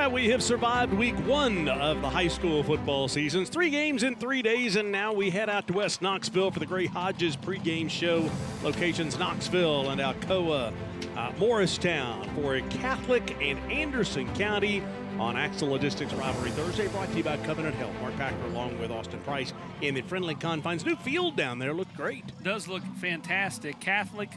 right, we have survived week 1 of the high school football seasons. 3 games in 3 days, and now we head out to West Knoxville for the Gray Hodges pregame show. Locations Knoxville and Alcoa, Morristown for a Catholic and Anderson County on Axle Logistics Rivalry Thursday, brought to you by Covenant Health. Mark Packer along with Austin Price in the friendly confines. New field down there looked great. Does look fantastic. Catholic,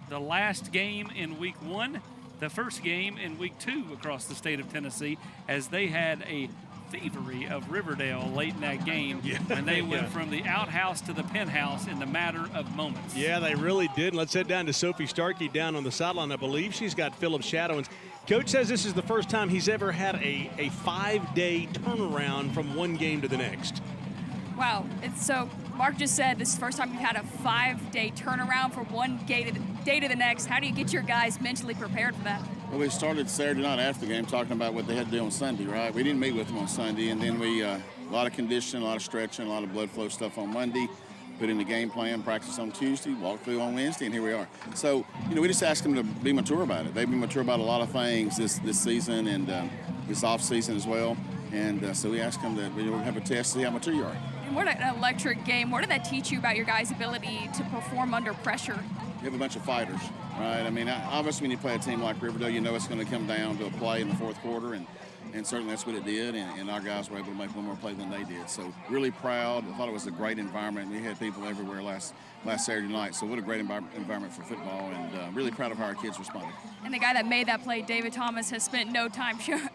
the last game in week 1, the first game in week 2 across the state of Tennessee, as they had a thievery of Riverdale late in that game. And they went from the outhouse to the penthouse in the matter of moments. Yeah, they really did. Let's head down to Sophie Starkey down on the sideline. I believe she's got Philip Shadowins. Coach says this is the first time he's ever had a 5-day turnaround from one game to the next. Wow. So Mark just said this is the first time you've had a 5-day turnaround from one day to the next. How do you get your guys mentally prepared for that? Well, we started Saturday night after the game talking about what they had to do on Sunday, right? We didn't meet with them on Sunday, and then we a lot of conditioning, a lot of stretching, a lot of blood flow stuff on Monday, put in the game plan, practice on Tuesday, walk through on Wednesday, and here we are. So, we just asked them to be mature about it. They've been mature about a lot of things this season and this off season as well. And so we asked them that we're going to have a test to see how mature you are. And what an electric game. What did that teach you about your guys' ability to perform under pressure? You have a bunch of fighters, right? I mean, obviously when you play a team like Riverdale, you know it's going to come down to a play in the fourth quarter, and certainly that's what it did, and our guys were able to make one more play than they did. So really proud. I thought it was a great environment. We had people everywhere last Saturday night, so what a great environment for football, and really proud of how our kids responded. And the guy that made that play, David Thomas, has spent no time showing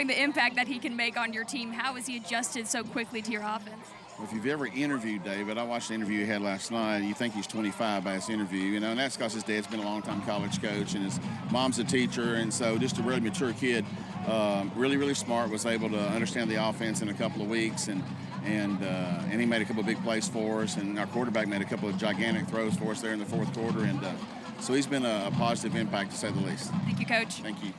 the impact that he can make on your team. How has he adjusted so quickly to your offense? Well, if you've ever interviewed David, I watched the interview he had last night. You think he's 25 by his interview, and that's because his dad's been a long-time college coach, and his mom's a teacher, and so just a really mature kid, really, really smart, was able to understand the offense in a couple of weeks, and he made a couple of big plays for us, and our quarterback made a couple of gigantic throws for us there in the fourth quarter, and so he's been a positive impact, to say the least. Thank you, Coach. Thank you.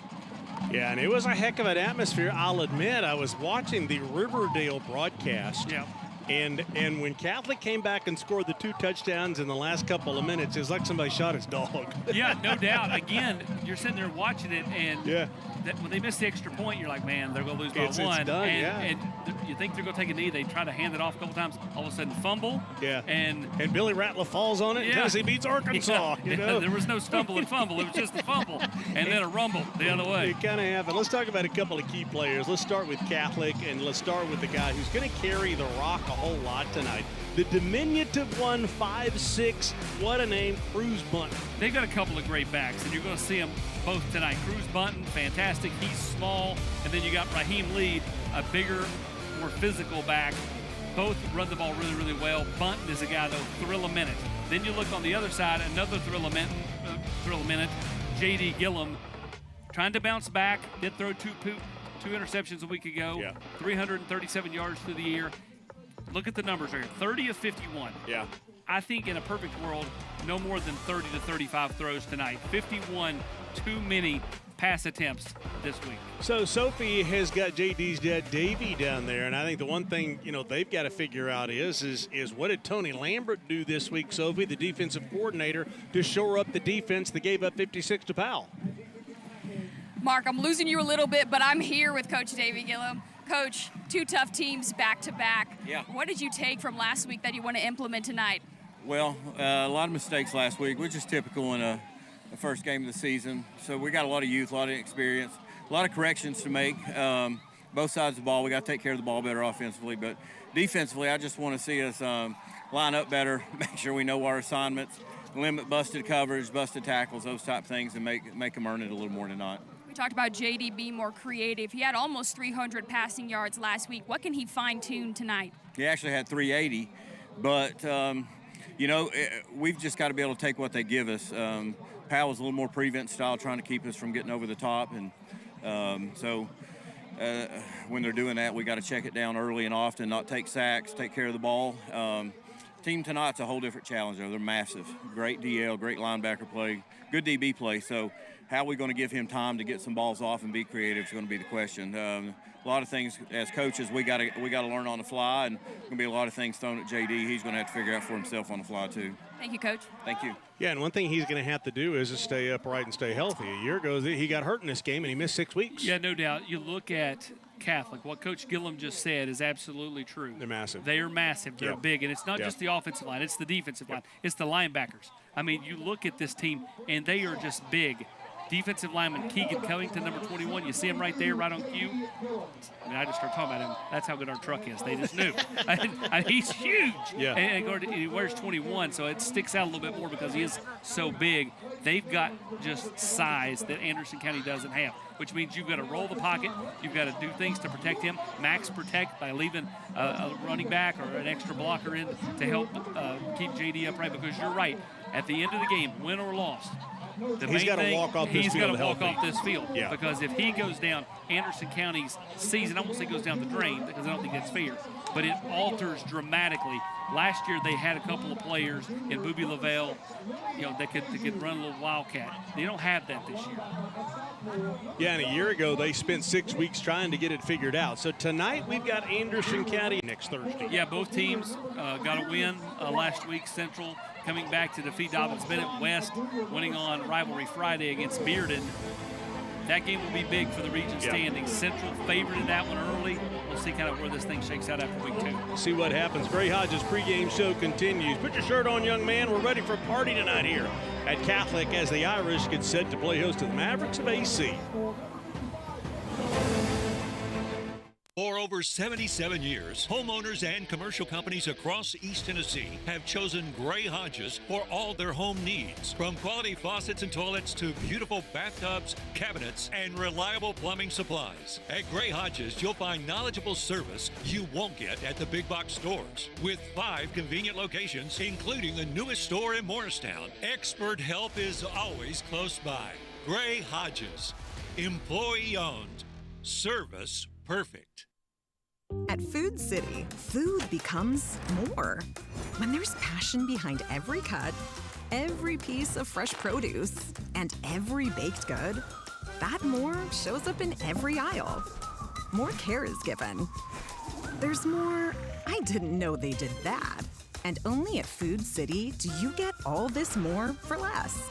Yeah, and it was a heck of an atmosphere, I'll admit. I was watching the Riverdale broadcast. Yeah. And when Catholic came back and scored the 2 touchdowns in the last couple of minutes, it was like somebody shot his dog. Yeah, no doubt. Again, you're sitting there watching it, and when they miss the extra point, you're like, man, they're going to lose by one. It's done, and you think they're going to take a knee. They try to hand it off a couple times. All of a sudden, fumble. Yeah. And Billy Ratliff falls on it. And Tennessee beats Arkansas. There was no stumble and fumble. It was just a fumble. And then a rumble the other way. You kind of have it. Let's talk about a couple of key players. Let's start with Catholic, and let's start with the guy who's going to carry the rock a whole lot tonight. The diminutive one, 5'6", what a name, Cruz Bunton. They've got a couple of great backs, and you're going to see them both tonight. Cruz Bunton, fantastic. He's small. And then you got Raheem Lee, a bigger, more physical back. Both run the ball really, really well. Bunton is a guy that'll thrill a minute. Then you look on the other side, another thrill a minute, J.D. Gillum, trying to bounce back, did throw two interceptions a week ago, 337 yards through the air. Look at the numbers here, 30 of 51. Yeah. I think in a perfect world, no more than 30 to 35 throws tonight. 51, too many pass attempts this week. So Sophie has got JD's dad, Davey, down there, and I think the one thing, they've got to figure out is what did Tony Lambert do this week, Sophie, the defensive coordinator, to shore up the defense that gave up 56 to Powell? Mark, I'm losing you a little bit, but I'm here with Coach Davey Gillum. Coach, 2 tough teams back-to-back. Yeah. What did you take from last week that you want to implement tonight? Well, a lot of mistakes last week, which is typical in the first game of the season. So we got a lot of youth, a lot of experience, a lot of corrections to make. Both sides of the ball, we got to take care of the ball better offensively. But defensively, I just want to see us line up better, make sure we know our assignments, limit busted coverage, busted tackles, those type of things, and make them earn it a little more than not. We talked about JD being more creative. He had almost 300 passing yards last week. What can he fine-tune tonight? He actually had 380, but, we've just got to be able to take what they give us. Powell's a little more prevent style, trying to keep us from getting over the top, and when they're doing that, we got to check it down early and often, not take sacks, take care of the ball. Team tonight's a whole different challenge, though. They're massive. Great DL, great linebacker play, good DB play. So how are we going to give him time to get some balls off and be creative is going to be the question. A lot of things as coaches we got to learn on the fly, and there's going to be a lot of things thrown at JD. He's going to have to figure out for himself on the fly too. Thank you, Coach. Thank you. Yeah, and one thing he's going to have to do is just stay upright and stay healthy. A year ago, he got hurt in this game, and he missed 6 weeks. Yeah, no doubt. You look at Catholic, what Coach Gillum just said is absolutely true. They're massive. They are massive. They're big. And it's not just the offensive line. It's the defensive line. It's the linebackers. I mean, you look at this team, and they are just big. Defensive lineman Keegan Covington, number 21. You see him right there, right on cue. I mean, I just started talking about him. That's how good our truck is. They just knew. He's huge. Yeah. And he wears 21, so it sticks out a little bit more because he is so big. They've got just size that Anderson County doesn't have, which means you've got to roll the pocket. You've got to do things to protect him. Max protect by leaving a running back or an extra blocker in to help keep JD upright, because you're right. At the end of the game, win or loss, he's got to walk off this field. He's got to walk off this field. Yeah. Because if he goes down, Anderson County's season, I won't say goes down the drain because I don't think that's fair, but it alters dramatically. Last year they had a couple of players in Booby Lavelle, that could run a little wildcat. They don't have that this year. Yeah, and a year ago they spent 6 weeks trying to get it figured out. So tonight we've got Anderson County next Thursday. Yeah, both teams got a win last week. Central coming back to defeat Dobbins-Bennett. West winning on Rivalry Friday against Bearden. That game will be big for the region standings. Central favored in that one early. We'll see kind of where this thing shakes out after week 2. See what happens. Gray Hodges pregame show continues. Put your shirt on, young man. We're ready for a party tonight here at Catholic as the Irish get set to play host to the Mavericks of AC. For over 77 years, homeowners and commercial companies across East Tennessee have chosen Gray Hodges for all their home needs. From quality faucets and toilets to beautiful bathtubs, cabinets, and reliable plumbing supplies. At Gray Hodges, you'll find knowledgeable service you won't get at the big box stores. With 5 convenient locations, including the newest store in Morristown, expert help is always close by. Gray Hodges, employee-owned, service perfect. At Food City, food becomes more. When there's passion behind every cut, every piece of fresh produce, and every baked good, that more shows up in every aisle. More care is given. There's more, I didn't know they did that. And only at Food City do you get all this more for less.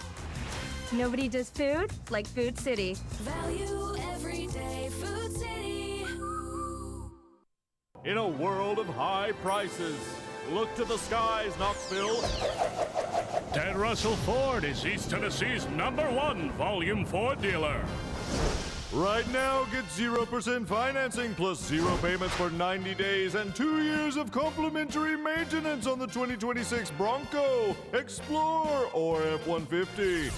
Nobody does food like Food City. Value every day, Food City. In a world of high prices, look to the skies, Knoxville. Ted Russell Ford is East Tennessee's #1 volume Ford dealer. Right now, get 0% financing plus 0 payments for 90 days and 2 years of complimentary maintenance on the 2026 Bronco, Explorer, or F-150.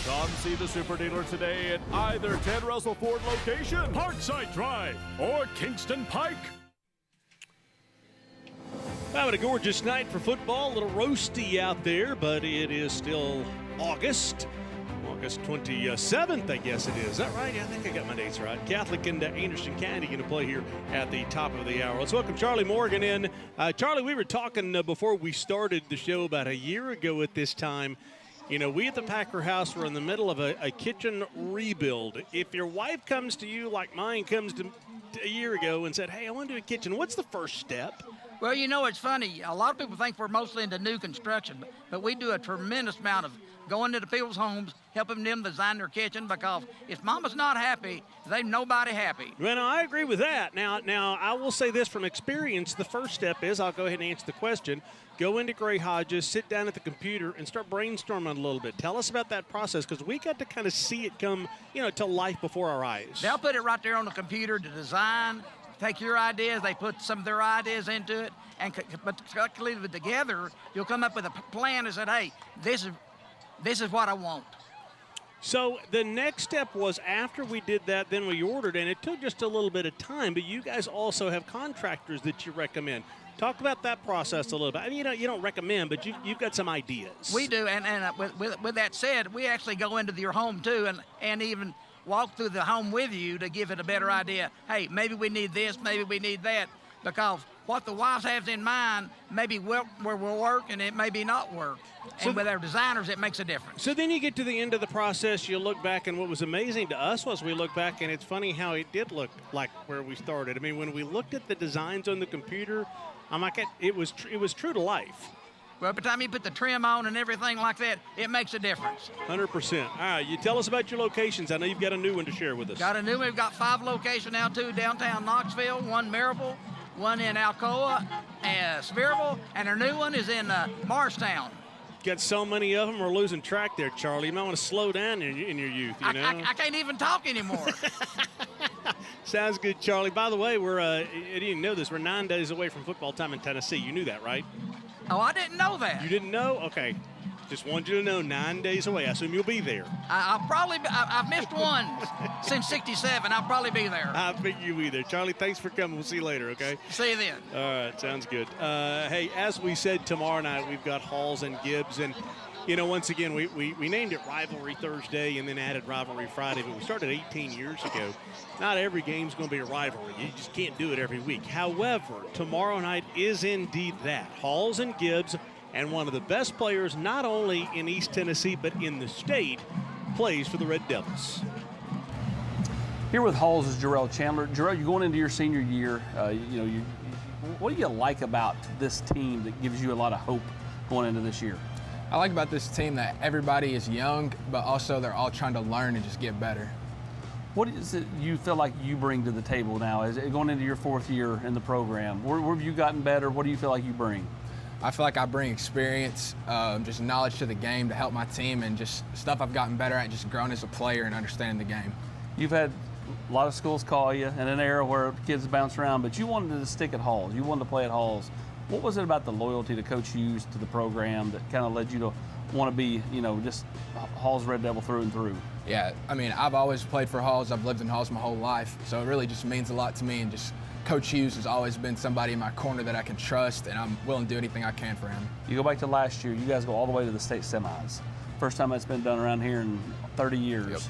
Come see the super dealer today at either Ted Russell Ford location, Parkside Drive, or Kingston Pike. Having a gorgeous night for football. A little roasty out there, but it is still August 27th, I guess it is. Is that right? Yeah, I think I got my dates right. Catholic and Anderson County going to play here at the top of the hour. Let's welcome Charlie Morgan in. Charlie, we were talking before we started the show about a year ago at this time. We at the Packer House were in the middle of a kitchen rebuild. If your wife comes to you like mine comes to a year ago and said, hey, I want to do a kitchen, what's the first step? Well, it's funny. A lot of people think we're mostly into new construction, but we do a tremendous amount of going to the people's homes, helping them design their kitchen, because if mama's not happy, there's nobody happy. Well, no, I agree with that. Now, I will say this from experience. The first step is, I'll go ahead and answer the question, go into Gray Hodges, sit down at the computer, and start brainstorming a little bit. Tell us about that process, because we got to kind of see it come, to life before our eyes. They'll put it right there on the computer to design, take your ideas, they put some of their ideas into it, and collectively together, you'll come up with a plan and say, hey, this is what I want. So the next step was, after we did that, then we ordered, and it took just a little bit of time, but you guys also have contractors that you recommend. Talk about that process a little bit. I mean, you don't recommend, but you've got some ideas. We do, and with that said, we actually go into your home too, and even walk through the home with you to give it a better idea. Hey, maybe we need this, maybe we need that, because what the wives have in mind maybe where will work and it may be not work. And with our designers, it makes a difference. So then you get to the end of the process, you look back, and what was amazing to us was we look back, and it's funny how it did look like where we started. I mean, when we looked at the designs on the computer, I'm like, it was true to life. Well, by the time you put the trim on and everything like that, it makes a difference. 100%. All right, you tell us about your locations. I know you've got a new one to share with us. Got a new one. We've got 5 locations now, 2 downtown Knoxville, 1 Maryville, 1 in Alcoa, Spearville, and our new one is in Morristown. Got so many of them, we're losing track there, Charlie. You might want to slow down in your youth, you know? I can't even talk anymore. Sounds good, Charlie. By the way, I didn't even know this. We're 9 days away from football time in Tennessee. You knew that, right? Oh, I didn't know that. You didn't know? Okay. Just wanted you to know, 9 days away. I assume you'll be there. I've missed one since 67. I'll probably be there. I think you'll be there. Charlie, thanks for coming. We'll see you later, okay? See you then. All right, sounds good. Hey, as we said, tomorrow night we've got Halls and Gibbs. And, you know, once again, we named it Rivalry Thursday and then added Rivalry Friday. But we started 18 years ago. Not every game's going to be a rivalry. You just can't do it every week. However, tomorrow night is indeed that. Halls and Gibbs. And one of the best players, not only in East Tennessee, but in the state, plays for the Red Devils. Here with Halls is Jarrell Chandler. Jarrell, you're going into your senior year. What do you like about this team that gives you a lot of hope going into this year? I like about this team that everybody is young, but also they're all trying to learn and just get better. What is it you feel like you bring to the table now? Is it going into your 4th year in the program? Where have you gotten better? What do you feel like you bring? I feel like I bring experience, just knowledge to the game to help my team, and just stuff I've gotten better at, just growing as a player and understanding the game. You've had a lot of schools call you in an era where kids bounce around, but you wanted to stick at Halls. You wanted to play at Halls. What was it about the loyalty to Coach Hughes to the program that kind of led you to want to be, just Halls Red Devil through and through? Yeah, I mean, I've always played for Halls. I've lived in Halls my whole life, so it really just means a lot to me, and just Coach Hughes has always been somebody in my corner that I can trust, and I'm willing to do anything I can for him. You go back to last year, you guys go all the way to the state semis. First time that's been done around here in 30 years. Yep.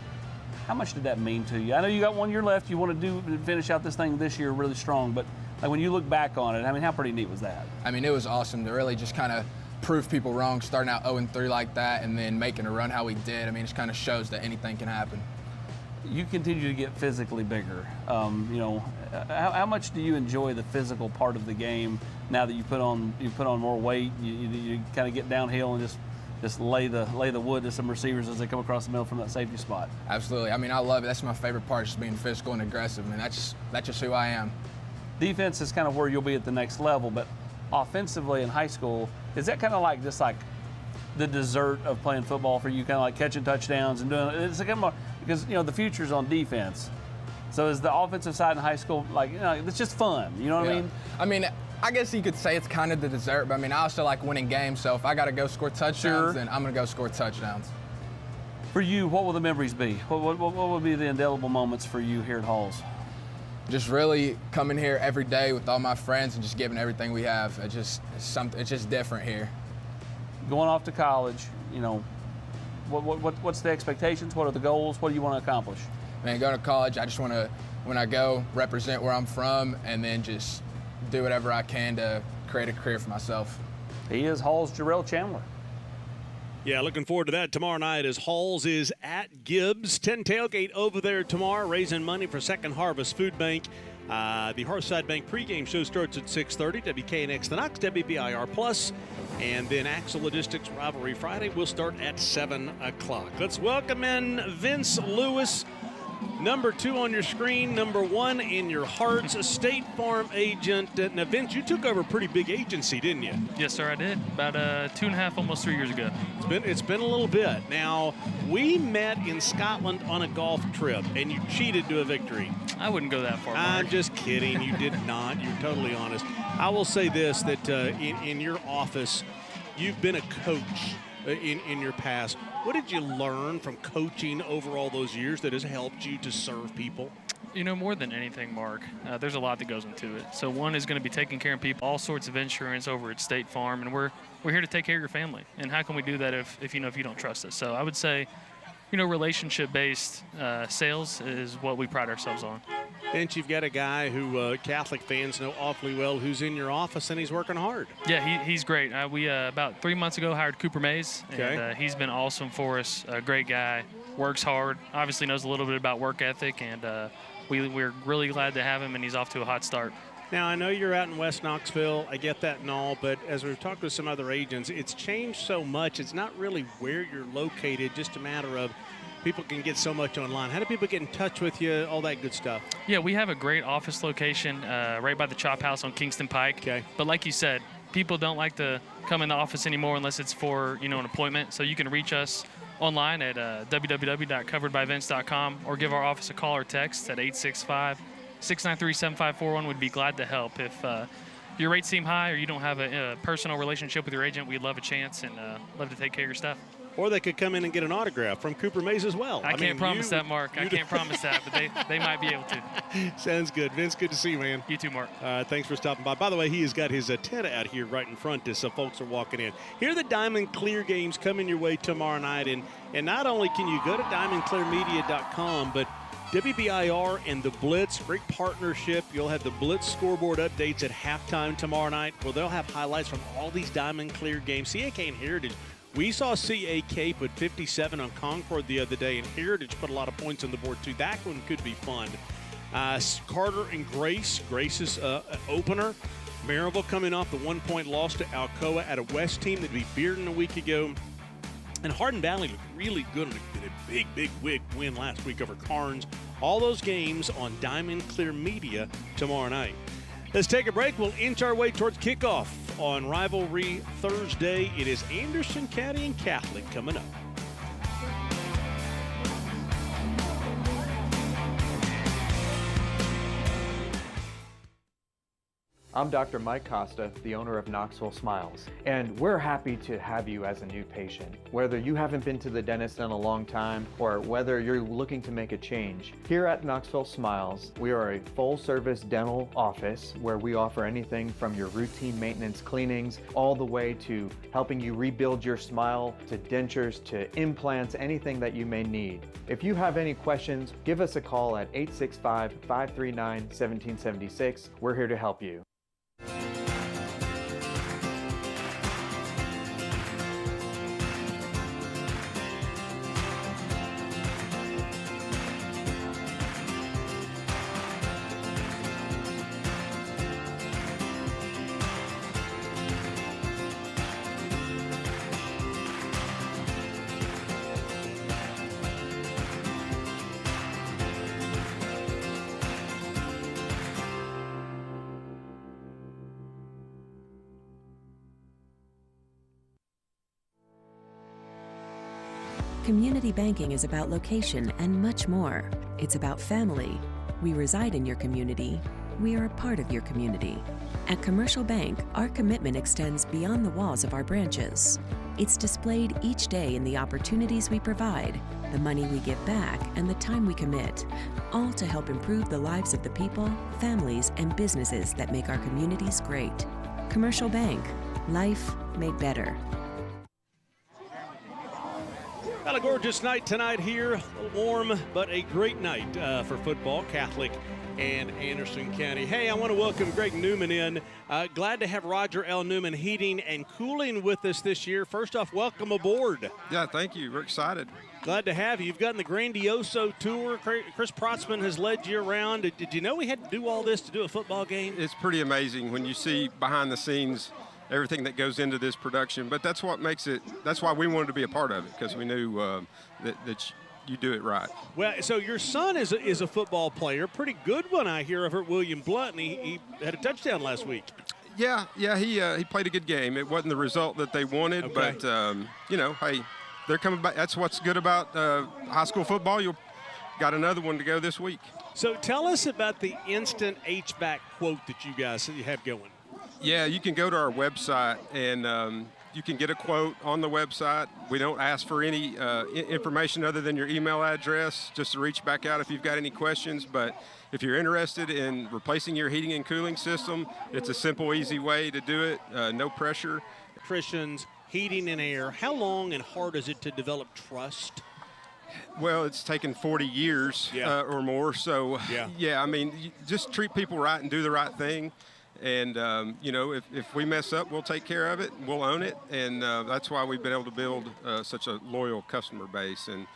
How much did that mean to you? I know you got 1 year left. You want to finish out this thing this year really strong, but like when you look back on it, I mean, how pretty neat was that? I mean, it was awesome to really just kind of prove people wrong, starting out 0-3 like that, and then making a run how we did. I mean, it just kind of shows that anything can happen. You continue to get physically bigger. How much do you enjoy the physical part of the game now that you put on more weight? You kind of get downhill and just lay the wood to some receivers as they come across the middle from that safety spot. Absolutely. I mean, I love it. That's my favorite part, just being physical and aggressive. I mean, that's just who I am. Defense is kind of where you'll be at the next level, but offensively in high school, is that kind of like just like the dessert of playing football for you, kind of like catching touchdowns and doing it's like because the future's on defense. So is the offensive side in high school it's just fun, you know what I mean? I mean, I guess you could say it's kind of the dessert, but I mean, I also like winning games, so if I got to go score touchdowns, then I'm going to go score touchdowns. For you, what will the memories be? What will be the indelible moments for you here at Halls? Just really coming here every day with all my friends and just giving everything we have. It's just different here. Going off to college, what's the expectations? What are the goals? What do you want to accomplish? Man, going to college, I just want to, when I go, represent where I'm from, and then just do whatever I can to create a career for myself. He is Halls' Jarrell Chandler. Yeah, looking forward to that tomorrow night as Halls is at Gibbs. 10 tailgate over there tomorrow, raising money for Second Harvest Food Bank. The Hearthside Bank pregame show starts at 6:30. WKNX The Knox, WBIR Plus, and then Axle Logistics Rivalry Friday will start at 7 o'clock. Let's welcome in Vince Lewis. Number 2 on your screen, number 1 in your hearts, a State Farm agent. Now, Vince, you took over a pretty big agency, didn't you? Yes, sir, I did. About 2.5, almost 3 years ago. It's been a little bit. Now, we met in Scotland on a golf trip, and you cheated to a victory. I wouldn't go that far, Mark. I'm just kidding. You did not. You're totally honest. I will say this, that in your office, you've been a coach in your past. What did you learn from coaching over all those years that has helped you to serve people? More than anything, Mark, there's a lot that goes into it. So one is going to be taking care of people, all sorts of insurance over at State Farm, and we're here to take care of your family. And how can we do that if you don't trust us? So I would say, relationship-based sales is what we pride ourselves on. Vince, you've got a guy who Catholic fans know awfully well who's in your office, and he's working hard. Yeah, he's great. We about 3 months ago hired Cooper Mays, and he's been awesome for us. A great guy, works hard, obviously knows a little bit about work ethic, and we're really glad to have him, and he's off to a hot start. Now, I know you're out in West Knoxville. I get that and all, but as we've talked with some other agents, it's changed so much. It's not really where you're located, just a matter of people can get so much online. How do people get in touch with you, all that good stuff? Yeah, we have a great office location right by the Chop House on Kingston Pike. Okay. But like you said, people don't like to come in the office anymore unless it's for, an appointment. So you can reach us online at www.coveredbyvince.com or give our office a call or text at 865-693-7541. We'd be glad to help. If your rates seem high or you don't have a personal relationship with your agent, we'd love a chance and love to take care of your stuff. Or they could come in and get an autograph from Cooper Mays as well. I can't promise that, Mark. I can't promise that, but they might be able to. Sounds good. Vince, good to see you, man. You too, Mark. Thanks for stopping by. By the way, he has got his antenna out here right in front as some folks are walking in. Here are the Diamond Clear games coming your way tomorrow night. And not only can you go to diamondclearmedia.com, but WBIR and the Blitz, great partnership. You'll have the Blitz scoreboard updates at halftime tomorrow night, where they'll have highlights from all these Diamond Clear games. CAK and Heritage. We saw CAK put 57 on Concord the other day, and Heritage put a lot of points on the board, too. That one could be fun. Carter and Grace. Grace's opener. Maryville coming off the 1-point loss to Alcoa at a West team that beat Bearden a week ago. And Hardin Valley looked really good in a big win last week over Carnes. All those games on Diamond Clear Media tomorrow night. Let's take a break. We'll inch our way towards kickoff on Rivalry Thursday. It is Anderson County and Catholic coming up. I'm Dr. Mike Costa, the owner of Knoxville Smiles, and we're happy to have you as a new patient. Whether you haven't been to the dentist in a long time or whether you're looking to make a change, here at Knoxville Smiles, we are a full-service dental office where we offer anything from your routine maintenance cleanings all the way to helping you rebuild your smile, to dentures, to implants, anything that you may need. If you have any questions, give us a call at 865-539-1776. We're here to help you. Community banking is about location and much more. It's about family. We reside in your community. We are a part of your community. At Commercial Bank, our commitment extends beyond the walls of our branches. It's displayed each day in the opportunities we provide, the money we give back, and the time we commit, all to help improve the lives of the people, families, and businesses that make our communities great. Commercial Bank, life made better. Well, a gorgeous night tonight here. A little warm, but a great night for football, Catholic and Anderson County. Hey, I want to welcome Greg Newman in. Glad to have Roger L. Newman Heating and Cooling with us this year. First off, welcome aboard. Yeah, thank you. We're excited. Glad to have you. You've gotten the Grandioso Tour. Chris Protzman has led you around. Did you know we had to do all this to do a football game? It's pretty amazing when you see behind the scenes everything that goes into this production, but that's what makes it, that's why we wanted to be a part of it, because we knew that you do it right. Well, so your son is a football player, pretty good one I hear of at William Blount, and he had a touchdown last week. Yeah, he played a good game. It wasn't the result that they wanted, but hey, they're coming back. That's what's good about high school football. You'll got another one to go this week. So tell us about the instant HVAC quote that you guys have going. Yeah, you can go to our website and you can get a quote on the website. We don't ask for any information other than your email address, just to reach back out if you've got any questions. But if you're interested in replacing your heating and cooling system, it's a simple, easy way to do it, no pressure. Electricians, heating and air, how long and hard is it to develop trust Well, it's taken 40 years or more. So, I mean, you just treat people right and do the right thing. And, you know, if we mess up, we'll take care of it. We'll own it. And that's why we've been able to build such a loyal customer base. And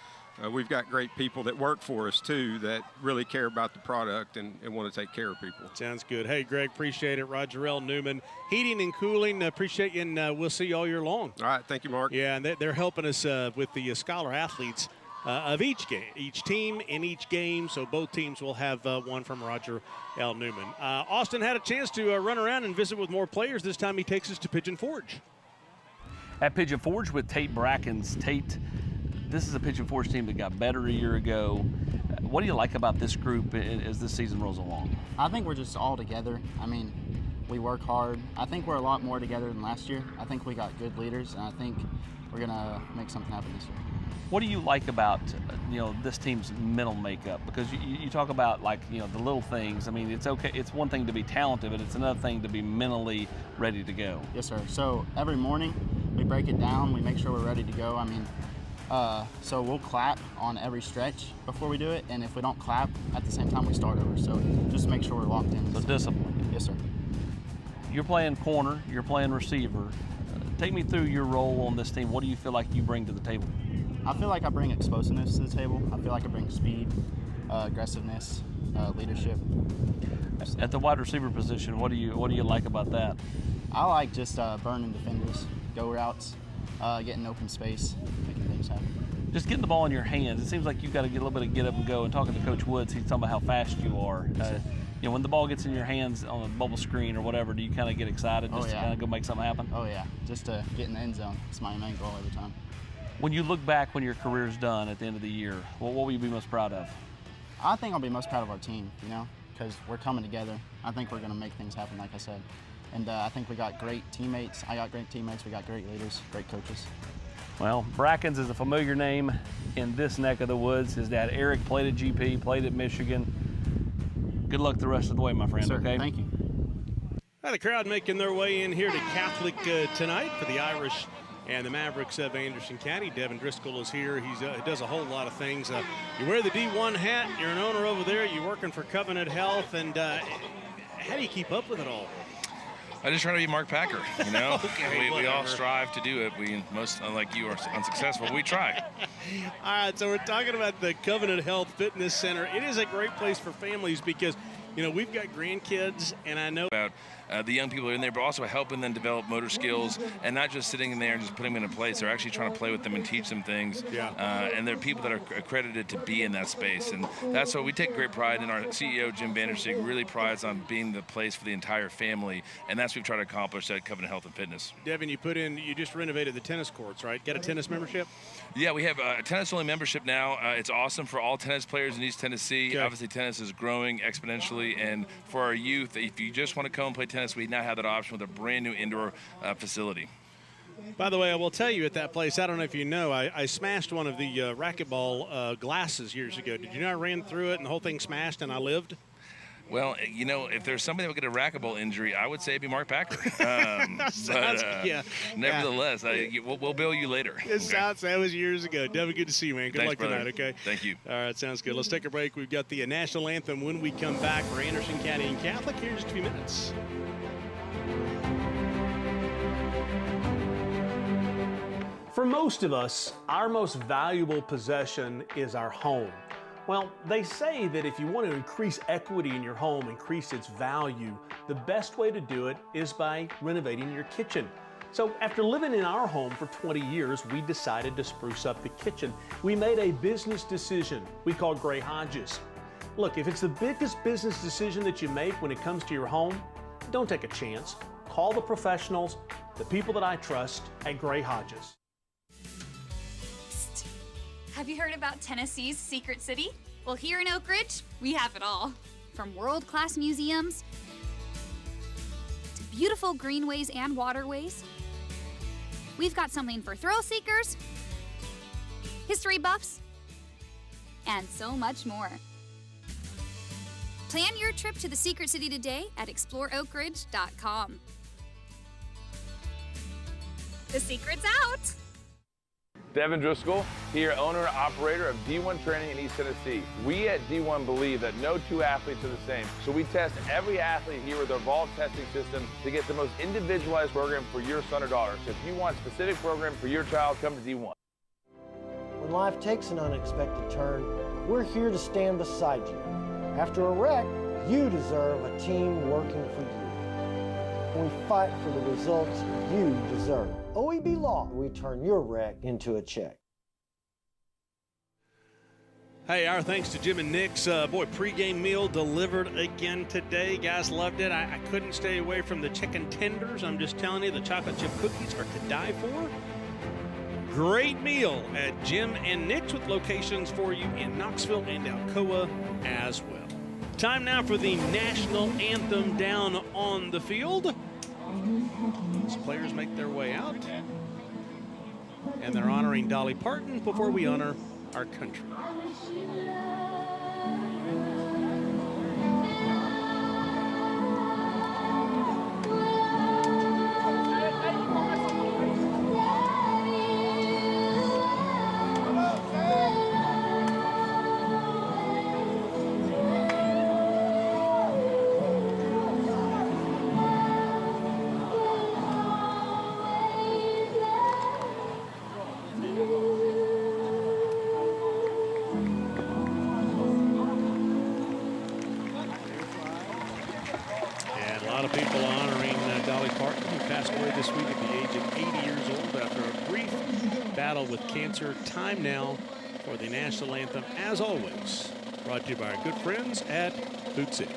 we've got great people that work for us, too, that really care about the product and want to take care of people. Sounds good. Hey, Greg, appreciate it. Roger L. Newman, Heating and Cooling, appreciate you, and we'll see you all year long. All right. Thank you, Mark. Yeah, and they're helping us with the scholar athletes of each game, each team in each game. So both teams will have one from Roger L. Newman. Austin had a chance to run around and visit with more players. This time he takes us to Pigeon Forge. At Pigeon Forge with Tate Brackens. Tate, this is a Pigeon Forge team that got better a year ago. What do you like about this group as this season rolls along? I think we're just all together. I mean, we work hard. I think we're a lot more together than last year. I think we got good leaders, and I think we're going to make something happen this year. What do you like about this team's mental makeup? Because you talk about the little things. I mean, it's okay. It's one thing to be talented, but it's another thing to be mentally ready to go. Yes, sir. So every morning we break it down. We make sure we're ready to go. I mean, so we'll clap on every stretch before we do it, and if we don't clap at the same time, we start over. So just make sure we're locked in. So discipline. Yes, sir. You're playing corner. You're playing receiver. Take me through your role on this team. What do you feel like you bring to the table? I feel like I bring explosiveness to the table. I feel like I bring speed, aggressiveness, leadership. At the wide receiver position, what do you like about that? I like just burning defenders, go routes, getting open space, making things happen. Just getting the ball in your hands. It seems like you've got to get a little bit of get up and go. And talking to Coach Woods, he's talking about how fast you are. When the ball gets in your hands on a bubble screen or whatever, do you kind of get excited just to kind of go make something happen? Oh, yeah. Just to get in the end zone. It's my main goal every time. When you look back when your career's done at the end of the year, what will you be most proud of? I think I'll be most proud of our team, because we're coming together. I think we're going to make things happen, like I said. And I think we got great teammates. I got great teammates. We got great leaders, great coaches. Well, Brackens is a familiar name in this neck of the woods. His dad, Eric, played at GP, played at Michigan. Good luck the rest of the way, my friend, sir, okay? Thank you. The crowd making their way in here to Catholic tonight for the Irish and the Mavericks of Anderson County. Devin Driscoll is here. He does a whole lot of things. You wear the D1 hat. You're an owner over there. You're working for Covenant Health. And how do you keep up with it all? I just try to be Mark Packer, Okay, we all strive to do it. Most, unlike you, are unsuccessful. We try. All right, so we're talking about the Covenant Health Fitness Center. It is a great place for families because, we've got grandkids, and I know about the young people in there, but also helping them develop motor skills and not just sitting in there and just putting them in a place. They're actually trying to play with them and teach them things. And they're people that are accredited to be in that space. And that's what we take great pride in. Our CEO, Jim Vanderstig, really prides on being the place for the entire family. And that's what we've tried to accomplish at Covenant Health and Fitness. Devin, you just renovated the tennis courts, right? Got a tennis membership? Yeah, we have a tennis-only membership now. It's awesome for all tennis players in East Tennessee. Okay. Obviously, tennis is growing exponentially. And for our youth, if you just want to come and play tennis, we now have that option with a brand new indoor facility. By the way, I will tell you at that place, I don't know if you know, I smashed one of the racquetball glasses years ago. Did you know I ran through it and the whole thing smashed and I lived? Well, if there's somebody that would get a racquetball injury, I would say it'd be Mark Packer. Nevertheless, we'll bill you later. That was years ago. Devin, good to see you, man. Good luck brother. tonight, okay? Thank you. All right, sounds good. Let's take a break. We've got the national anthem when we come back for Anderson County and Catholic here in just a few minutes. For most of us, our most valuable possession is our home. Well, they say that if you want to increase equity in your home, increase its value, the best way to do it is by renovating your kitchen. So after living in our home for 20 years, we decided to spruce up the kitchen. We made a business decision we called Gray Hodges. Look, if it's the biggest business decision that you make when it comes to your home, don't take a chance. Call the professionals, the people that I trust at Gray Hodges. Have you heard about Tennessee's Secret City? Well, here in Oak Ridge, we have it all. From world-class museums to beautiful greenways and waterways. We've got something for thrill seekers, history buffs, and so much more. Plan your trip to the Secret City today at exploreoakridge.com. The secret's out! Devin Driscoll, here, owner and operator of D1 Training in East Tennessee. We at D1 believe that no two athletes are the same, so we test every athlete here with our Vault testing system to get the most individualized program for your son or daughter. So if you want a specific program for your child, come to D1. When life takes an unexpected turn, we're here to stand beside you. After a wreck, you deserve a team working for you. We fight for the results you deserve. OEB Law, we turn your wreck into a check. Hey, our thanks to Jim and Nick's pregame meal delivered again today. Guys loved it. I couldn't stay away from the chicken tenders. I'm just telling you, the chocolate chip cookies are to die for. Great meal at Jim and Nick's with locations for you in Knoxville and Alcoa as well. Time now for the national anthem down on the field. As players make their way out. And they're honoring Dolly Parton before we honor our country. With cancer. Time now for the national anthem, as always, brought to you by our good friends at Food City.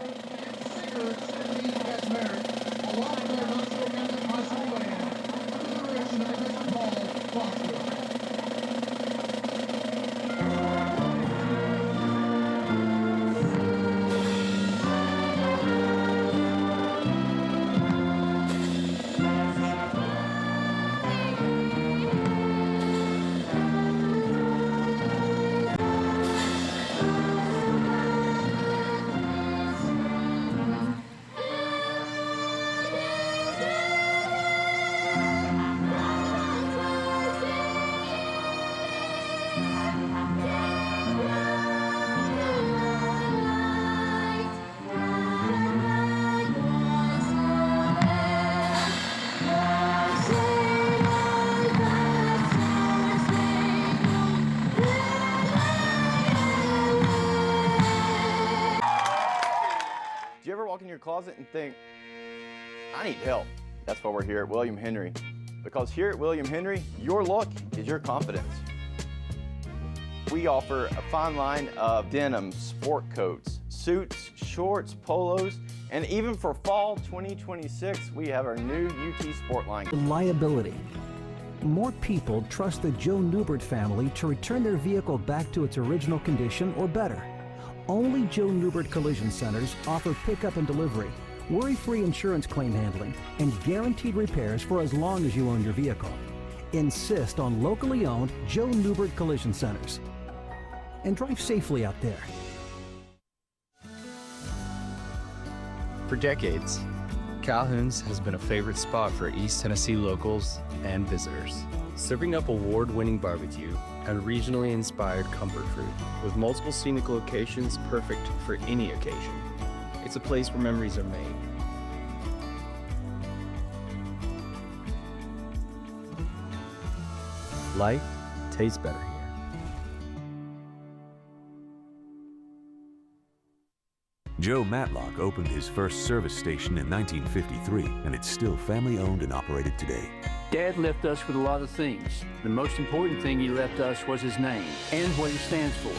Closet and think, I need help. That's why we're here at William Henry. Because here at William Henry, your look is your confidence. We offer a fine line of denim, sport coats, suits, shorts, polos, and even for fall 2026, we have our new UT Sport line. Reliability. More people trust the Joe Newbert family to return their vehicle back to its original condition or better. Only Joe Newbert Collision Centers offer pickup and delivery, worry-free insurance claim handling, and guaranteed repairs for as long as you own your vehicle. Insist on locally owned Joe Newbert Collision Centers. And drive safely out there. For decades, Calhoun's has been a favorite spot for East Tennessee locals and visitors, serving up award-winning barbecue and regionally inspired comfort food, with multiple scenic locations perfect for any occasion. It's a place where memories are made. Life tastes better here. Joe Matlock opened his first service station in 1953, and it's still family-owned and operated today. Dad left us with a lot of things. The most important thing he left us was his name and what he stands for.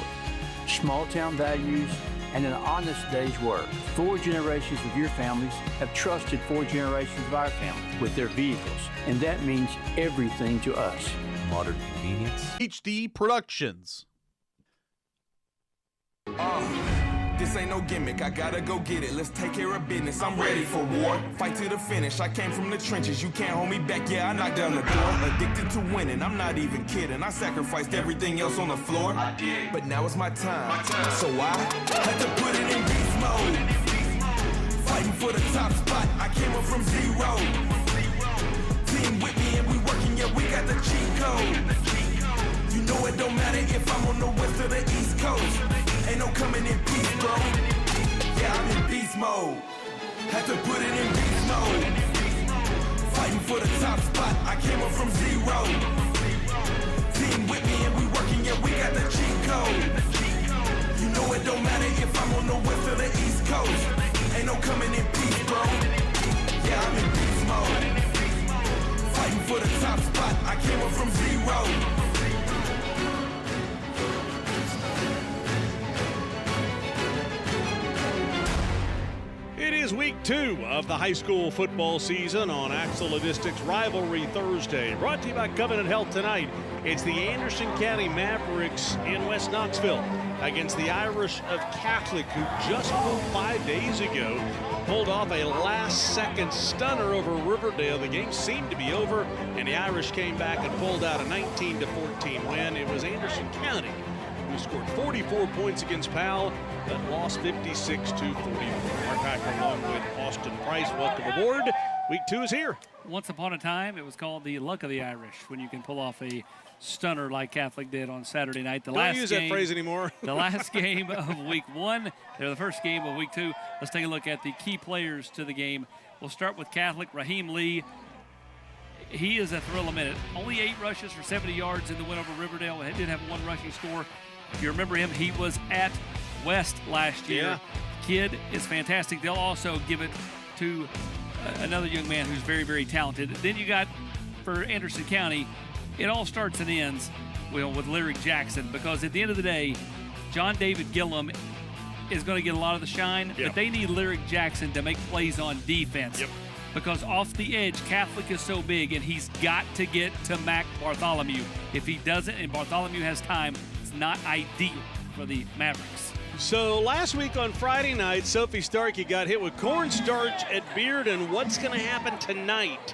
Small town values and an honest day's work. 4 generations of your families have trusted 4 generations of our family with their vehicles, and that means everything to us. Modern convenience. HD Productions. This ain't no gimmick, I gotta go get it. Let's take care of business, I'm ready for war. Fight to the finish, I came from the trenches. You can't hold me back, yeah, I knocked down the door. Addicted to winning, I'm not even kidding. I sacrificed everything else on the floor. I did. But now it's my time. So I had to put it in beast mode. Fighting for the top spot, I came up from zero. Team with me and we working, yeah, we got the cheat code. if I'm on the west or the east coast. Ain't no coming in peace, bro. Yeah, I'm in beast mode. Had to put it in beast mode. Fighting for the top spot, I came up from zero. Team with me and we working, yeah, we got the cheat code. You know it don't matter if I'm on the west or the east coast. Ain't no coming in peace, bro. Yeah, I'm in beast mode. Fighting for the top spot, I came up from zero. It is week 2 of the high school football season on Axel Logistics Rivalry Thursday. Brought to you by Covenant Health tonight. It's the Anderson County Mavericks in West Knoxville against the Irish of Catholic, who just 5 days ago pulled off a last-second stunner over Riverdale. The game seemed to be over, and the Irish came back and pulled out a 19-14 win. It was Anderson County who scored 44 points against Powell, but lost 56-44. Mark Hacker along with Austin Price. Welcome aboard. Week 2 is here. Once upon a time, it was called the luck of the Irish when you can pull off a stunner like Catholic did on Saturday night. Don't use that phrase anymore. The last game of week 1. They're the first game of week 2. Let's take a look at the key players to the game. We'll start with Catholic. Raheem Lee. He is a thrill a minute. Only 8 rushes for 70 yards in the win over Riverdale. He did have 1 rushing score. If you remember him, he was at West last year. Yeah. Kid is fantastic. They'll also give it to another young man who's very, very talented. Then you got, for Anderson County, it all starts and ends with Lyric Jackson, because at the end of the day, John David Gillum is going to get a lot of the shine, but they need Lyric Jackson to make plays on defense. Because off the edge, Catholic is so big, and he's got to get to Mac Bartholomew. If he doesn't and Bartholomew has time, it's not ideal for the Mavericks. So last week on Friday night, Sophie Starkey got hit with cornstarch at Beard, and what's going to happen tonight?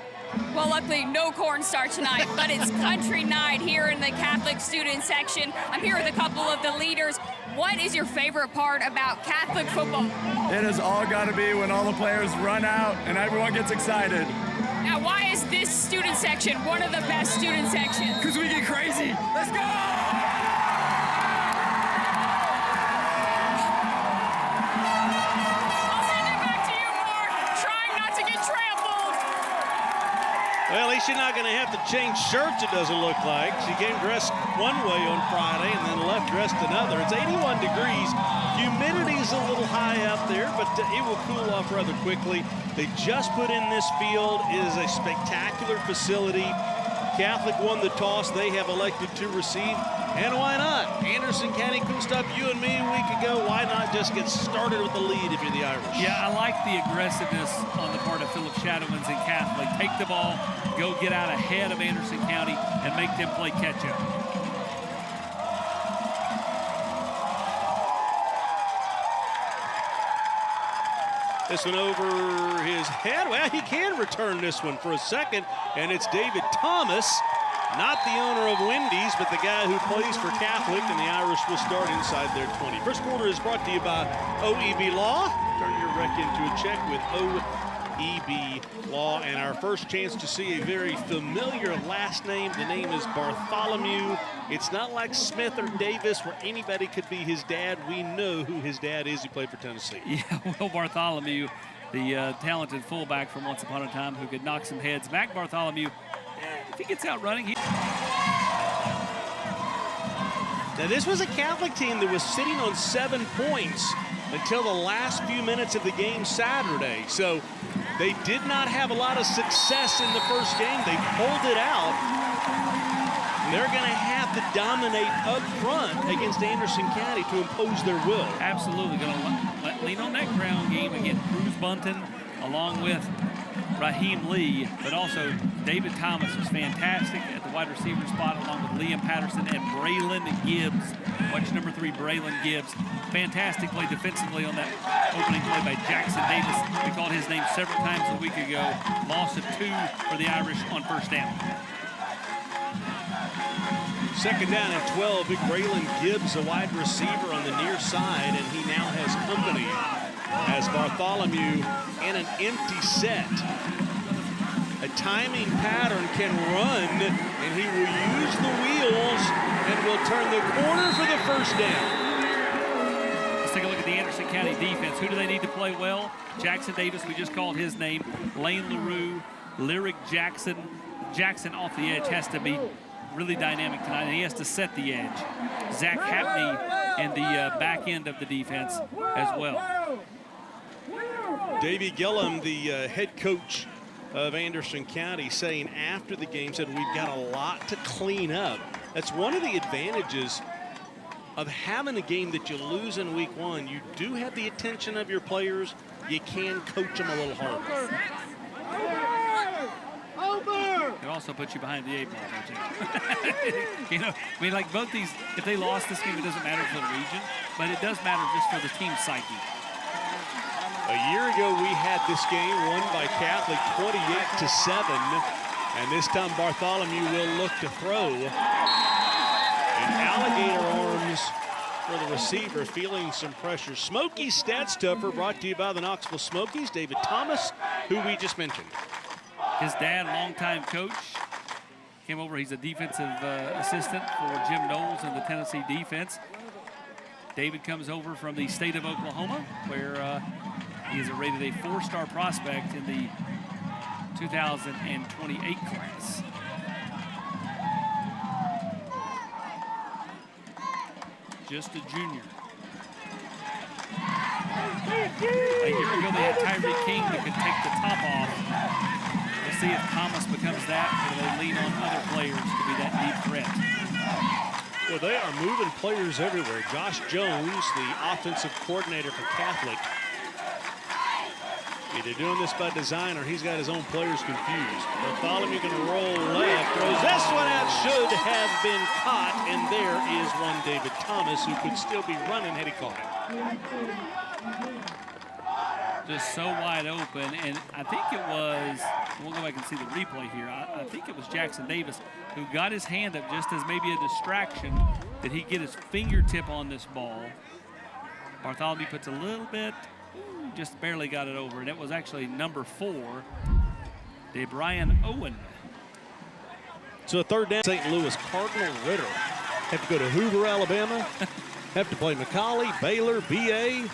Well, luckily, no cornstarch tonight, but it's country night here in the Catholic student section. I'm here with a couple of the leaders. What is your favorite part about Catholic football? It has all got to be when all the players run out and everyone gets excited. Now, why is this student section one of the best student sections? Because we get crazy. Let's go! Well, at least you're not going to have to change shirts, it doesn't look like. She came dressed one way on Friday and then left dressed another. It's 81 degrees. Humidity's a little high out there, but it will cool off rather quickly. They just put in this field. It is a spectacular facility. Catholic won the toss. They have elected to receive. And why not? Anderson County couldn't stop you and me a week ago. Why not just get started with the lead if you're the Irish? Yeah, I like the aggressiveness on the part of Philip Shadowins and Catholic. Take the ball, go get out ahead of Anderson County, and make them play catch-up. This one over his head. Well, he can return this one for a second, and it's David Thomas. Not the owner of Wendy's, but the guy who plays for Catholic, and the Irish will start inside their 20. First quarter is brought to you by OEB Law. Turn your wreck into a check with OEB Law. And our first chance to see a very familiar last name. The name is Bartholomew. It's not like Smith or Davis where anybody could be his dad. We know who his dad is. He played for Tennessee. Yeah, Will Bartholomew, the talented fullback from once upon a time who could knock some heads. Mac Bartholomew, if he gets out running, Now, this was a Catholic team that was sitting on 7 points until the last few minutes of the game Saturday. So they did not have a lot of success in the first game. They pulled it out. They're going to have to dominate up front against Anderson County to impose their will. Absolutely. Going to lean on that ground game against Cruz Bunton, along with Raheem Lee, but also David Thomas was fantastic at the wide receiver spot, along with Liam Patterson and Braylon Gibbs. Watch number 3, Braylon Gibbs. Fantastic play defensively on that opening play by Jackson Davis. We called his name several times a week ago. Loss of 2 for the Irish on first down. Second down and 12. Big Braylon Gibbs, a wide receiver on the near side, and he now has company as Bartholomew in an empty set. A timing pattern, can run, and he will use the wheels and will turn the corner for the first down. Let's take a look at the Anderson County defense. Who do they need to play well? Jackson Davis, we just called his name. Lane LaRue, Lyric Jackson. Jackson off the edge has to be really dynamic tonight, and he has to set the edge. Zach Hapney in the back end of the defense as well. Davey Gillum, the head coach of Anderson County, saying after the game, said we've got a lot to clean up. That's one of the advantages of having a game that you lose in week 1. You do have the attention of your players. You can coach them a little harder. It also puts you behind the 8 ball, don't you? You know, I mean, like both these, if they lost this game, it doesn't matter for the region, but it does matter just for the team psyche. A year ago, we had this game won by Catholic 28-7, and this time Bartholomew will look to throw. And alligator arms for the receiver, feeling some pressure. Smoky Stat Stuffer, brought to you by the Knoxville Smokies. David Thomas, who we just mentioned. His dad, longtime coach, came over. He's a defensive assistant for Jim Knowles in the Tennessee defense. David comes over from the state of Oklahoma, where he is rated a 4-star prospect in the 2028 class. Just a junior. A year ago, they had Tyree King that could take the top off. We'll see if Thomas becomes that, or they lean on other players to be that deep threat. Well, they are moving players everywhere. Josh Jones, the offensive coordinator for Catholic, either doing this by design or he's got his own players confused. Bartholomew going to roll left, throws this one out, should have been caught, and there is one David Thomas who could still be running had he caught it. Just so wide open, and I think it was, we'll go back and see the replay here, I think it was Jackson Davis who got his hand up just as maybe a distraction. Did he get his fingertip on this ball? Bartholomew puts a little bit, just barely got it over, and it was actually number 4, DeBrian Owen. So a third down, St. Louis Cardinal Ritter. Have to go to Hoover, Alabama. Have to play McCallie, Baylor, BA.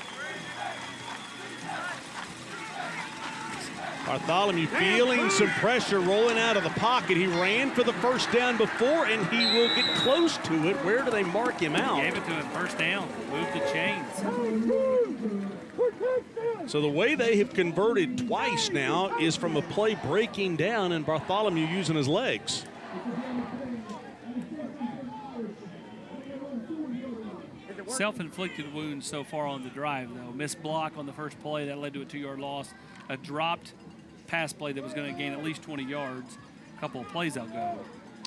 Bartholomew feeling some pressure rolling out of the pocket. He ran for the first down before, and he will get close to it. Where do they mark him out? Gave it to him first down. Moved the chains. So the way they have converted twice now is from a play breaking down and Bartholomew using his legs. Self-inflicted wounds so far on the drive, though. Missed block on the first play. That led to a 2-yard loss. A dropped pass play that was going to gain at least 20 yards. A couple of plays ago.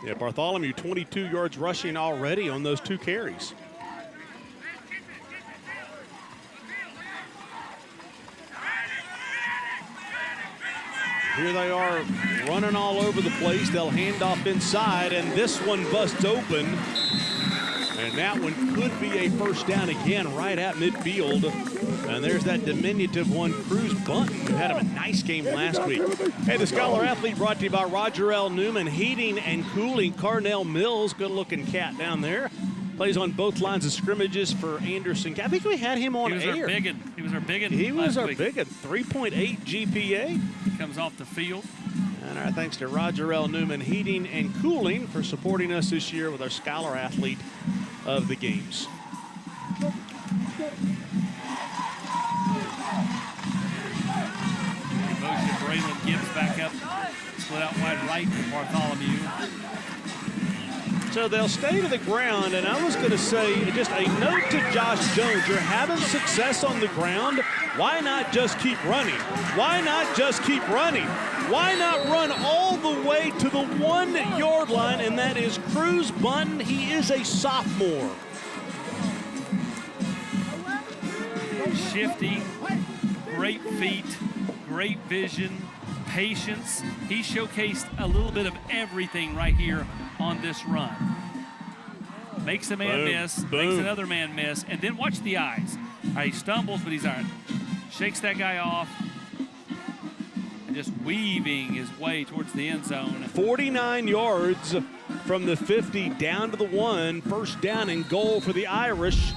Yeah, Bartholomew 22 yards rushing already on those 2 carries. Here they are running all over the place. They'll hand off inside, and this one busts open. And that one could be a first down again right at midfield. And there's that diminutive one, Cruz Bunton, who had a nice game last week. Hey, the Scholar Athlete brought to you by Roger L. Newman Heating and Cooling. Carnell Mills, good-looking cat down there. Plays on both lines of scrimmages for Anderson. I think we had him on air. He was our biggin. He was our biggin. He was our biggin. 3.8 GPA. He comes off the field. And our thanks to Roger L. Newman Heating and Cooling for supporting us this year with our Scholar Athlete of the games. Motion, Braylon Gibbs back up. Split out wide right for Bartholomew. So they'll stay to the ground, and I was going to say just a note to Josh Jones. You're having success on the ground. Why not just keep running? Why not just keep running? Why not run all the way to the 1-yard line? And that is Cruz Bunton. He is a sophomore. Shifty, great feet, great vision, patience. He showcased a little bit of everything right here on this run. Makes a man miss, makes another man miss, and then watch the eyes. All right, he stumbles, but he's all right. Shakes that guy off just weaving his way towards the end zone. 49 yards from the 50 down to the 1. First down and goal for the Irish.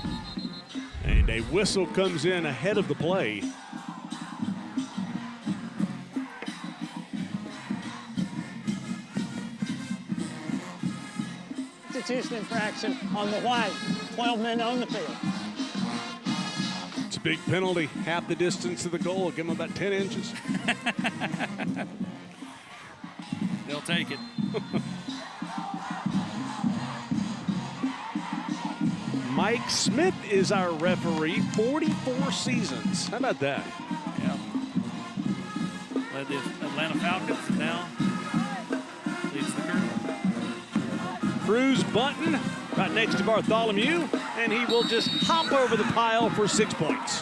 And a whistle comes in ahead of the play. Substitution infraction on the white. 12 men on the field. It's a big penalty. Half the distance to the goal. Give them about 10 inches. They'll take it. Mike Smith is our referee. 44 seasons. How about that? Yeah. Led the Atlanta Falcons and now leads the curve. Cruz Bunton right next to Bartholomew, and he will just hop over the pile for 6 points.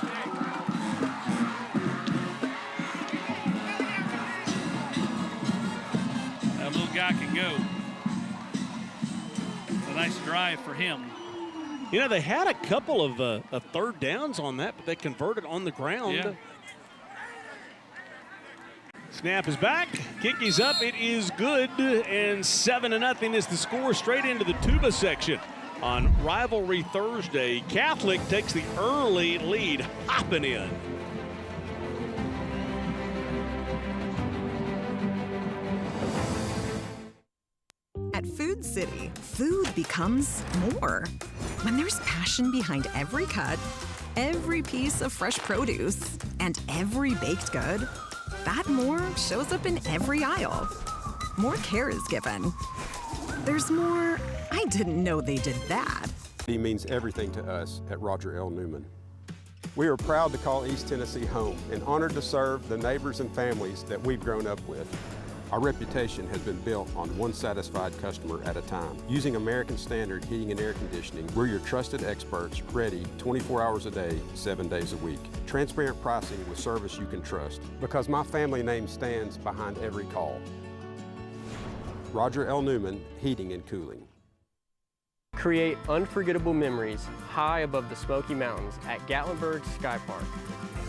That little guy can go. It's a nice drive for him. You know, they had a couple of third downs on that, but they converted on the ground. Yeah. Snap is back. Kick is up. It is good. And 7-0 is the score, straight into the tuba section. On Rivalry Thursday, Catholic takes the early lead, hopping in. At Food City, food becomes more. When there's passion behind every cut, every piece of fresh produce, and every baked good, that more shows up in every aisle. More care is given. There's more, I didn't know they did that. He means everything to us at Roger L. Newman. We are proud to call East Tennessee home and honored to serve the neighbors and families that we've grown up with. Our reputation has been built on one satisfied customer at a time. Using American Standard Heating and Air Conditioning, we're your trusted experts, ready 24 hours a day, 7 days a week. Transparent pricing with service you can trust, because my family name stands behind every call. Roger L. Newman, Heating and Cooling. Create unforgettable memories high above the Smoky Mountains at Gatlinburg Sky Park.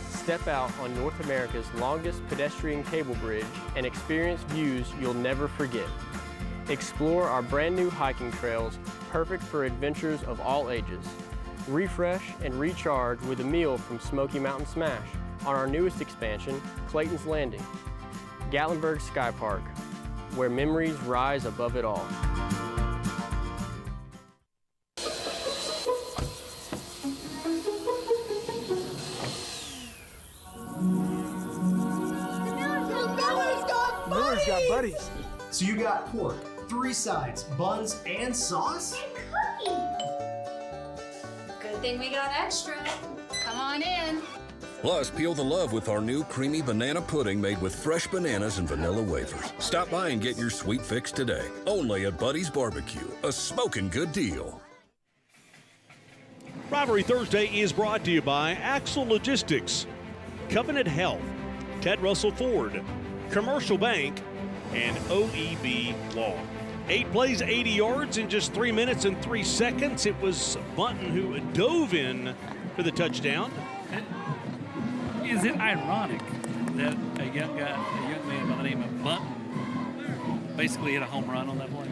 Step out on North America's longest pedestrian cable bridge and experience views you'll never forget. Explore our brand new hiking trails, perfect for adventures of all ages. Refresh and recharge with a meal from Smoky Mountain Smash on our newest expansion, Clayton's Landing. Gatlinburg Sky Park, where memories rise above it all. Miller's got buddies. So you got pork, 3 sides, buns, and sauce? And cookies. Good thing we got extra. Come on in. Plus, peel the love with our new creamy banana pudding made with fresh bananas and vanilla wafers. Stop by and get your sweet fix today. Only at Buddy's Barbecue, a smoking good deal. Rivalry Thursday is brought to you by Axle Logistics, Covenant Health, Ted Russell Ford, Commercial Bank, and OEB Law. 8 plays, 80 yards in just 3 minutes and 3 seconds. It was Bunton who dove in for the touchdown. Is it ironic that a young man by the name of Bunton basically hit a home run on that play?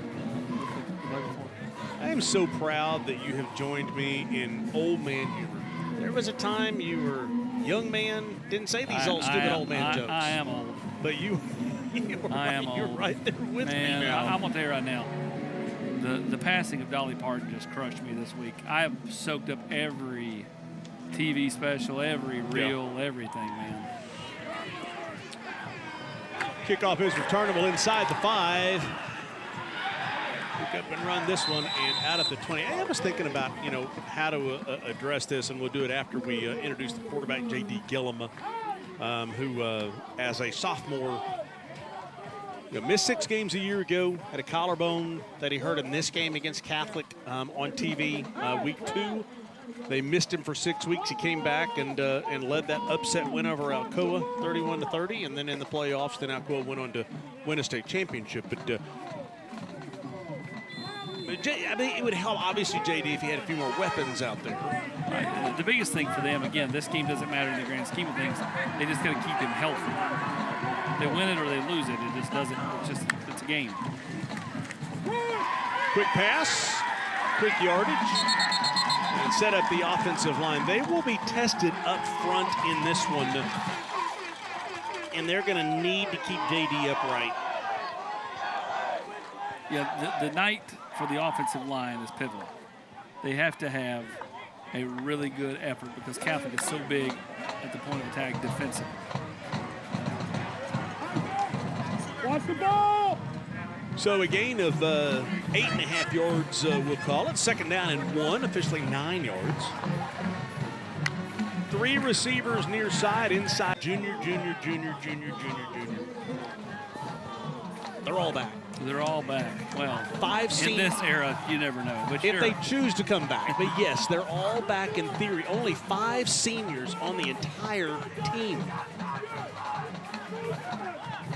I am so proud that you have joined me in old man humor. There was a time you were young man, didn't say these old old man jokes. I am old. But you're right there with me now. I'm gonna tell you right now, the passing of Dolly Parton just crushed me this week. I have soaked up every TV special, every reel, everything, man. Kickoff is returnable inside the 5. Pick up and run this one and out at the 20. I was thinking about, how to address this, and we'll do it after we introduce the quarterback, J.D. Gillum, who, as a sophomore, missed 6 games a year ago, had a collarbone that he hurt in this game against Catholic on TV, week 2. They missed him for 6 weeks. He came back and led that upset win over Alcoa, 31-30, and then in the playoffs, then Alcoa went on to win a state championship. But it would help, obviously, JD, if he had a few more weapons out there. Right. The biggest thing for them, again, this game doesn't matter in the grand scheme of things. They just got to keep him healthy. They win it or they lose it. It just doesn't. It's a game. Quick pass, quick yardage, and set up the offensive line. They will be tested up front in this one, and they're going to need to keep JD upright. Yeah, the night for the offensive line is pivotal. They have to have a really good effort because Catholic is so big at the point of attack defensively. Watch the ball! So a gain of 8.5 yards, we'll call it. Second down and 1, officially 9 yards. 3 receivers near side, inside. Junior. They're all back. They're all back. Well, 5 in this era, you never know. But if they choose to come back. But yes, they're all back in theory. Only 5 seniors on the entire team.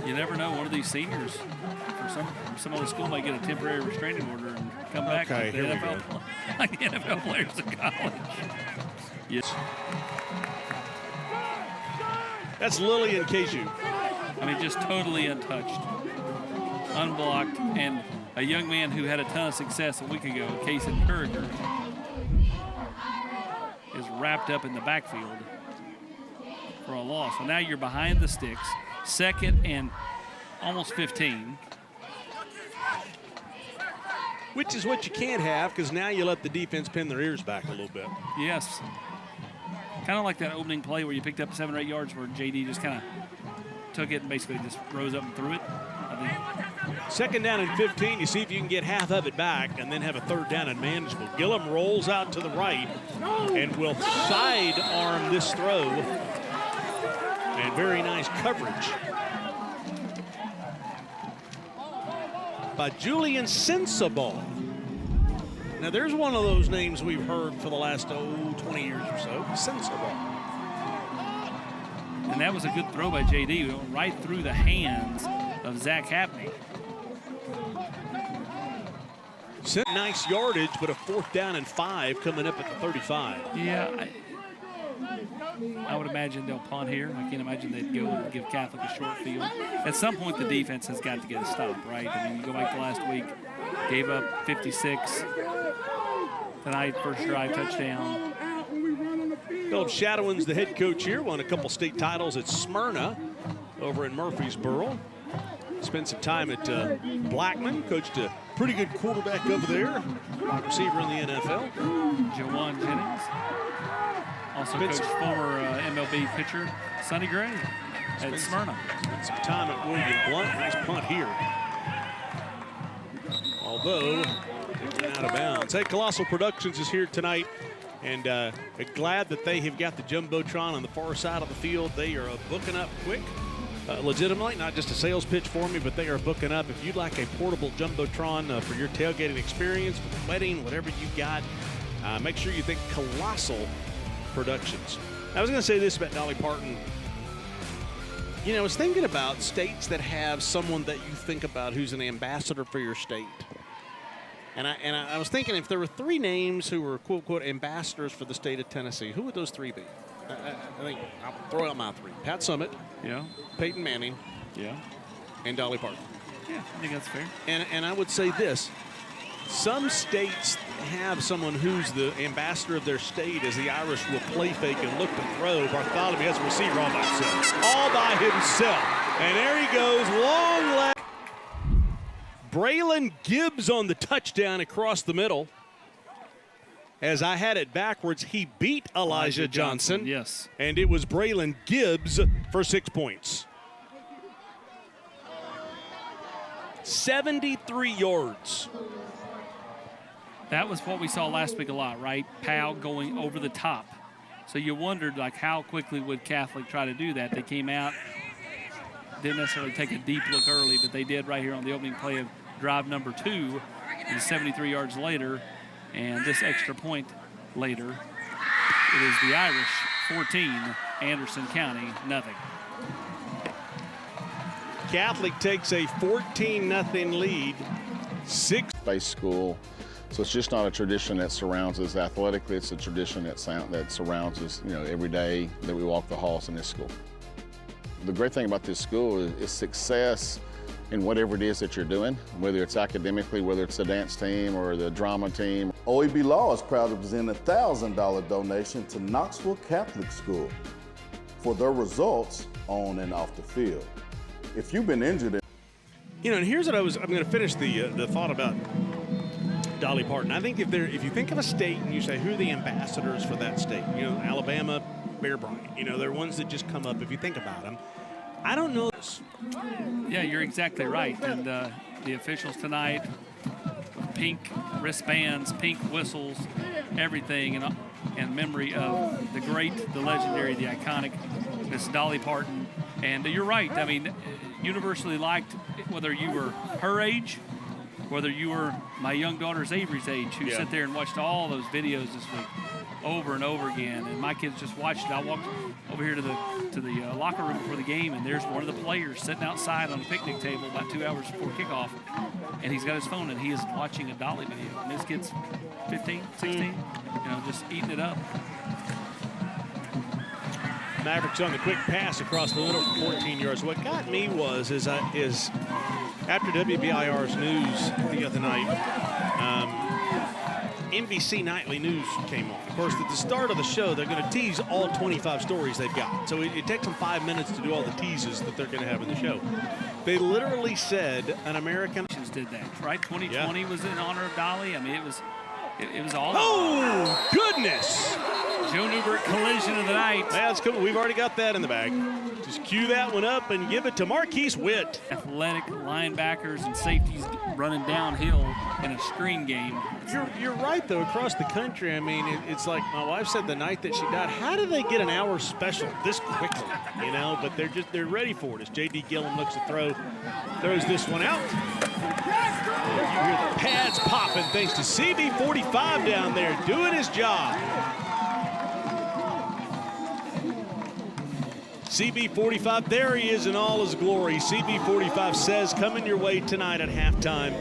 You never know. One of these seniors from some other school might get a temporary restraining order and come back like the NFL players in college. Yes. That's Lillian Keju. I mean, just totally untouched, unblocked, and a young man who had a ton of success a week ago, Kason Kuriger, is wrapped up in the backfield for a loss. So now you're behind the sticks, second and almost 15. Which is what you can't have, because now you let the defense pin their ears back a little bit. Yes. Kind of like that opening play where you picked up 7 or 8 yards where JD just kind of took it and basically just rose up and threw it. Second down and 15. You see if you can get half of it back and then have a third down and manageable. Gillum rolls out to the right and will sidearm this throw. And very nice coverage by Julian Sensabaugh. Now there's one of those names we've heard for the last 20 years or so, Sensabaugh. And that was a good throw by JD, right through the hands of Zach Hapney. Nice yardage, but a 4th down and 5 coming up at the 35. Yeah, I would imagine they'll punt here. I can't imagine they'd go and give Catholic a short field. At some point, the defense has got to get a stop, right? I mean, you go back to last week, gave up 56. Tonight, first drive touchdown. Philip Shadowin's the head coach here. Won a couple state titles at Smyrna over in Murfreesboro. Spent some time at Blackman. Coached a pretty good quarterback over there. Wide receiver in the NFL. Jawan Jennings. Also coached former MLB pitcher Sonny Gray at Smyrna. Spent some time at William Blunt. Nice punt here. Although it went out of bounds. Hey, Colossal Productions is here tonight. And glad that they have got the Jumbotron on the far side of the field. They are booking up quick. Legitimately, not just a sales pitch for me, but they are booking up. If you'd like a portable Jumbotron for your tailgating experience, for the wedding, whatever you got, make sure you think Colossal Productions. I was going to say this about Dolly Parton. You know, I was thinking about states that have someone that you think about who's an ambassador for your state. And I was thinking if there were 3 names who were, quote, unquote, ambassadors for the state of Tennessee, who would those 3 be? I think I'll throw out my 3. Pat Summitt. Yeah. Peyton Manning. Yeah. And Dolly Parton. Yeah, I think that's fair. And I would say this. Some states have someone who's the ambassador of their state as the Irish will play fake and look to throw. Bartholomew has a receiver all by himself. All by himself. And there he goes, long leg. Braylon Gibbs on the touchdown across the middle. As I had it backwards, he beat Elijah Johnson. Yes. And it was Braylon Gibbs for 6 points. 73 yards. That was what we saw last week a lot, right? Powell going over the top. So you wondered, like, how quickly would Catholic try to do that? They came out, didn't necessarily take a deep look early, but they did right here on the opening play of drive number 2. And 73 yards later, and this extra point later, it is the Irish 14, Anderson County nothing. Catholic takes a 14-0 lead. 6-base school, so it's just not a tradition that surrounds us athletically. It's a tradition that surrounds us, you know, every day that we walk the halls in this school. The great thing about this school is success in whatever it is that you're doing, whether it's academically, whether it's the dance team or the drama team. OEB Law is proud to present a $1,000 donation to Knoxville Catholic School for their results on and off the field. If you've been injured, you know, and here's what I'm going to finish the thought about Dolly Parton. I think if you think of a state and you say who are the ambassadors for that state, you know, Alabama, Bear Bryant, you know, they're ones that just come up if you think about them. I don't know. Yeah, you're exactly right. And the officials tonight, pink wristbands, pink whistles, everything in memory of the great, the legendary, the iconic Miss Dolly Parton. And you're right. I mean, universally liked, whether you were her age, whether you were my young daughter's Avery's age, who sat there and watched all those videos this week over and over again. And my kids just watched it. I walked over here to the locker room before the game, and there's one of the players sitting outside on a picnic table about 2 hours before kickoff, and he's got his phone and he is watching a Dolly video. And this kid's 15, 16, you know, just eating it up. Mavericks on the quick pass across the middle for 14 yards. What got me is after WBIR's news the other night, NBC Nightly News came on. Of course, at the start of the show, they're going to tease all 25 stories they've got. So it takes them 5 minutes to do all the teases that they're going to have in the show. They literally said an American did that, right? 2020 was in honor of Dolly. I mean, it was all. Oh, goodness! Joe Newbert collision of the night. That's cool. We've already got that in the bag. Just cue that one up and give it to Marquise Witt. Athletic linebackers and safeties running downhill in a screen game. You're right, though, across the country. I mean, it's like my wife said the night that she died, how do they get an hour special this quickly? You know, but they're ready for it. As J.D. Gillum looks to throw, throws this one out. You hear the pads popping thanks to CB45 down there doing his job. CB45, there he is in all his glory. CB45 says, coming your way tonight at halftime.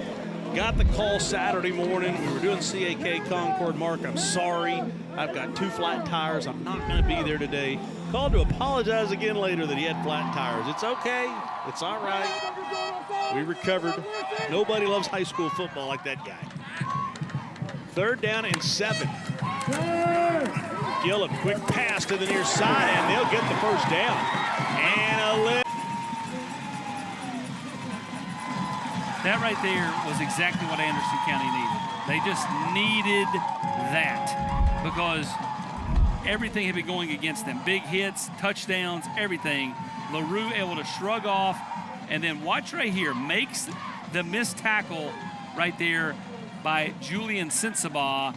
Got the call Saturday morning. We were doing CAK Concord. Mark, I'm sorry. I've got 2 flat tires. I'm not going to be there today. Called to apologize again later that he had flat tires. It's okay. It's all right. We recovered. Nobody loves high school football like that guy. 3rd down and 7. Gillum, quick pass to the near side, and they'll get the first down. And a lift. That right there was exactly what Anderson County needed. They just needed that because everything had been going against them. Big hits, touchdowns, everything. LaRue able to shrug off, and then watch right here, makes the missed tackle right there by Julian Sensabaugh,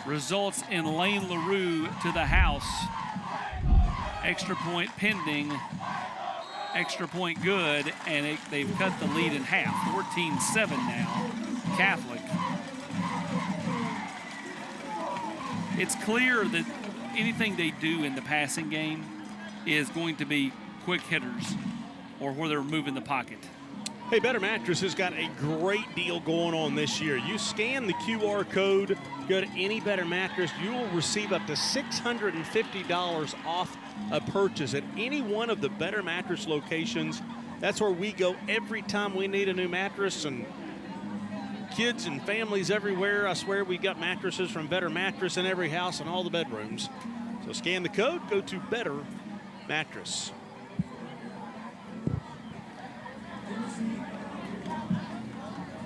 results in Lane LaRue to the house. Extra point pending, extra point good, and they've cut the lead in half. 14-7 now, Catholic. It's clear that anything they do in the passing game is going to be quick hitters or where they're moving the pocket. Hey, Better Mattress has got a great deal going on this year. You scan the QR code, go to any Better Mattress, you will receive up to $650 off a purchase at any one of the Better Mattress locations. That's where we go every time we need a new mattress, and kids and families everywhere. I swear we got mattresses from Better Mattress in every house and all the bedrooms. So scan the code, go to Better Mattress.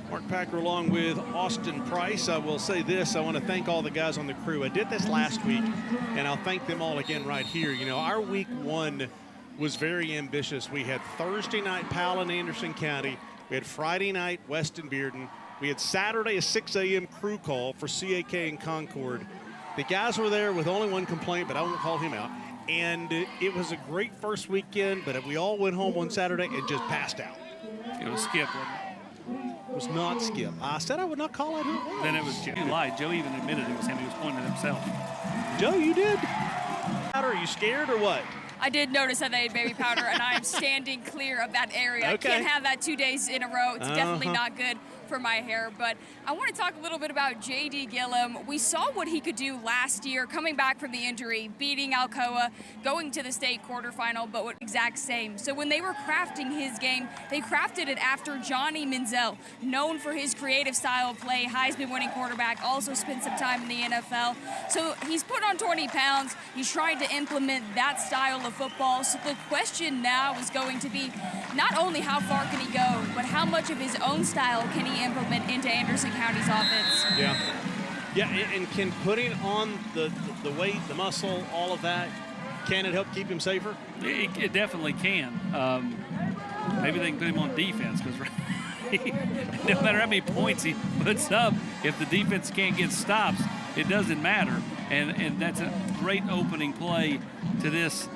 Mark Packer along with Austin Price. I will say this, I want to thank all the guys on the crew. I did this last week, and I'll thank them all again right here. You know, our week 1 was very ambitious. We had Thursday night Powell in Anderson County. We had Friday night Weston Bearden. We had Saturday a 6 a.m. crew call for CAK in Concord. The guys were there with only one complaint, but I won't call him out. And it was a great first weekend, but we all went home on Saturday and just passed out. It was Skip, wasn't it? It was not Skip. I said I would not call out who it was. Then it was Joe. He lied. Joe even admitted it was him. He was pointing at himself. Joe, you did? Are you scared or what? I did notice that they had baby powder, and I am standing clear of that area. Okay. I can't have that 2 days in a row. It's definitely not good for my hair, but I want to talk a little bit about J.D. Gillum. We saw what he could do last year, coming back from the injury, beating Alcoa, going to the state quarterfinal, but what exact same. So when they were crafting his game, they crafted it after Johnny Manziel, known for his creative style of play, Heisman-winning quarterback, also spent some time in the NFL. So he's put on 20 pounds. He's trying to implement that style of football. So the question now is going to be not only how far can he go, but how much of his own style can he implement into Anderson County's offense? Yeah, and can putting on the weight, the muscle, all of that, can it help keep him safer? It definitely can. Maybe they can put him on defense, because no matter how many points he puts up, if the defense can't get stops, it doesn't matter. And that's a great opening play to this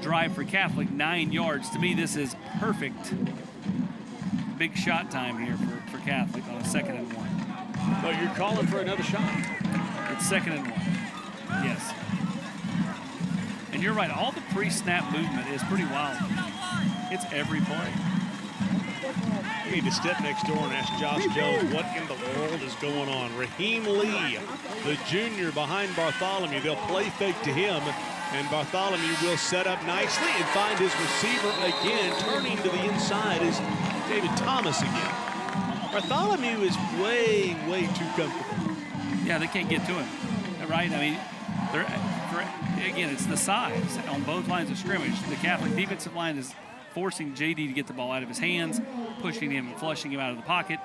drive for Catholic, 9 yards. To me, this is perfect. Big shot time here for Catholic on a 2nd and 1. But you're calling for another shot. It's 2nd and 1. Yes. And you're right, all the pre-snap movement is pretty wild. It's every play. You need to step next door and ask Josh Jones what in the world is going on. Raheem Lee, the junior behind Bartholomew. They'll play fake to him, and Bartholomew will set up nicely and find his receiver again. Turning to the inside is David Thomas again. Bartholomew is way, way too comfortable. Yeah, they can't get to him, right? I mean, again, it's the size on both lines of scrimmage. The Catholic defensive line is forcing JD to get the ball out of his hands, pushing him and flushing him out of the pocket.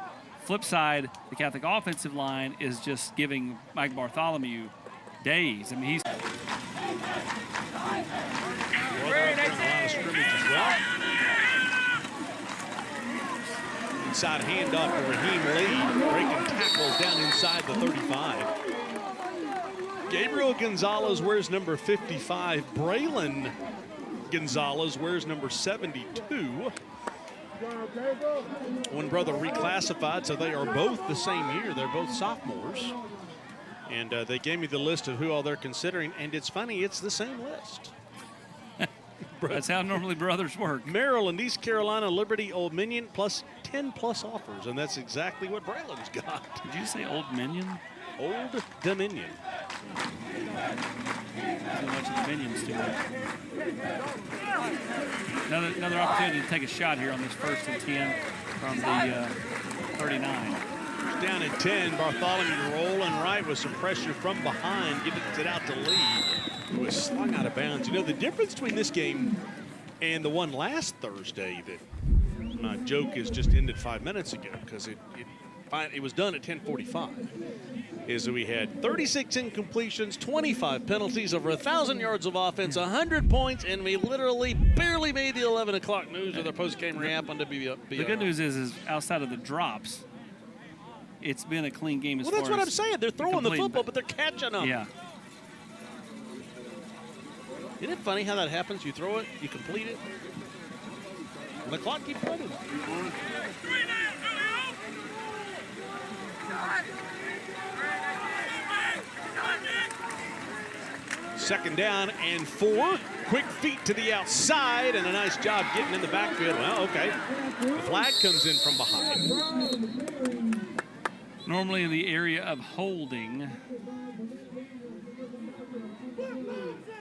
Flip side, the Catholic offensive line is just giving Mike Bartholomew days. I mean, he's... Inside handoff to Raheem Lee, breaking tackles down inside the 35. Gabriel Gonzalez wears number 55. Braylon Gonzalez wears number 72. One brother reclassified, so they are both the same year. They're both sophomores. And they gave me the list of who all they're considering, and it's funny, it's the same list. That's how normally brothers work. Maryland, East Carolina, Liberty, Old Dominion, plus 10 plus offers, and that's exactly what Braylon's got. Did you say Old Dominion? Old Dominion. So much of the Minions to it. Another opportunity to take a shot here on this 1st and 10 from the 39. Down at 10, Bartholomew rolling right with some pressure from behind, giving it out to Lee, who was slung out of bounds. You know, the difference between this game and the one last Thursday that my joke is just ended 5 minutes ago, because it was done at 10:45, is that we had 36 incompletions, 25 penalties, over 1,000 yards of offense, 100 points, and we literally barely made the 11 o'clock news with our post-game recap on WBR. The good news is outside of the drops, it's been a clean game as far as... Well, that's what I'm saying. They're throwing the football, but they're catching them. Yeah. Isn't it funny how that happens? You throw it, you complete it, and the clock keeps running. Second down and 4. Quick feet to the outside, and a nice job getting in the backfield. Well, okay. The flag comes in from behind. Normally in the area of holding.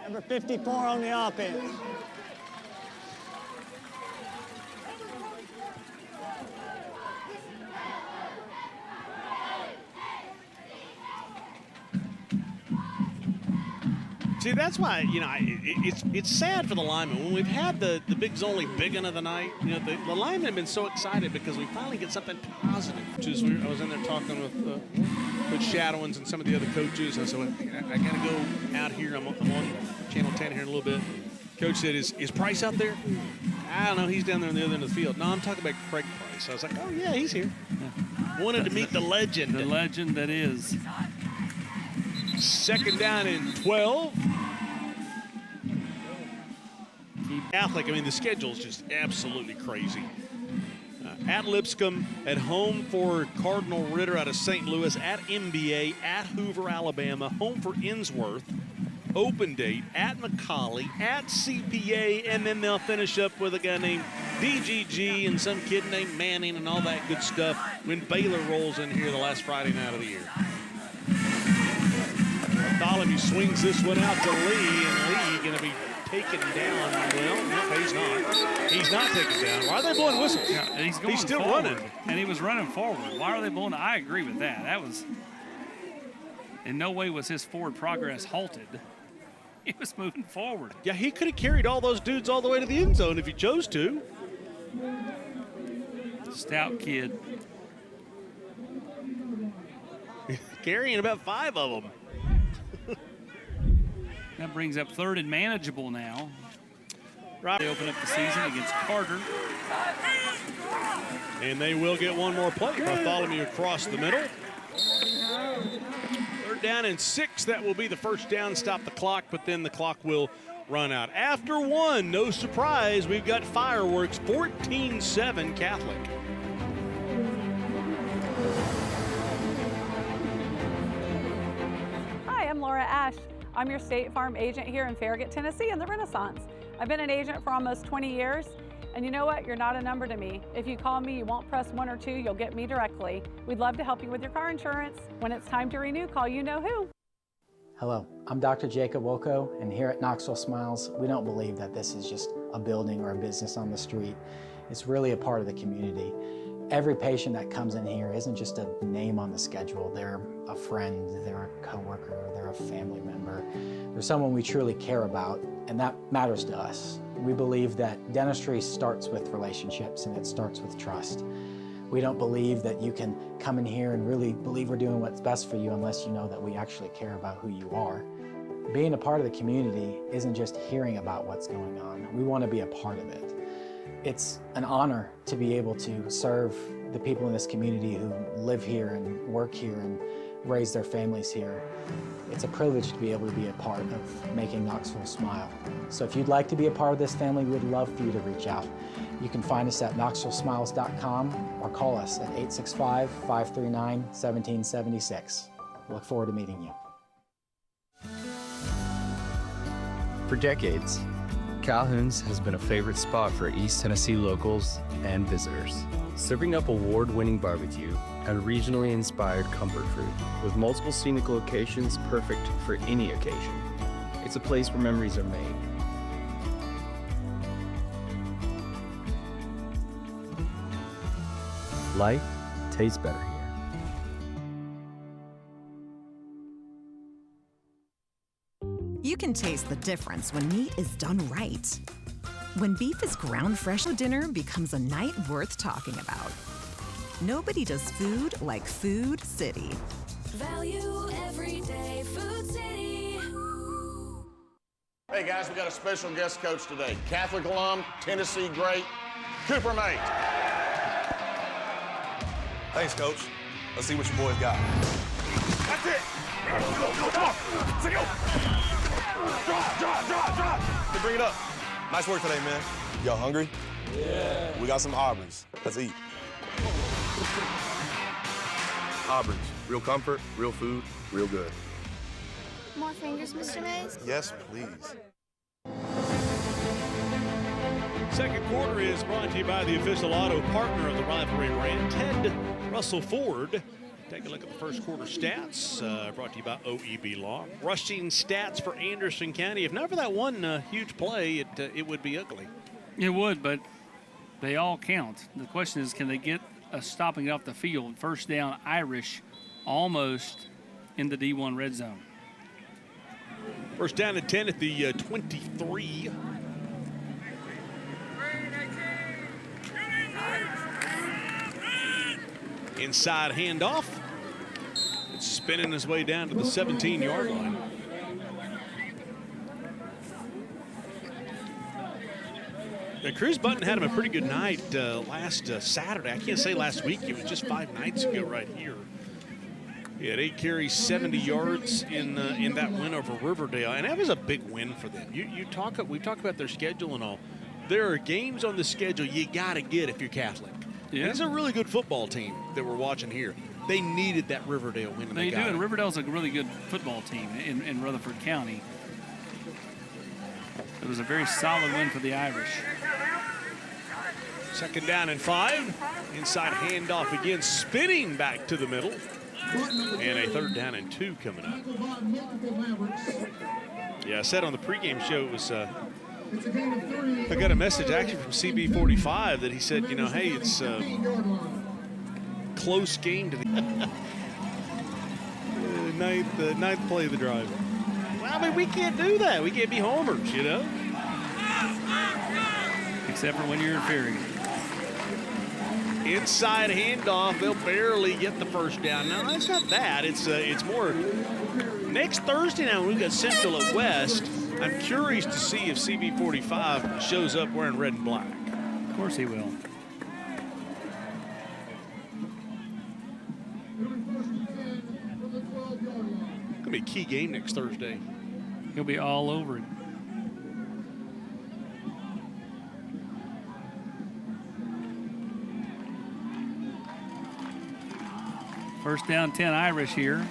Number 54 on the offense. See, that's why, you know, it's sad for the linemen. When we've had the Big Zoli big one of the night, you know, the linemen have been so excited because we finally get something positive. Which is, I was in there talking with Shadowins and some of the other coaches, and so I got to go out here. I'm on Channel 10 here in a little bit. Coach said, is Price out there? I don't know. He's down there on the other end of the field. No, I'm talking about Craig Price. I was like, oh, yeah, he's here. Yeah. Wanted to meet the legend. The legend that is. Second down and 12. Catholic, I mean, the schedule is just absolutely crazy. At Lipscomb, at home for Cardinal Ritter out of St. Louis, at MBA, at Hoover, Alabama, home for Innsworth, open date at McCallie, at CPA, and then they'll finish up with a guy named DGG and some kid named Manning and all that good stuff when Baylor rolls in here the last Friday night of the year. Bartholomew swings this one out to Lee, and Lee going to be taken down. Well, no, he's not. He's not taken down. Why are they blowing whistles? Yeah, he's still forward, running. And he was running forward. Why are they blowing? I agree with that. That was, in no way was his forward progress halted. He was moving forward. Yeah, he could have carried all those dudes all the way to the end zone if he chose to. Stout kid. Carrying about 5 of them. That brings up 3rd and manageable now. Right. They open up the season against Carter. And they will get one more play. Bartholomew across the middle. 3rd down and 6. That will be the first down. Stop the clock, but then the clock will run out. After 1, no surprise, we've got fireworks. 14-7 Catholic. Hi, I'm Laura Ash. I'm your State Farm agent here in Farragut, Tennessee in the Renaissance. I've been an agent for almost 20 years, and you know what? You're not a number to me. If you call me, you won't press 1 or 2, you'll get me directly. We'd love to help you with your car insurance. When it's time to renew, call you know who. Hello, I'm Dr. Jacob Wilco, and here at Knoxville Smiles, we don't believe that this is just a building or a business on the street. It's really a part of the community. Every patient that comes in here isn't just a name on the schedule. They're a friend, they're a coworker, they're a family member. They're someone we truly care about, and that matters to us. We believe that dentistry starts with relationships and it starts with trust. We don't believe that you can come in here and really believe we're doing what's best for you unless you know that we actually care about who you are. Being a part of the community isn't just hearing about what's going on. We want to be a part of it. It's an honor to be able to serve the people in this community who live here and work here and raise their families here. It's a privilege to be able to be a part of making Knoxville smile. So if you'd like to be a part of this family, we'd love for you to reach out. You can find us at knoxvillesmiles.com or call us at 865-539-1776. We look forward to meeting you. For decades, Calhoun's has been a favorite spot for East Tennessee locals and visitors, serving up award-winning barbecue and regionally inspired comfort food with multiple scenic locations perfect for any occasion. It's a place where memories are made. Life tastes better here. You can taste the difference when meat is done right. When beef is ground fresh, dinner becomes a night worth talking about. Nobody does food like Food City. Value every day, Food City. Hey guys, we got a special guest coach today. Catholic alum, Tennessee great, Cooper Mate. Thanks, Coach. Let's see what your boys got. That's it. Come on. Let's go. Drop. Hey, bring it up. Nice work today, man. Y'all hungry? Yeah. We got some Auburn's. Let's eat. Auburn's. Real comfort, real food, real good. More fingers, Mr. Mays? Yes, please. Second quarter is brought to you by the official auto partner of the rivalry brand, Ted Russell Ford. Take a look at the first quarter stats, brought to you by OEB Law. Rushing stats for Anderson County. If not for that one huge play, it would be ugly. It would, but they all count. The question is, can they get a stopping off the field? First down, Irish, almost in the D1 red zone. First down and 10 at the 23. Inside handoff. It's spinning his way down to the 17-yard line. Cruz Button had him a pretty good night last Saturday. I can't say last week. It was just 5 nights ago right here. He had 8 carries, 70 yards in that win over Riverdale, and that was a big win for them. We talk about their schedule and all. There are games on the schedule you got to get if you're Catholic. Yeah. It's a really good football team that we're watching here. They needed that Riverdale win. They do, and Riverdale's a really good football team in Rutherford County. It was a very solid win for the Irish. 2nd down and 5. Inside handoff again, spinning back to the middle. And a 3rd down and 2 coming up. Yeah, I said on the pregame show it was. I got a message actually from CB45 that he said, you know, hey, it's a close game to the ninth play of the drive. Well, I mean, we can't do that. We can't be homers, you know. Except for when you're in Farragut. Inside handoff, they'll barely get the 1st down. No, it's not that. It's more next Thursday now when we've got Central at West. I'm curious to see if CB45 shows up wearing red and black. Of course he will. Gonna be a key game next Thursday. He'll be all over it. First down 10 Irish here,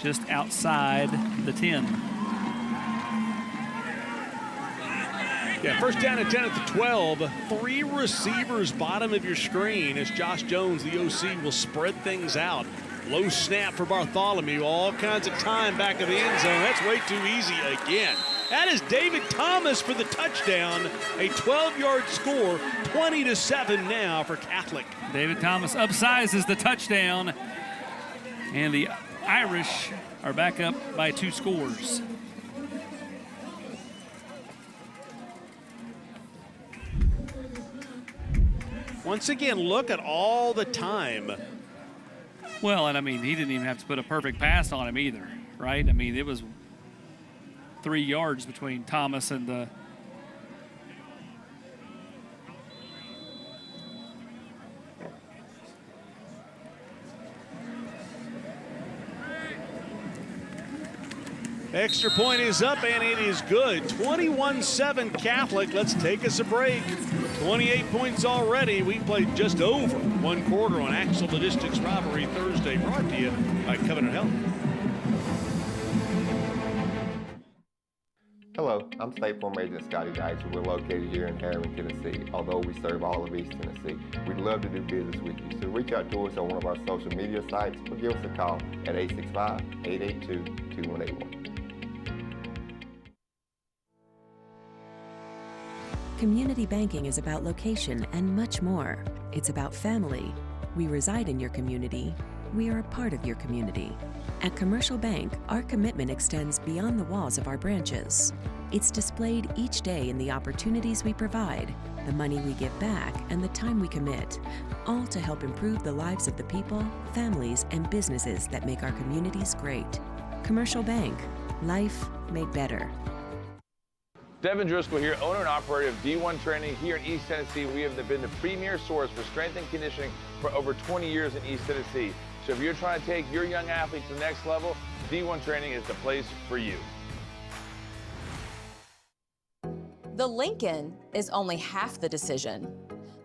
just outside the 10. Yeah, 1st down and 10 at the 12. 3 receivers bottom of your screen as Josh Jones, the OC, will spread things out. Low snap for Bartholomew, all kinds of time back of the end zone. That's way too easy again. That is David Thomas for the touchdown. A 12-yard score, 20-7 now for Catholic. David Thomas upsizes the touchdown, and the Irish are back up by 2 scores. Once again, look at all the time. Well, and I mean, he didn't even have to put a perfect pass on him either, right? I mean, it was 3 yards between Thomas and the extra point is up, and it is good. 21-7 Catholic. Let's take us a break. 28 points already. We played just over 1 quarter on Axle Logistics Rivalry Thursday, brought to you by Covenant Health. Hello, I'm State Farm Agent Scotty Dykes. We're located here in Harriman, Tennessee. Although we serve all of East Tennessee, we'd love to do business with you. So reach out to us on one of our social media sites or give us a call at 865-882-2181. Community banking is about location and much more. It's about family. We reside in your community. We are a part of your community. At Commercial Bank, our commitment extends beyond the walls of our branches. It's displayed each day in the opportunities we provide, the money we give back, and the time we commit, all to help improve the lives of the people, families, and businesses that make our communities great. Commercial Bank, life made better. Devin Driscoll here, owner and operator of D1 Training here in East Tennessee. We have been the premier source for strength and conditioning for over 20 years in East Tennessee. So if you're trying to take your young athlete to the next level, D1 Training is the place for you. The Lincoln is only half the decision.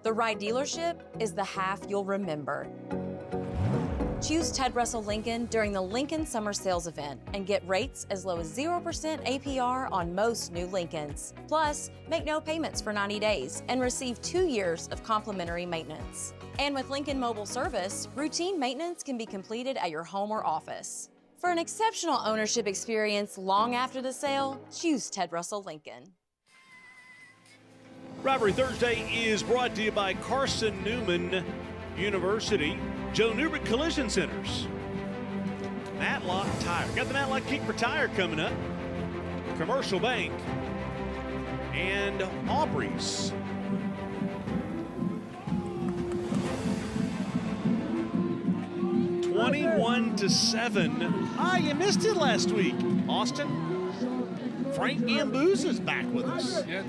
The right dealership is the half you'll remember. Choose Ted Russell Lincoln during the Lincoln Summer Sales Event and get rates as low as 0% APR on most new Lincolns. Plus, make no payments for 90 days and receive 2 years of complimentary maintenance. And with Lincoln Mobile Service, routine maintenance can be completed at your home or office. For an exceptional ownership experience long after the sale, choose Ted Russell Lincoln. Rivalry Thursday is brought to you by Carson Newman University, Joe Newbert Collision Centers, Matlock Tire. Got the Matlock Kick for Tire coming up. Commercial Bank and Aubrey's. $21-7. You missed it last week, Austin. Frank Gambuza's back with us. Yeah,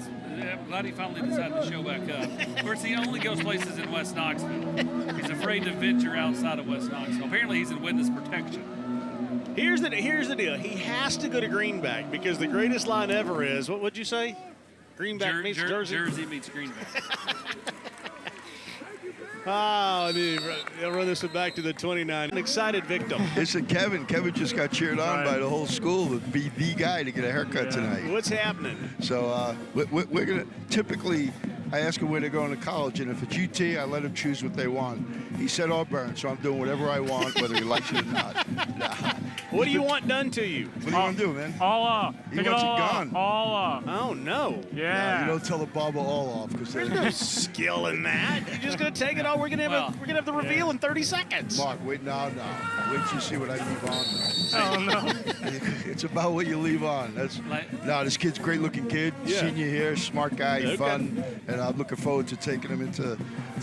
I'm glad he finally decided to show back up. Of course, he only goes places in West Knoxville. He's afraid to venture outside of West Knoxville. Apparently, he's in witness protection. Here's the deal. He has to go to Greenback because the greatest line ever is, what would you say? Greenback meets Jersey? Jersey meets Greenback. Oh, they'll run this one back to the 29. An excited victim. Listen, Kevin just got cheered on by the whole school to be the guy to get a haircut tonight. What's happening? So we're going to typically, I ask him where they're going to college, and if it's UT, I let them choose what they want. He said Auburn, so I'm doing whatever I want, whether he likes it or not. What do you want done to you? What do you want to do, man? All off. He wants it gone. All off. Oh, no. Yeah. No, you don't tell the barber all off. There's no skill in that. You're just going to take it all. We're going to have the reveal in 30 seconds. Mark, wait, no. Wait till you see what I leave on. Oh, no. It's about what you leave on. This kid's a great-looking kid. Yeah. Senior here, smart guy, Okay. fun, and I'm looking forward to taking him into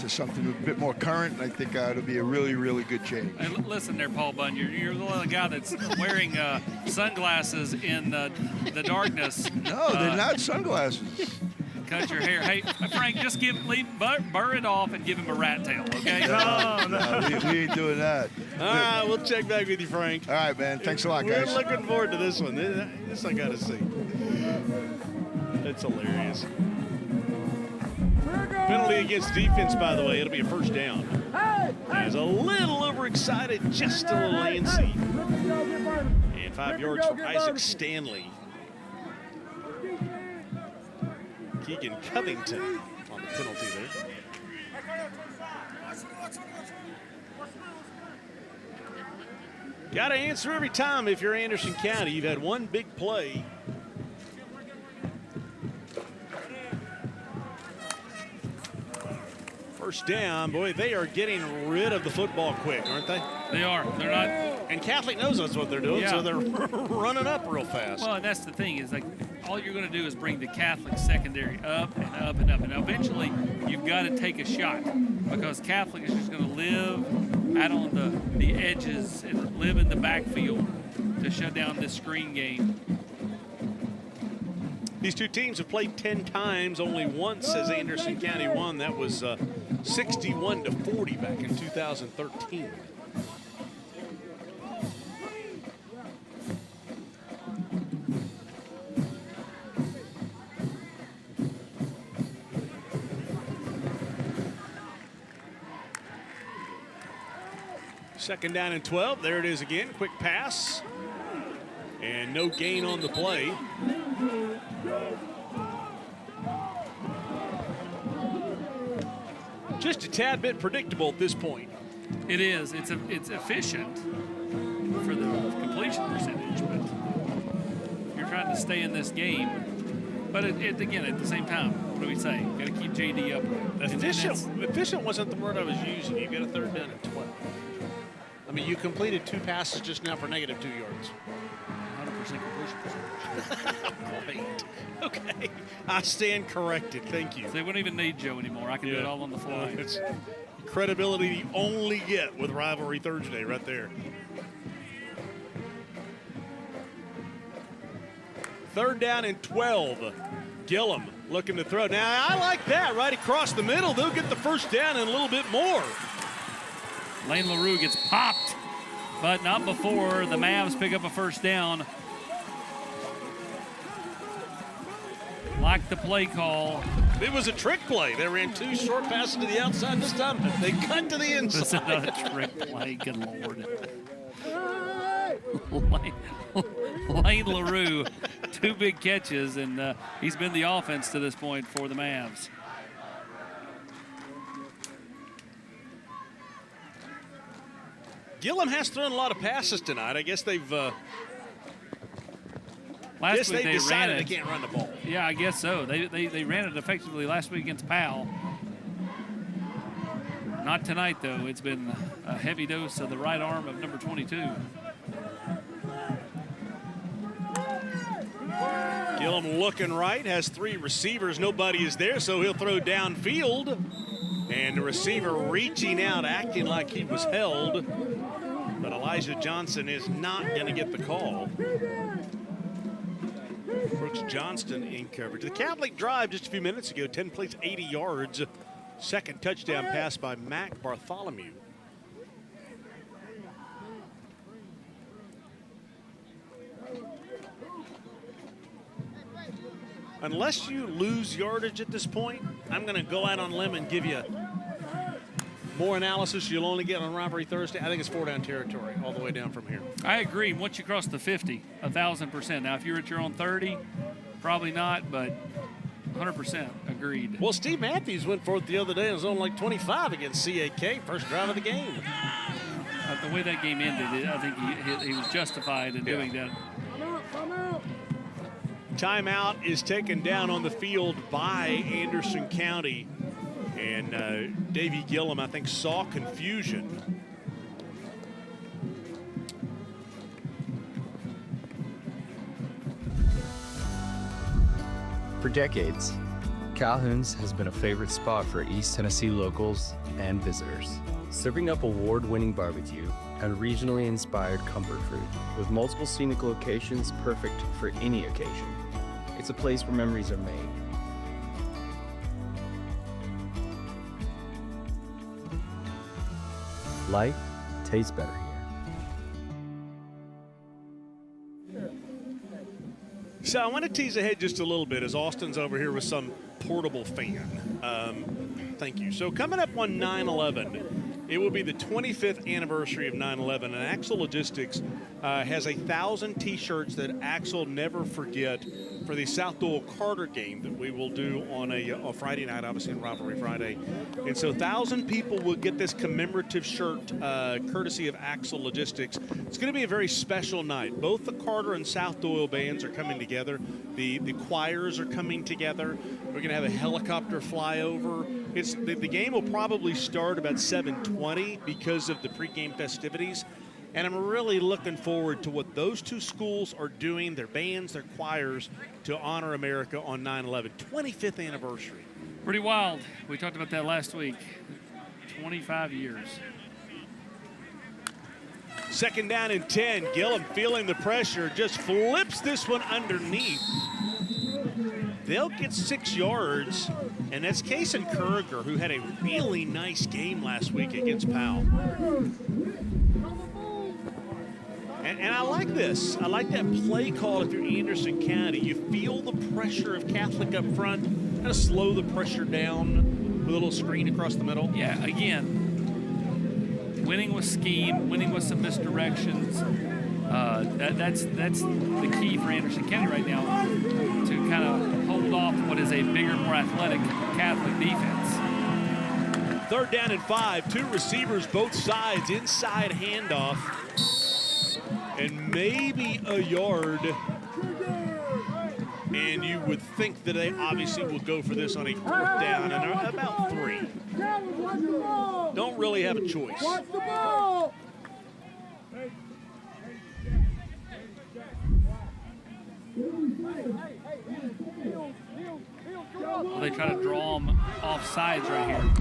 something a bit more current. And I think it'll be a really, really good change. Hey, listen there, Paul Bunn. You're the little guy that's wearing sunglasses in the darkness. No, they're not sunglasses. Cut your hair. Hey, Frank, just burr it off and give him a rat tail, okay? No, we ain't doing that. All right, we'll check back with you, Frank. All right, man. Thanks a lot, guys. We're looking forward to this one. This I got to see. It's hilarious. Penalty against defense, by the way. It'll be a first down. He's a little overexcited, just a little antsy. And 5 yards for Isaac Stanley. Keegan Covington on the penalty there. Got to answer every time if you're Anderson County. You've had one big play. First down. Boy, they are getting rid of the football quick, aren't they? They are. They're not. And Catholic knows that's what they're doing, so they're running up real fast. Well, and that's the thing is, like, all you're going to do is bring the Catholic secondary up and up and up. And eventually, you've got to take a shot because Catholic is just going to live out on the edges and live in the backfield to shut down this screen game. These two teams have played 10 times. Only once has Anderson County won. That was 61-40 back in 2013. Second down and 12. There it is again. Quick pass. And no gain on the play. Just a tad bit predictable at this point. It is. It's efficient for the completion percentage, but you're trying to stay in this game. But again, at the same time, what do we say? Got to keep JD up. Efficient wasn't the word I was using. You got a third down and 12. I mean, you completed 2 passes just now for -2 yards. 100% completion percentage. Great. Okay. I stand corrected. Thank you. So they wouldn't even need Joe anymore. I can do it all on the fly. It's credibility you only get with Rivalry Thursday right there. Third down and 12. Gillum looking to throw. Now, I like that. Right across the middle. They'll get the first down and a little bit more. Lane LaRue gets popped, but not before the Mavs pick up a first down. Like the play call. It was a trick play. They ran 2 short passes to the outside this time. They cut to the inside. This is not a trick play, good Lord. Lane LaRue, 2 big catches, and he's been the offense to this point for the Mavs. Gillum has thrown a lot of passes tonight. I guess they've Last week they decided ran it. they can't run the ball. Yeah, I guess so. They ran it effectively last week against Powell. Not tonight, though. It's been a heavy dose of the right arm of number 22. Gillum looking right, has 3 receivers. Nobody is there, so he'll throw downfield. And the receiver reaching out, acting like he was held. But Elijah Johnson is not going to get the call. Brooks Johnston in coverage. The Catholic drive just a few minutes ago, 10 plays, 80 yards. Second touchdown pass by Mac Bartholomew. Unless you lose yardage at this point, I'm going to go out on a limb and give you More analysis you'll only get on Rivalry Thursday. I think it's 4-down territory all the way down from here. I agree. Once you cross the 50, 1,000%. Now, if you're at your own 30, probably not, but 100% agreed. Well, Steve Matthews went for it the other day and was on like 25 against CAK, first drive of the game. The way that game ended, I think he was justified in doing that. Timeout is taken down on the field by Anderson County. And Davey Gillum, I think, saw confusion. For decades, Calhoun's has been a favorite spot for East Tennessee locals and visitors, serving up award-winning barbecue and regionally inspired comfort food with multiple scenic locations perfect for any occasion. It's a place where memories are made. Life tastes better here. So I want to tease ahead just a little bit as Austin's over here with some portable fan. Thank you. So coming up on 9/11, it will be the 25th anniversary of 9/11, and Axle Logistics has 1,000 T-shirts that Axle never forget for the South Doyle Carter game that we will do on a Friday night, obviously on Rivalry Friday. And so 1,000 people will get this commemorative shirt courtesy of Axle Logistics. It's going to be a very special night. Both the Carter and South Doyle bands are coming together. The choirs are coming together. We're going to have a helicopter flyover. The game will probably start about 7:20 because of the pregame festivities. And I'm really looking forward to what those two schools are doing, their bands, their choirs, to honor America on 9/11, 25th anniversary. Pretty wild. We talked about that last week. 25 years. Second down and 10. Gillum feeling the pressure, just flips this one underneath. They'll get 6 yards, and that's Kason Kurger, who had a really nice game last week against Powell. And I like this. I like that play call if you're Anderson County. You feel the pressure of Catholic up front, kind of slow the pressure down with a little screen across the middle. Yeah, again, winning with scheme, winning with some misdirections. That's the key for Anderson County right now, to kind of hold off what is a bigger, more athletic Catholic defense. Third down and 5, 2 receivers both sides, inside handoff. And maybe a yard. And you would think that they obviously will go for this on a 4th down and about 3. Don't really have a choice. Well, they try to draw them off sides right here.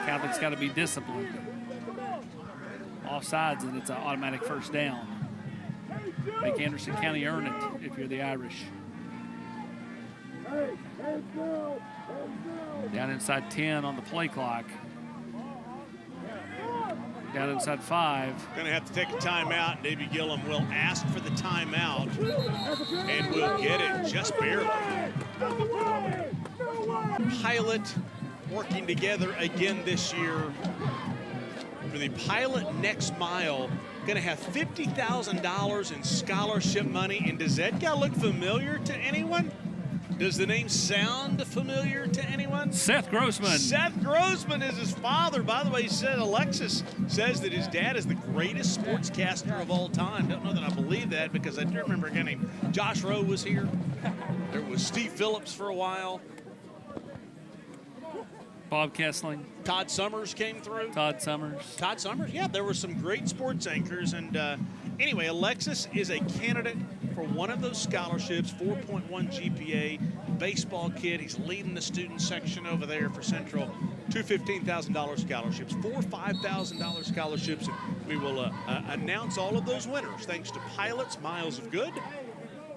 Catholic's got to be disciplined. Off sides, and it's an automatic first down. Make Anderson County earn it if you're the Irish. Down inside 10 on the play clock. Down inside 5. Going to have to take a timeout. Davey Gillum will ask for the timeout, and will get it just barely. Pilot working together again this year. For the Pilot Next Mile, going to have $50,000 in scholarship money. And does that guy look familiar to anyone? Does the name sound familiar to anyone? Seth Grossman. Seth Grossman is his father. By the way, he said Alexis says that his dad is the greatest sportscaster of all time. Don't know that I believe that, because I do remember a guy named Josh Rowe was here. There was Steve Phillips for a while. Bob Kessling. Todd Summers came through. Todd Summers, yeah, there were some great sports anchors. And anyway, Alexis is a candidate for one of those scholarships, 4.1 GPA, baseball kid. He's leading the student section over there for Central. 2 $15,000 scholarships, 4 $5,000 scholarships. And we will announce all of those winners thanks to Pilots Miles of Good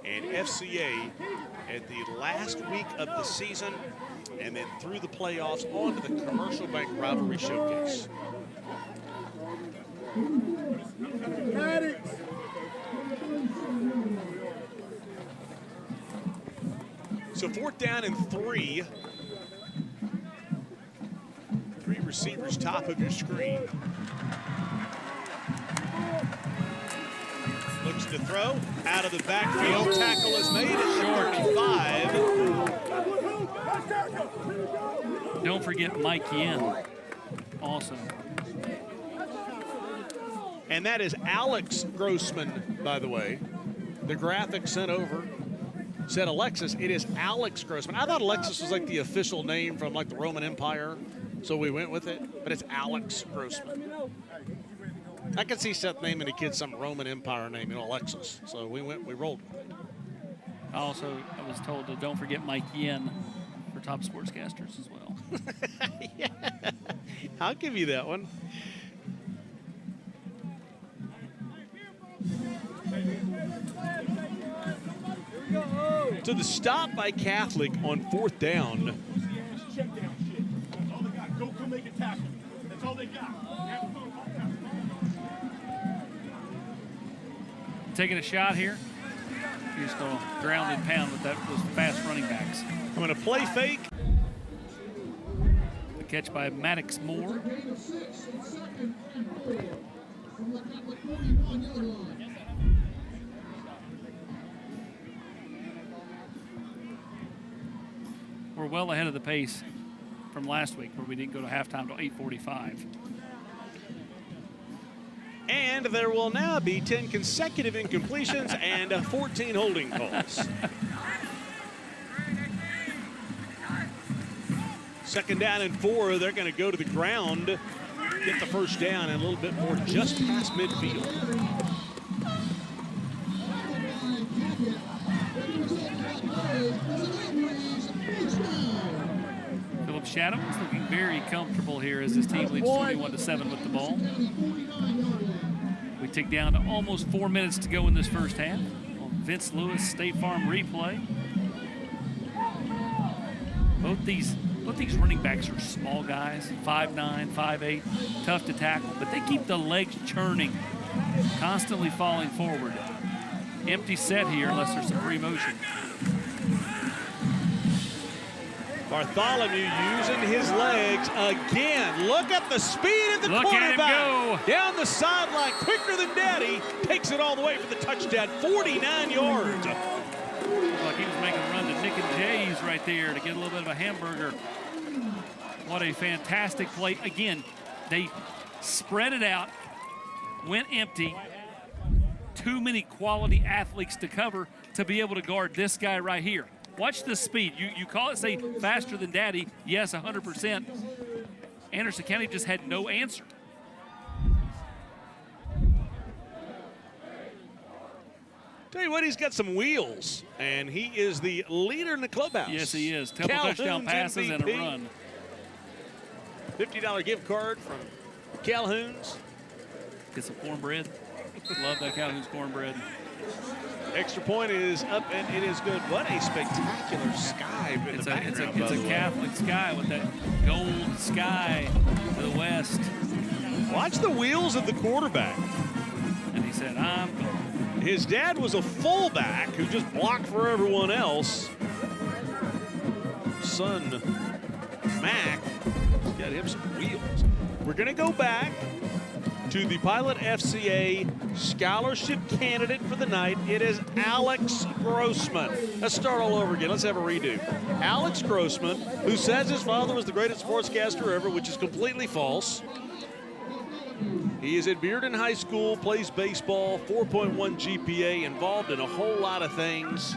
and FCA at the last week of the season, and then through the playoffs on to the Commercial Bank Rivalry Showcase. So 4th down and 3. 3 receivers top of your screen. Looks to throw out of the backfield. Tackle is made at the 35. Don't forget Mike Yen. Awesome. And that is Alex Grossman, by the way. The graphic sent over said Alexis. It is Alex Grossman. I thought Alexis was like the official name from like the Roman Empire, so we went with it. But it's Alex Grossman. I could see Seth naming a kid some Roman Empire name, Alexis. So we rolled with it. Also, I was told to don't forget Mike Yen for top sportscasters as well. Yeah, I'll give you that one. To the stop by Catholic on 4th down. Check down shit. That's all they got. Go make a tackle. That's all they got. Taking a shot here. He's going to ground and pound with those fast running backs. I'm going to play fake. The catch by Maddox Moore. We're well ahead of the pace from last week where we didn't go to halftime till 8:45. And there will now be 10 consecutive incompletions and 14 holding calls. Second down and 4, they're going to go to the ground, get the first down and a little bit more just past midfield. Philip Shadow is looking very comfortable here as his team leads 21-7 with the ball. We tick down to almost 4 minutes to go in this first half on Vince Lewis State Farm replay. Both these running backs are small guys, 5'9", 5'8", tough to tackle, but they keep the legs churning, constantly falling forward. Empty set here unless there's some free motion. Bartholomew using his legs again. Look at the speed of the quarterback. At him go. Down the sideline, quicker than Daddy. Takes it all the way for the touchdown, 49 yards. Like he was making a run to Nick and Jay's right there to get a little bit of a hamburger. What a fantastic play. Again, they spread it out, went empty. Too many quality athletes to cover to be able to guard this guy right here. Watch the speed. You call it, say, faster than Daddy. Yes, 100%. Anderson County just had no answer. Tell you what, he's got some wheels, and he is the leader in the clubhouse. Yes, he is. Couple touchdown passes MVP. and a run. $50 gift card from Calhoun's. Get some cornbread. Love that Calhoun's cornbread. Extra point is up, and it is good. What a spectacular sky in the background, It's a Catholic sky with that gold sky to the west. Watch the wheels of the quarterback. And he said, I'm going. His dad was a fullback who just blocked for everyone else. Son, Mac, got him some wheels. We're going to go back to the Pilot FCA scholarship candidate for the night. It is Alex Grossman. Let's start all over again. Let's have a redo. Alex Grossman, who says his father was the greatest sportscaster ever, which is completely false. He is at Bearden High School, plays baseball, 4.1 GPA, involved in a whole lot of things.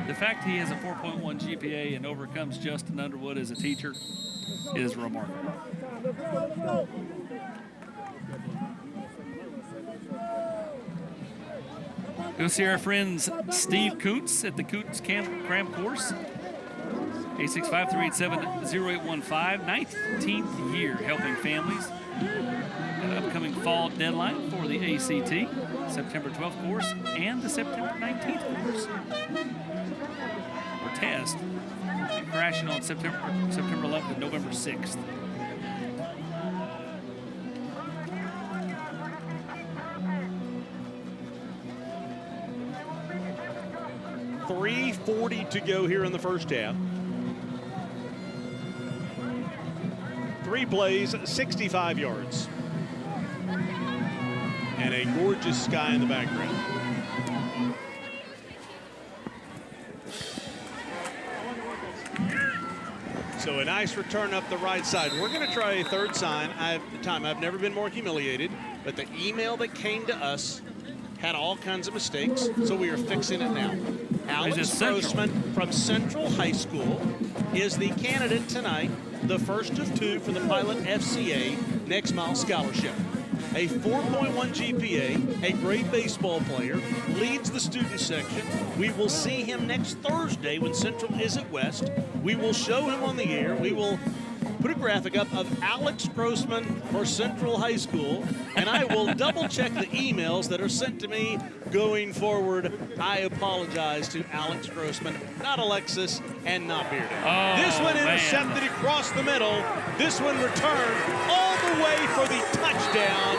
The fact he has a 4.1 GPA and overcomes Justin Underwood as a teacher is remarkable. Go see our friends Steve Kuntz at the Kuntz Cram Course. 865-387-0815. 19th year helping families. An upcoming fall deadline for the ACT, September 12th course and the September 19th course. Or test. Crashing on September 11th and November 6th. .340 to go here in the first half. 3 plays, 65 yards. And a gorgeous sky in the background. So a nice return up the right side. We're going to try a third sign. I've never been more humiliated, but the email that came to us had all kinds of mistakes, so we are fixing it now. Alex Grossman from Central High School is the candidate tonight, the first of 2 for the Pilot FCA Next Mile Scholarship. A 4.1 GPA, a great baseball player, leads the student section. We will see him next Thursday when Central is at West. We will show him on the air. We will put a graphic up of Alex Grossman for Central High School, and I will double-check the emails that are sent to me going forward. I apologize to Alex Grossman, not Alexis, and not Bearden. Oh, this one intercepted across the middle. This one returned all the way for the touchdown,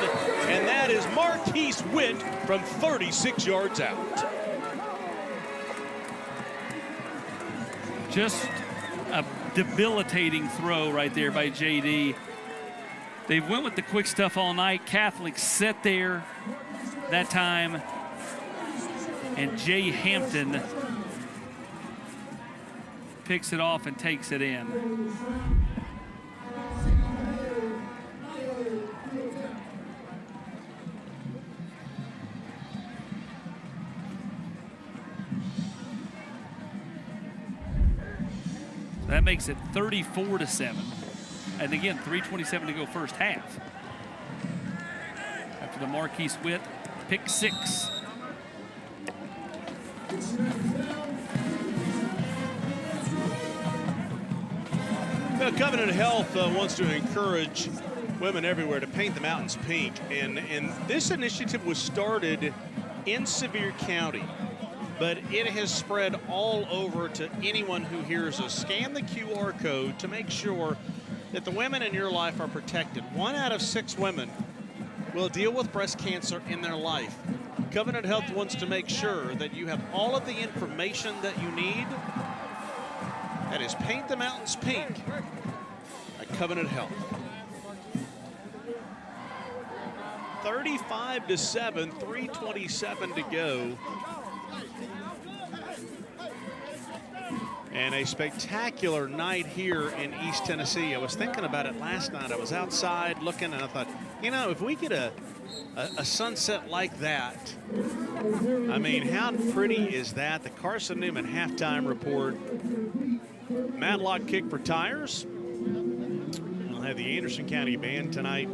and that is Marquise Witt from 36 yards out. Just a debilitating throw right there by JD. They went with the quick stuff all night. Catholic sat there that time, and Jay Hampton picks it off and takes it in. That makes it 34-7. And again, 3:27 to go first half. After the Marquise Witt pick 6. Well, Covenant Health wants to encourage women everywhere to paint the mountains pink. And this initiative was started in Sevier County, but it has spread all over to anyone who hears us. Scan the QR code to make sure that the women in your life are protected. 1 out of 6 women will deal with breast cancer in their life. Covenant Health wants to make sure that you have all of the information that you need. That is Paint the Mountains Pink at Covenant Health. 35-7, 3:27 to go. And a spectacular night here in East Tennessee. I was thinking about it last night. I was outside looking, and I thought, you know, if we get a sunset like that, I mean, how pretty is that? The Carson Newman halftime report. Matlock kick for tires. We'll have the Anderson County Band tonight.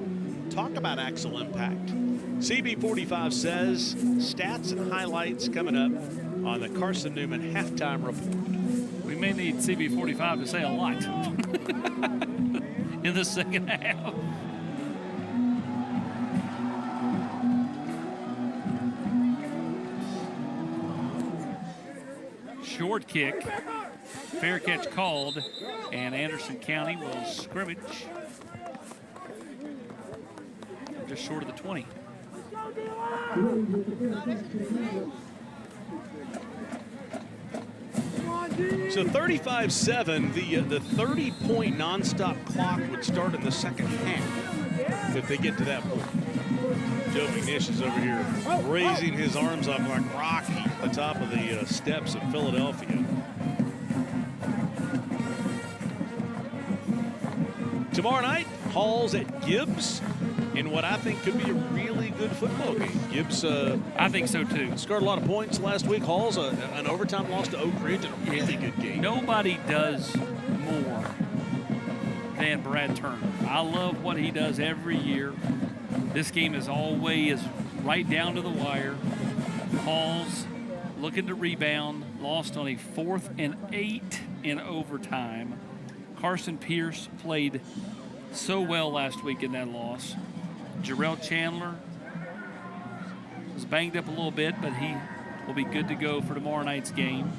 Talk about Axle Impact. CB45 says stats and highlights coming up on the Carson Newman halftime report. We may need CB45 to say a lot in the second half. Short kick, fair catch called, and Anderson County will scrimmage just short of the 20. So 35-7, the 30-point nonstop clock would start in the second half if they get to that point. Joe McNish is over here raising his arms up like Rocky at the top of the steps of Philadelphia. Tomorrow night, Halls at Gibbs in what I think could be a really good football game. Gibbs, I think so too. Scored a lot of points last week. Halls, an overtime loss to Oak Ridge, and a really good game. Nobody does more than Brad Turner. I love what he does every year. This game is always right down to the wire. Halls looking to rebound, lost on a 4th and 8 in overtime. Carson Pierce played so well last week in that loss. Jarrell Chandler was banged up a little bit, but he will be good to go for tomorrow night's game.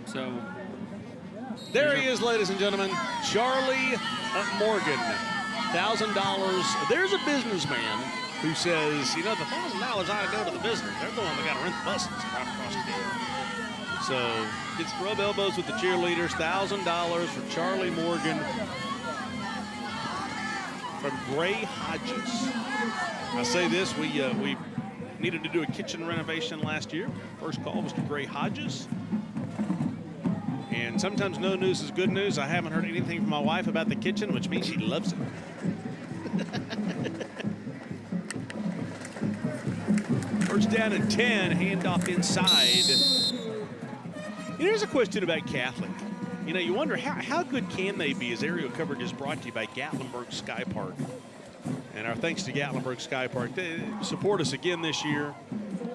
So there he is, ladies and gentlemen, Charlie Morgan. $1,000. There's a businessman who says, you know, the $1,000 ought to go to the visitors. They're the one that got to rent the buses right across the field. So gets to rub elbows with the cheerleaders. $1,000 for Charlie Morgan. from Gray Hodges. I say this, we needed to do a kitchen renovation last year. First call was to Gray Hodges. And sometimes no news is good news. I haven't heard anything from my wife about the kitchen, which means she loves it. First down and 10, handoff inside. Here's a question about Catholic. You know, you wonder how good can they be, as aerial coverage is brought to you by Gatlinburg Sky Park. And our thanks to Gatlinburg Sky Park. They support us again this year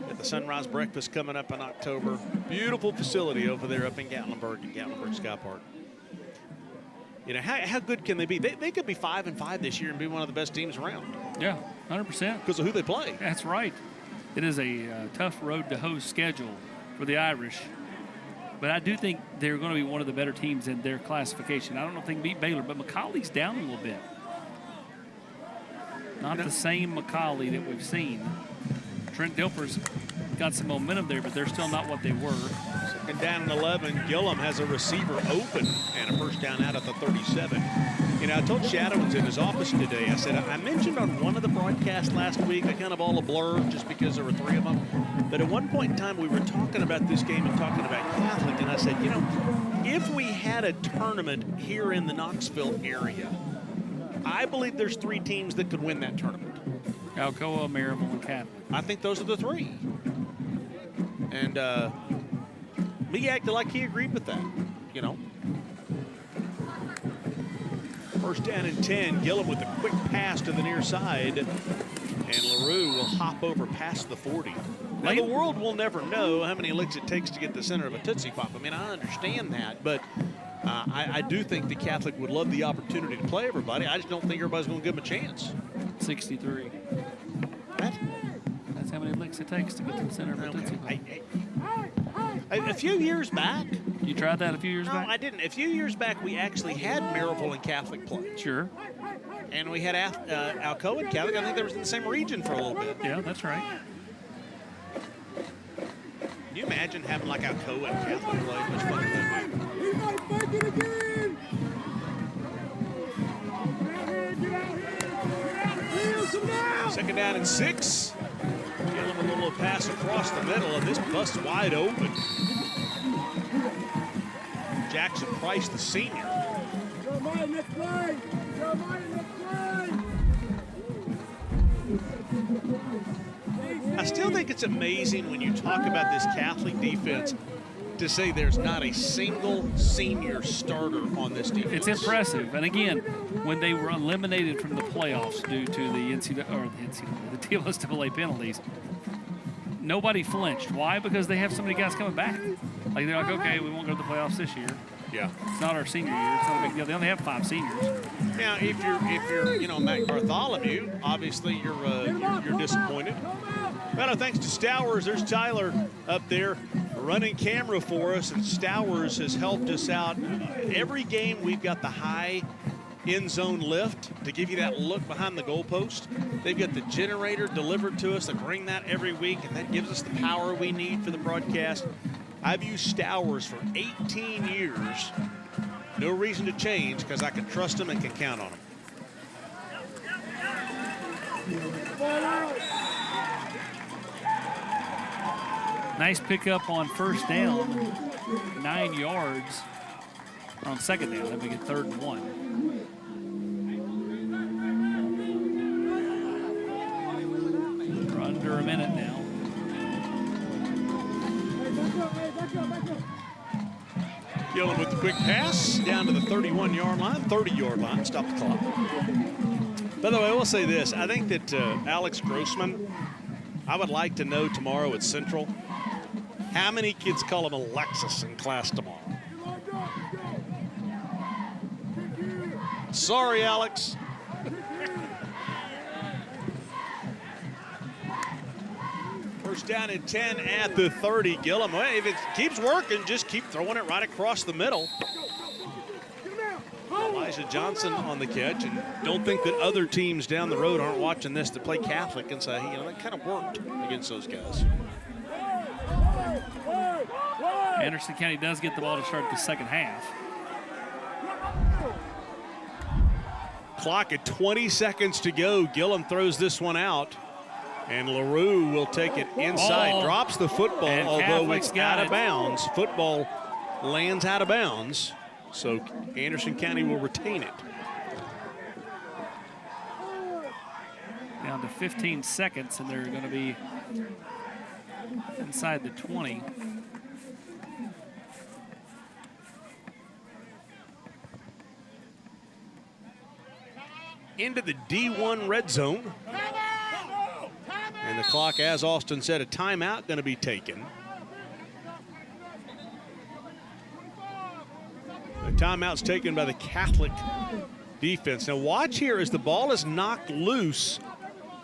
at the Sunrise Breakfast coming up in October. Beautiful facility over there up in Gatlinburg at Gatlinburg Sky Park. You know, how good can they be? They could be 5-5 this year and be one of the best teams around. Yeah, 100%. Because of who they play. That's right. It is a tough road to hoe schedule for the Irish. But I do think they're going to be one of the better teams in their classification. I don't know if they can beat Baylor, but McCauley's down a little bit. Not the same McCauley that we've seen. Trent Dilfer's got some momentum there, but they're still not what they were. Second down and 11. Gillum has a receiver open and a first down out at the 37. You know, I told Shadowins in his office today, I said, I mentioned on one of the broadcasts last week, I kind of all a blur just because there were 3 of them, but at one point in time we were talking about this game and talking about Catholic, and I said, you know, if we had a tournament here in the Knoxville area, I believe there's 3 teams that could win that tournament. Alcoa, Maryville, and Catholic. I think those are the 3. And me acted like he agreed with that, you know. First down and 10. Gillum with a quick pass to the near side. And LaRue will hop over past the 40. Now, the world will never know how many licks it takes to get the center of a Tootsie Pop. I mean, I understand that, but I do think the Catholic would love the opportunity to play everybody. I just don't think everybody's going to give them a chance. 63. What? That's how many licks it takes to get to the center of a Tootsie Pop. A few years back. You tried that a few years back? No, I didn't. A few years back, we actually had Maryville and Catholic play. Sure. And we had Alcoa and Catholic. I think they were in the same region for a little bit. Yeah, that's right. Can you imagine having like Alcoa and Catholic play? How much fun would that be? He might make it again. Second down and 6. Gillum a little pass across the middle, and this bust wide open. Jackson Price, the senior. Jeremiah, next play. Jeremiah, next play. I still think it's amazing when you talk about this Catholic defense to say there's not a single senior starter on this defense. It's impressive. And again, when they were eliminated from the playoffs due to the TLSAA penalties, nobody flinched. Why? Because they have so many guys coming back. Like, they're like, okay, we won't go to the playoffs this year. Yeah. It's not our senior year. It's not a big deal. They only have 5 seniors. Now, if you're you know, Matt Bartholomew, obviously you're disappointed. Well, thanks to Stowers, there's Tyler up there running camera for us, and Stowers has helped us out. Every game we've got the high end zone lift to give you that look behind the goalpost. They've got the generator delivered to us. They bring that every week, and that gives us the power we need for the broadcast. I've used Stowers for 18 years. No reason to change because I can trust them and can count on them. Nice pickup on first down. 9 yards on second down. Then we get 3rd and 1. We're under a minute now. Gillum with the quick pass down to the 31-yard line, 30-yard line, stop the clock. By the way, I will say this. I think that Alex Grossman, I would like to know tomorrow at Central, how many kids call him Alexis in class tomorrow? Sorry, Alex. First down and 10 at the 30. Gillum, well, if it keeps working, just keep throwing it right across the middle. Elijah Johnson on the catch, and don't think that other teams down the road aren't watching this to play Catholic and say, you know, that kind of worked against those guys. Anderson County does get the ball to start the second half. Clock at 20 seconds to go. Gillum throws this one out. And LaRue will take it inside, drops the football, and although Catholic's it's got out of it. bounds. Football lands out of bounds, so Anderson County will retain it. Down to 15 seconds, and they're going to be inside the 20. Into the D1 red zone. And the clock, as Austin said, a timeout going to be taken. The timeout's taken by the Catholic defense. Now watch here as the ball is knocked loose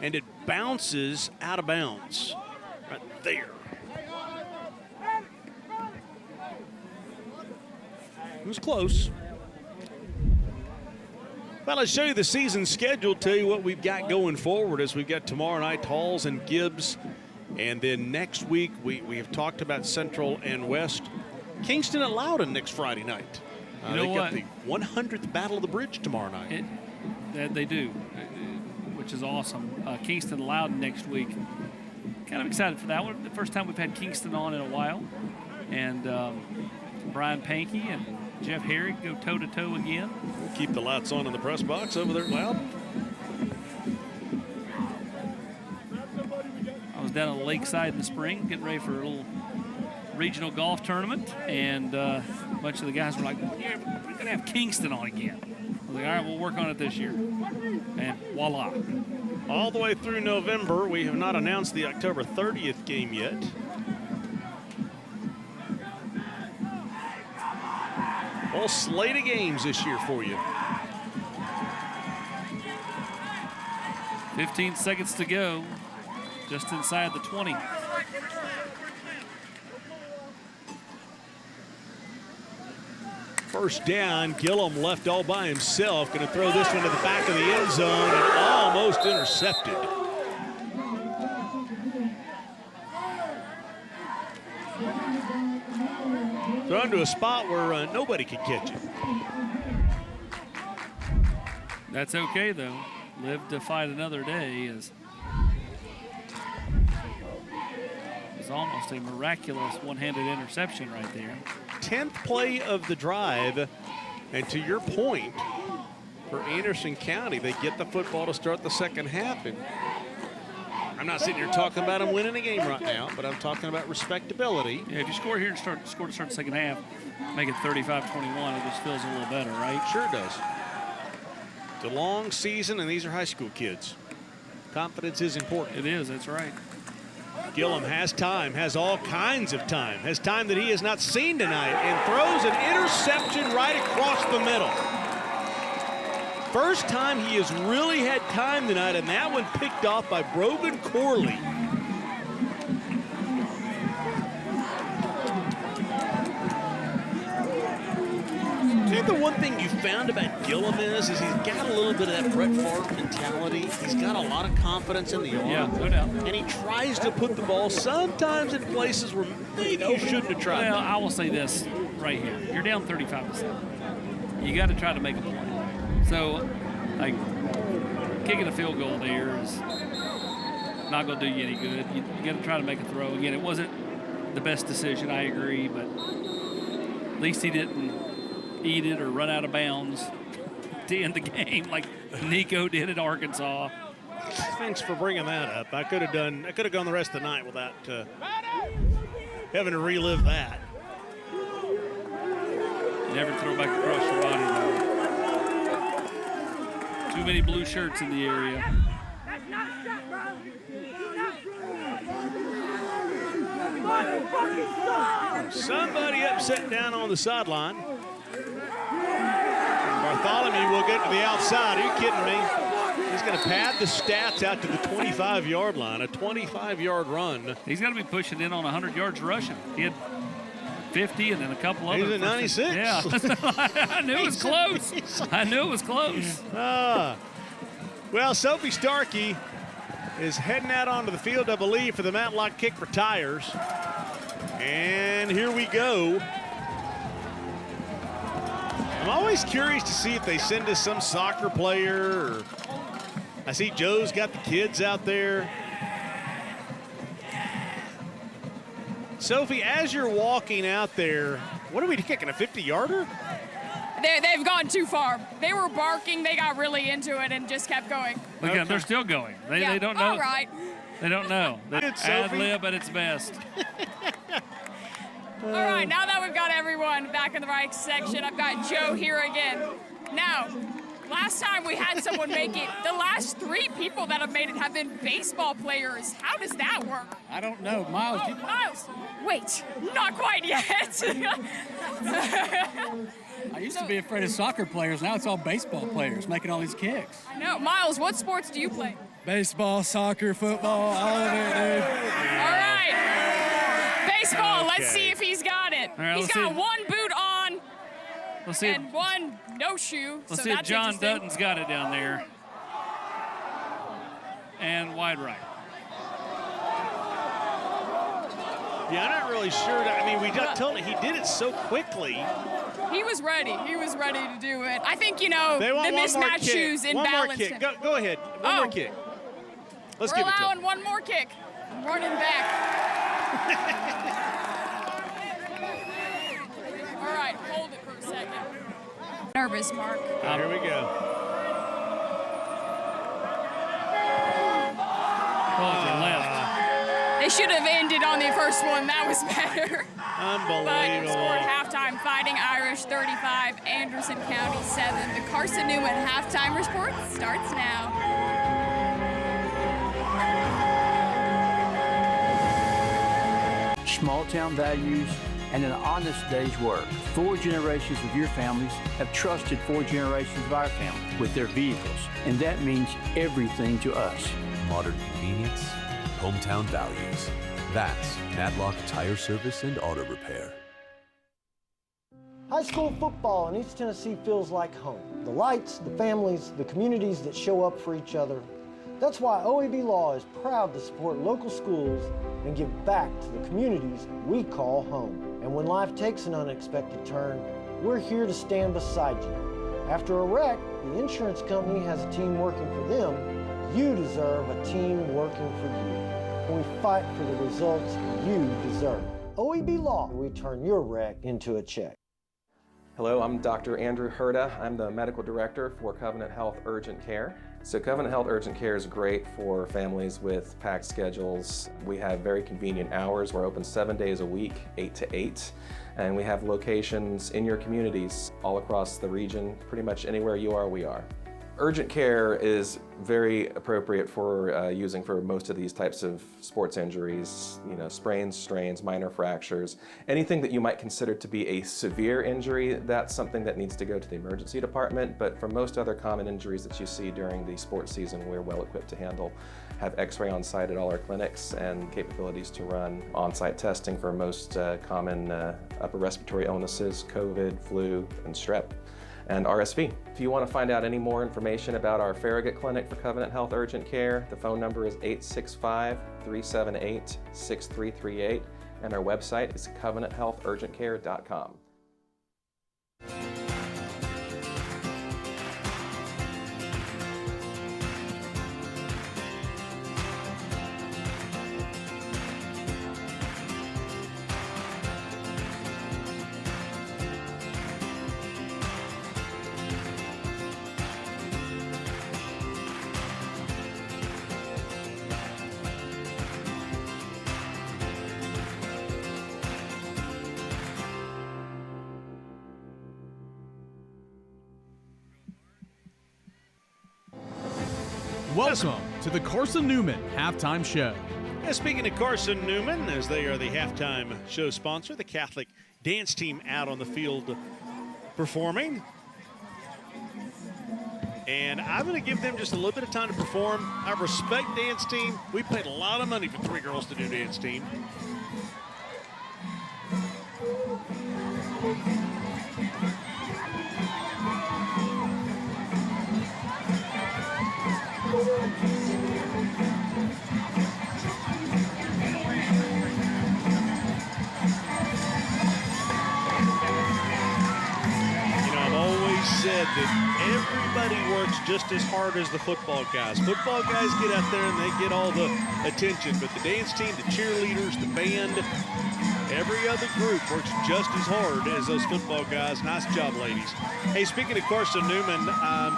and it bounces out of bounds right there. It was close. Well, let's show you the season schedule, tell you what we've got going forward as we've got tomorrow night, Halls and Gibbs. And then next week, we have talked about Central and West. Kingston at Loudon next Friday night. You know they what? got the 100th Battle of the Bridge tomorrow night. They do, which is awesome. Kingston Loudon next week. Kind of excited for that one. The first time we've had Kingston on in a while. And Brian Pankey and Jeff Herrick go toe-to-toe again. We'll keep the lights on in the press box over there at Loudon. I was down on the lakeside in the spring getting ready for a little regional golf tournament, and a bunch of the guys were like, yeah, we're going to have Kingston on again. I was like, all right, we'll work on it this year. And voila. All the way through November, we have not announced the October 30th game yet. All slate of games this year for you. 15 seconds to go, just inside the 20. First down, Gillum left all by himself. Going to throw this one to the back of the end zone and almost intercepted. Thrown to a spot where nobody could catch it. That's okay, though. Live to fight another day is almost a miraculous one-handed interception right there. 10th play of the drive, and to your point, for Anderson County, they get the football to start the second half. And I'm not sitting here talking about them winning a game right now, but I'm talking about respectability. Yeah, if you score here and score to start the second half, make it 35-21, it just feels a little better, right? Sure does. It's a long season, and these are high school kids. Confidence is important. It is, that's right. Gillum has time, has all kinds of time, has time that he has not seen tonight, and throws an interception right across the middle. First time he has really had time tonight, and that one picked off by Brogan Corley. I think the one thing you found about Gillum is he's got a little bit of that Brett Favre mentality. He's got a lot of confidence in the arm. Yeah, no doubt. And he tries to put the ball sometimes in places where maybe you shouldn't have tried. Well, I will say this right here. You're down 35%. You got to try to make a play. So, like, kicking a field goal there is not going to do you any good. You got to try to make a throw. Again, it wasn't the best decision, I agree, but at least he didn't eat it or run out of bounds to end the game like Nico did at Arkansas. Thanks for bringing that up. I could have gone the rest of the night without having to relive that. Never throw back across your body, though. Too many blue shirts in the area. Somebody upset down on the sideline. Bartholomew will get to the outside. Are you kidding me? He's going to pad the stats out to the 25-yard line, a 25-yard run. He's got to be pushing in on 100 yards rushing. He had 50 and then a couple others. He's at 96. Yeah, I knew it was close. I knew it was close. Well, Sophie Starkey is heading out onto the field, I believe, for the Matlock kick for tires. And here we go. I'm always curious to see if they send us some soccer player. Or I see Joe's got the kids out there. Sophie, as you're walking out there, what are we kicking, a 50-yarder? They've gone too far. They were barking, they got really into it and just kept going. Okay. They're still going. They don't know. All right. They don't know. Ad lib at its best. All right, now that we've got everyone back in the right section, I've got Joe here again. Now, last time we had someone make it, the last 3 people that have made it have been baseball players. How does that work? I don't know. Miles. Oh, Miles, wait, not quite yet. I used to be afraid of soccer players. Now it's all baseball players making all these kicks. I know. Miles, what sports do you play? Baseball, soccer, football, all of it, dude. All right. Baseball, let's see if he's got it. All right, he's got one boot on and one no shoe. Let's see if John Dutton's got it down there. And wide right. Yeah, I'm not really sure. I mean, we just told him he did it so quickly. He was ready. He was ready to do it. I think, you know, They want the one more mismatched kick. shoes One more imbalanced kick. him. Go ahead. One more kick. Let's give We're it to him. allowing one more kick. Running back. All right, hold it for a second. Nervous, Mark. Here we go. They should have ended on the first one. That was better. Unbelievable. But scored halftime. Fighting Irish 35, Anderson County 7. The Carson Newman halftime report starts now. Small town values and an honest day's work. 4 generations of your families have trusted 4 generations of our family with their vehicles, and that means everything to us. Modern convenience, hometown values. That's Matlock Tire Service and Auto Repair. High school football in East Tennessee feels like home. The lights, the families, the communities that show up for each other. That's why OAB Law is proud to support local schools and give back to the communities we call home. And when life takes an unexpected turn, we're here to stand beside you. After a wreck, the insurance company has a team working for them. You deserve a team working for you. And we fight for the results you deserve. OAB Law, we turn your wreck into a check. Hello, I'm Dr. Andrew Herda. I'm the Medical Director for Covenant Health Urgent Care. So Covenant Health Urgent Care is great for families with packed schedules. We have very convenient hours. We're open 7 days a week, 8 to 8. And we have locations in your communities all across the region. Pretty much anywhere you are, we are. Urgent care is very appropriate for using for most of these types of sports injuries, you know, sprains, strains, minor fractures. Anything that you might consider to be a severe injury, that's something that needs to go to the emergency department. But for most other common injuries that you see during the sports season, we're well equipped to handle. Have x-ray on site at all our clinics and capabilities to run on-site testing for most common upper respiratory illnesses, COVID, flu, and strep, and RSV. If you want to find out any more information about our Farragut Clinic for Covenant Health Urgent Care, the phone number is 865-378-6338, and our website is covenanthealthurgentcare.com. Welcome to the Carson Newman Halftime Show. And speaking of Carson Newman, as they are the halftime show sponsor, the Catholic dance team out on the field performing. And I'm going to give them just a little bit of time to perform. I respect dance team. We paid a lot of money for 3 girls to do dance team. that everybody works just as hard as the football guys. Football guys get out there and they get all the attention, but the dance team, the cheerleaders, the band, every other group works just as hard as those football guys. Nice job, ladies. Hey, speaking of Carson Newman,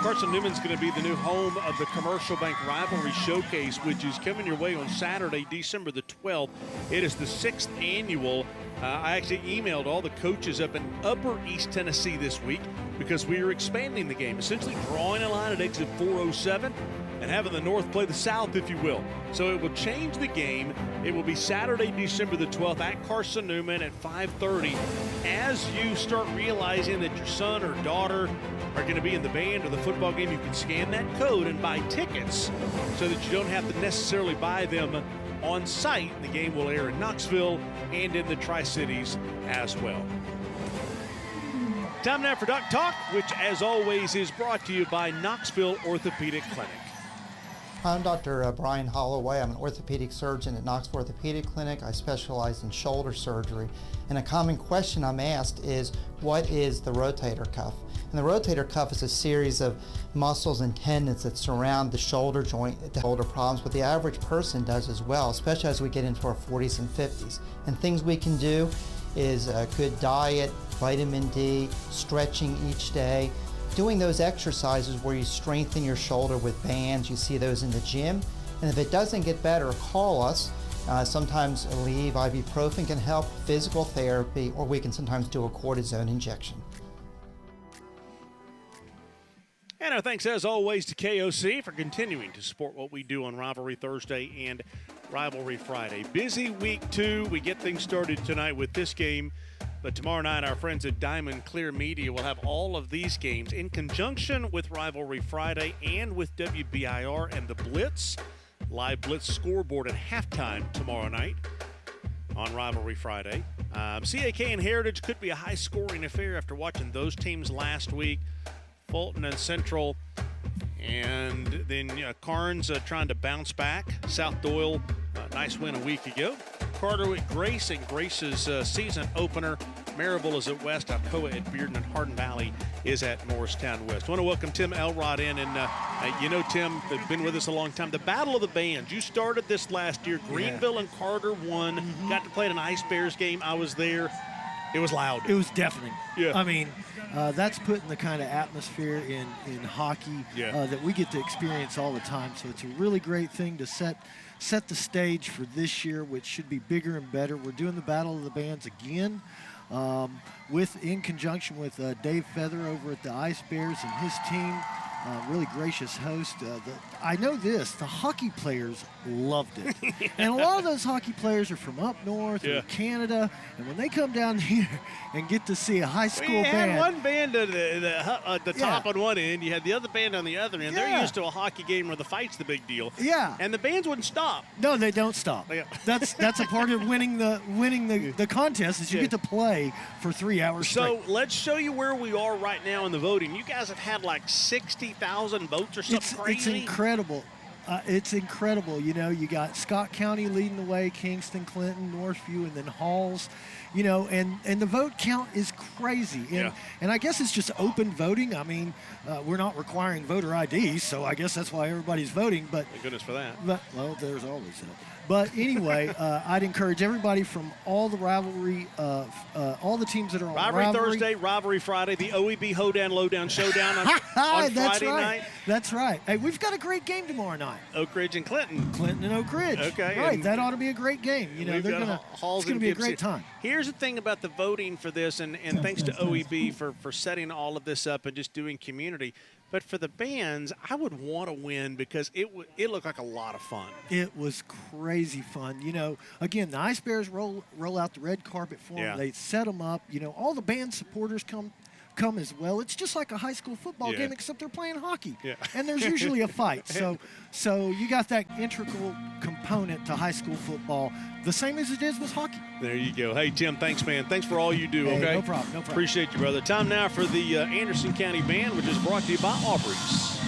Carson Newman's going to be the new home of the Commercial Bank Rivalry Showcase, which is coming your way on Saturday, December the 12th. It is the 6th annual. I actually emailed all the coaches up in Upper East Tennessee this week because we are expanding the game, essentially drawing a line at exit 407 and having the North play the South, if you will. So it will change the game. It will be Saturday, December the 12th at Carson Newman at 5:30. As you start realizing that your son or daughter are going to be in the band or the football game, you can scan that code and buy tickets so that you don't have to necessarily buy them on site. The game will air in Knoxville and in the Tri-Cities as well. Time now for Doc Talk, which as always is brought to you by Knoxville Orthopedic Clinic. I'm Dr. Brian Holloway. I'm an orthopedic surgeon at Knoxville Orthopedic Clinic. I specialize in shoulder surgery. And a common question I'm asked is, what is the rotator cuff? And the rotator cuff is a series of muscles and tendons that surround the shoulder joint, the shoulder problems, but the average person does as well, especially as we get into our 40s and 50s. And things we can do is a good diet, vitamin D, stretching each day, doing those exercises where you strengthen your shoulder with bands. You see those in the gym. And if it doesn't get better, call us. Sometimes Aleve, ibuprofen can help, physical therapy, or we can sometimes do a cortisone injection. And our thanks, as always, to KOC for continuing to support what we do on Rivalry Thursday and Rivalry Friday. Busy week 2. We get things started tonight with this game. But tomorrow night, our friends at Diamond Clear Media will have all of these games in conjunction with Rivalry Friday and with WBIR and the Blitz. Live Blitz scoreboard at halftime tomorrow night on Rivalry Friday. CAK and Heritage could be a high-scoring affair after watching those teams last week. Fulton and Central, and then Carnes trying to bounce back. South Doyle, nice win a week ago. Carter at Grace in Grace's season opener. Marable is at West, Alcoa at Bearden, and Hardin Valley is at Morristown West. I want to welcome Tim Elrod in, and you know Tim, they've been with us a long time. The Battle of the Bands, you started this last year. Greenville and Carter won. Got to play at an Ice Bears game. I was there. It was loud. It was deafening. Yeah. I mean, that's putting the kind of atmosphere in hockey that we get to experience all the time. So it's a really great thing to set the stage for this year, which should be bigger and better. We're doing the Battle of the Bands again in conjunction with Dave Feather over at the Ice Bears and his team. Really gracious host. I know this, the hockey players loved it. And a lot of those hockey players are from up north or Canada, and when they come down here and get to see a high school band. You had one band at the top on one end, you had the other band on the other end. They're used to a hockey game where the fight's the big deal. Yeah. And the bands wouldn't stop. No, they don't stop. Yeah. That's a part of winning the contest is you get to play for 3 hours straight. So let's show you where we are right now in the voting. You guys have had like 60,000 votes or something crazy. It's incredible. It's incredible. You know, you got Scott County leading the way, Kingston, Clinton, Northview, and then Halls. You know, and the vote count is crazy. And I guess it's just open voting. I mean, we're not requiring voter ID, so I guess that's why everybody's voting. But thank goodness for that. But, well, there's always that. But anyway, I'd encourage everybody from all the rivalry, all the teams that are on Rivalry Thursday, Rivalry Friday, the OEB Hoedown Lowdown Showdown on Friday night. That's right. Hey, we've got a great game tomorrow night. Oak Ridge and Clinton. Clinton and Oak Ridge. Okay. Right. That ought to be a great game. You know, it's going to be a great time. Here's the thing about the voting for this, and thanks to OEB for setting all of this up and just doing community. But for the bands, I would want to win because it looked like a lot of fun. It was crazy fun. You know, again, the Ice Bears roll out the red carpet for them. They set them up. You know, all the band supporters come as well. It's just like a high school football game, except they're playing hockey. And there's usually a fight. So you got that integral component to high school football, the same as it is with hockey. There you go. Hey, Tim, thanks, man. Thanks for all you do, hey, okay? No problem. Appreciate you, brother. Time now for the Anderson County Band, which is brought to you by Aubrey's.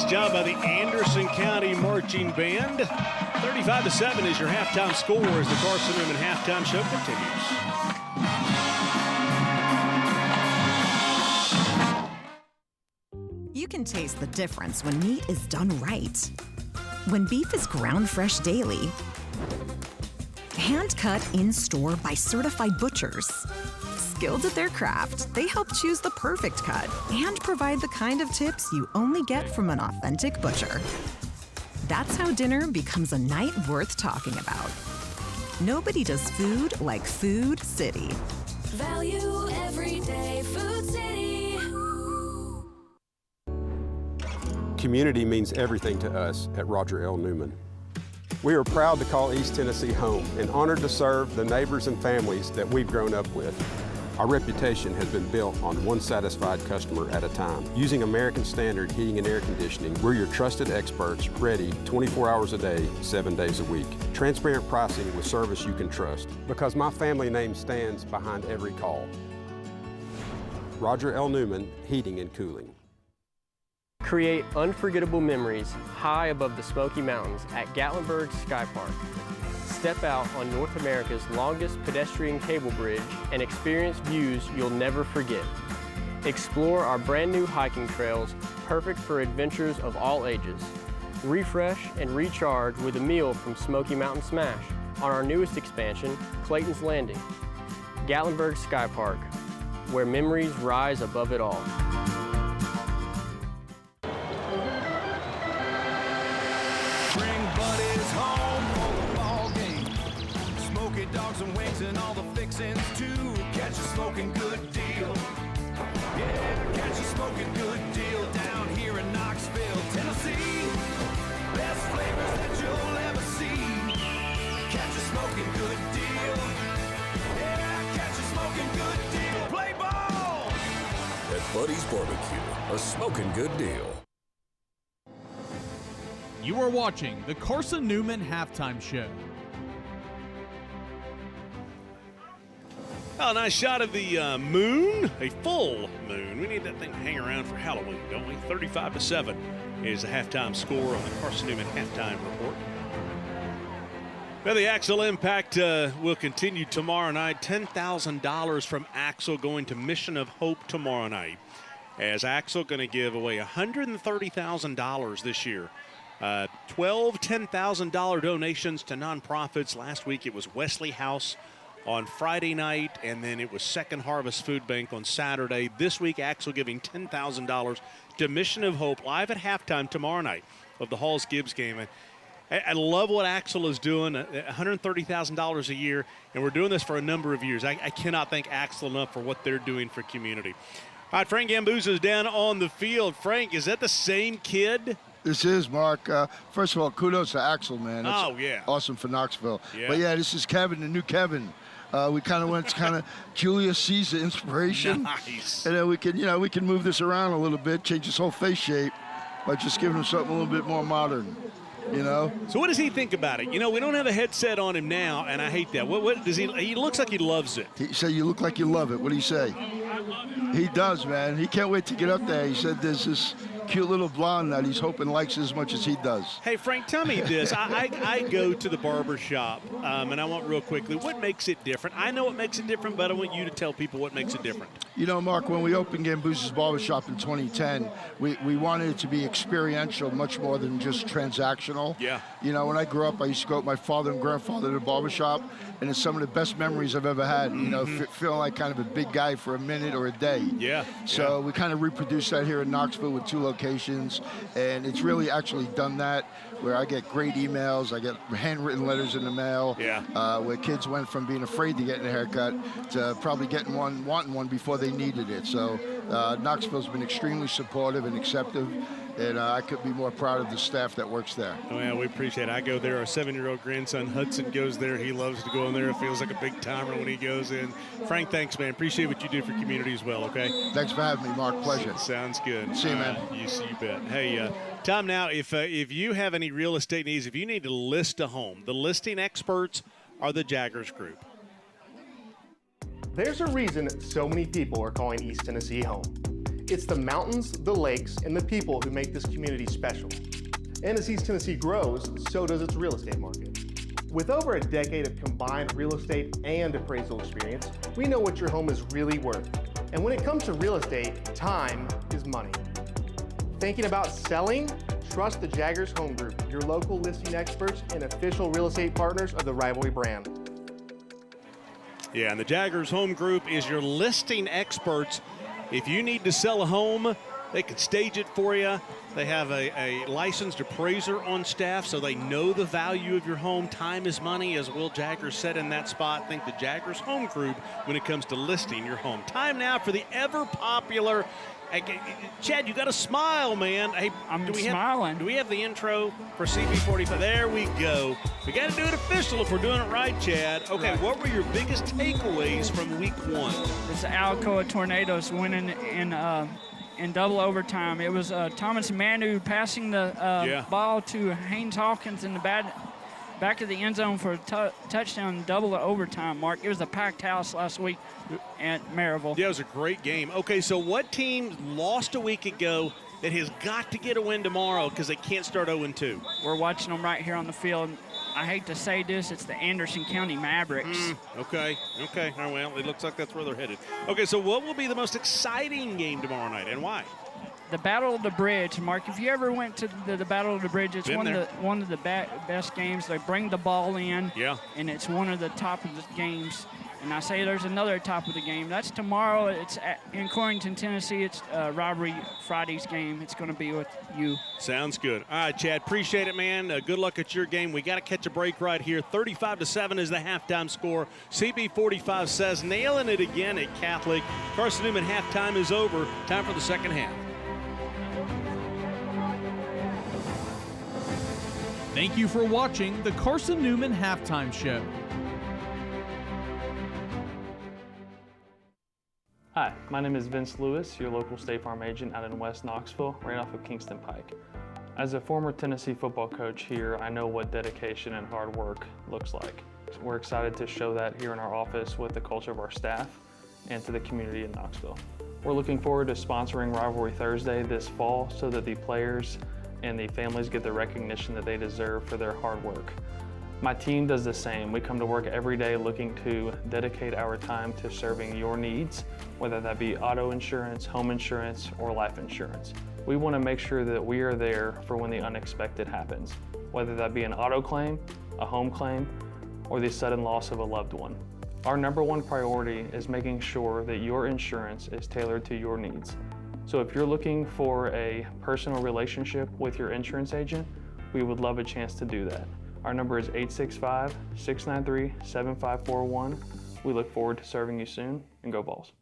Nice job by the Anderson County Marching Band. 35-7 is your halftime score as the Carson Newman halftime show continues. You can taste the difference when meat is done right. When beef is ground fresh daily, hand cut in store by certified butchers. Skilled at their craft, they help choose the perfect cut and provide the kind of tips you only get from an authentic butcher. That's how dinner becomes a night worth talking about. Nobody does food like Food City. Value every day, Food City. Community means everything to us at Roger L. Newman. We are proud to call East Tennessee home and honored to serve the neighbors and families that we've grown up with. Our reputation has been built on one satisfied customer at a time. Using American Standard Heating and Air Conditioning, we're your trusted experts, ready 24 hours a day, 7 days a week. Transparent pricing with service you can trust, because my family name stands behind every call. Roger L. Newman, Heating and Cooling. Create unforgettable memories high above the Smoky Mountains at Gatlinburg Sky Park. Step out on North America's longest pedestrian cable bridge and experience views you'll never forget. Explore our brand new hiking trails, perfect for adventures of all ages. Refresh and recharge with a meal from Smoky Mountain Smash on our newest expansion, Clayton's Landing. Gatlinburg Sky Park, where memories rise above it all. Dogs and wings and all the fixings too. Catch a smoking good deal. Yeah, catch a smoking good deal down here in Knoxville, Tennessee. Best flavors that you'll ever see. Catch a smoking good deal. Yeah, catch a smoking good deal. Play ball! At Buddy's Barbecue, a smoking good deal. You are watching the Carson Newman Halftime Show. Oh, nice shot of the moon, a full moon. We need that thing to hang around for Halloween, don't we? 35-7 is the halftime score on the Carson Newman halftime report. Well, the Axle Impact will continue tomorrow night. $10,000 from Axle going to Mission of Hope tomorrow night. As Axle going to give away $130,000 this year. 12 $10,000 donations to nonprofits. Last week it was Wesley House on Friday night, and then it was Second Harvest Food Bank on Saturday. This week, Axle giving $10,000 to Mission of Hope live at halftime tomorrow night of the Halls-Gibbs game. And I love what Axle is doing, $130,000 a year, and we're doing this for a number of years. I cannot thank Axle enough for what they're doing for community. All right, Frank Gambusa is down on the field. Frank, is that the same kid? This is, Mark. First of all, kudos to Axle, man. That's awesome for Knoxville. Yeah. But, yeah, this is Kevin, the new Kevin. We kind of went kind of Julius Caesar inspiration. Nice. And then we can move this around a little bit, change his whole face shape by just giving him something a little bit more modern, you know? So what does he think about it? You know, we don't have a headset on him now, and I hate that. What does he looks like he loves it. He said, you look like you love it. What do you say? He does, man. He can't wait to get up there. He said there's this cute little blonde that he's hoping likes as much as he does. Hey, Frank, tell me this. I go to the barber shop, and I want real quickly, what makes it different? I know what makes it different, but I want you to tell people what makes it different. You know, Mark, when we opened Gambusa's Barbershop in 2010, we wanted it to be experiential much more than just transactional. Yeah. You know, when I grew up, I used to go with my father and grandfather to the barbershop, and it's some of the best memories I've ever had, you know, feeling like kind of a big guy for a minute or a day. Yeah. So we kind of reproduced that here in Knoxville with 2 locations, and it's really actually done that, where I get great emails, I get handwritten letters in the mail, where kids went from being afraid to getting a haircut to probably getting one, wanting one before they needed it. So Knoxville's been extremely supportive and accepting, and I could be more proud of the staff that works there. Oh, yeah, we appreciate it. I go there. Our 7-year-old grandson, Hudson, goes there. He loves to go in there. It feels like a big timer when he goes in. Frank, thanks, man. Appreciate what you do for community as well, okay? Thanks for having me, Mark. Pleasure. Sounds good. See you, man. You bet. Hey, Tom, now, if you have any real estate needs, if you need to list a home, the listing experts are the Jaggers Group. There's a reason so many people are calling East Tennessee home. It's the mountains, the lakes, and the people who make this community special. And as East Tennessee grows, so does its real estate market. With over a decade of combined real estate and appraisal experience, we know what your home is really worth. And when it comes to real estate, time is money. Thinking about selling? Trust the Jaggers Home Group, your local listing experts and official real estate partners of the Rivalry brand. Yeah, and the Jaggers Home Group is your listing experts. If you need to sell a home, they can stage it for you. They have a licensed appraiser on staff, so they know the value of your home. Time is money, as Will Jaggers said in that spot. Think the Jaggers Home Group when it comes to listing your home. Time now for the ever-popular... Chad, you got to smile, man. Hey, I'm smiling. Do we have the intro for CB45? There we go. We got to do it official if we're doing it right, Chad. Okay, right. What were your biggest takeaways from week 1? It's the Alcoa Tornadoes winning in double overtime. It was Thomas Manu passing the ball to Haynes Hawkins in the back of the end zone for a touchdown, double overtime, Mark. It was a packed house last week at Maryville. Yeah, it was a great game. Okay, so what team lost a week ago that has got to get a win tomorrow because they can't start 0-2? We're watching them right here on the field. I hate to say this, it's the Anderson County Mavericks. Okay. Oh, well, it looks like that's where they're headed. Okay, so what will be the most exciting game tomorrow night, and why? The Battle of the Bridge, Mark. If you ever went to the Battle of the Bridge, it's one of the best games. They bring the ball in, and it's one of the top of the games. And I say there's another top of the game. That's tomorrow. It's in Corrington, Tennessee. It's Rivalry Friday's game. It's going to be with you. Sounds good. All right, Chad, appreciate it, man. Good luck at your game. We got to catch a break right here. 35-7 is the halftime score. CB45 says nailing it again at Catholic. Carson Newman halftime is over. Time for the second half. Thank you for watching the Carson Newman Halftime Show. Hi, my name is Vince Lewis, your local State Farm agent out in West Knoxville, right off of Kingston Pike. As a former Tennessee football coach here, I know what dedication and hard work looks like. We're excited to show that here in our office with the culture of our staff and to the community in Knoxville. We're looking forward to sponsoring Rivalry Thursday this fall so that the players and the families get the recognition that they deserve for their hard work. My team does the same. We come to work every day looking to dedicate our time to serving your needs, whether that be auto insurance, home insurance, or life insurance. We want to make sure that we are there for when the unexpected happens, whether that be an auto claim, a home claim, or the sudden loss of a loved one. Our #1 priority is making sure that your insurance is tailored to your needs. So if you're looking for a personal relationship with your insurance agent, we would love a chance to do that. Our number is 865-693-7541. We look forward to serving you soon, and go Vols.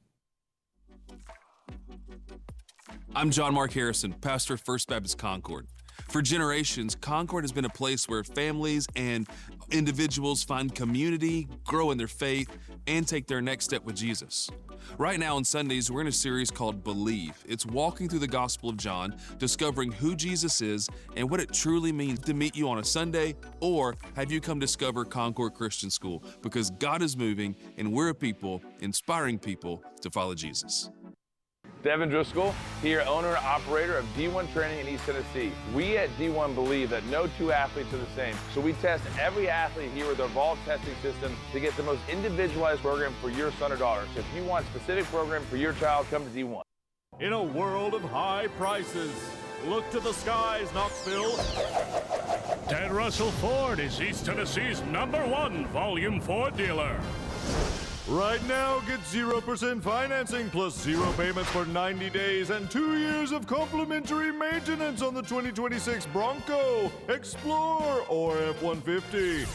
I'm John Mark Harrison, pastor of First Baptist Concord. For generations, Concord has been a place where families and individuals find community, grow in their faith, and take their next step with Jesus. Right now on Sundays, we're in a series called Believe. It's walking through the Gospel of John, discovering who Jesus is and what it truly means to meet you on a Sunday, or have you come discover Concord Christian School, because God is moving and we're a people inspiring people to follow Jesus. Devin Driscoll, here, owner and operator of D1 Training in East Tennessee. We at D1 believe that no two athletes are the same, so we test every athlete here with our Vault testing system to get the most individualized program for your son or daughter. So if you want a specific program for your child, come to D1. In a world of high prices, look to the skies, Knoxville. Ted Russell Ford is East Tennessee's #1 volume Ford dealer. Right now, get 0% financing plus 0 payments for 90 days and 2 years of complimentary maintenance on the 2026 Bronco, Explorer, or F-150.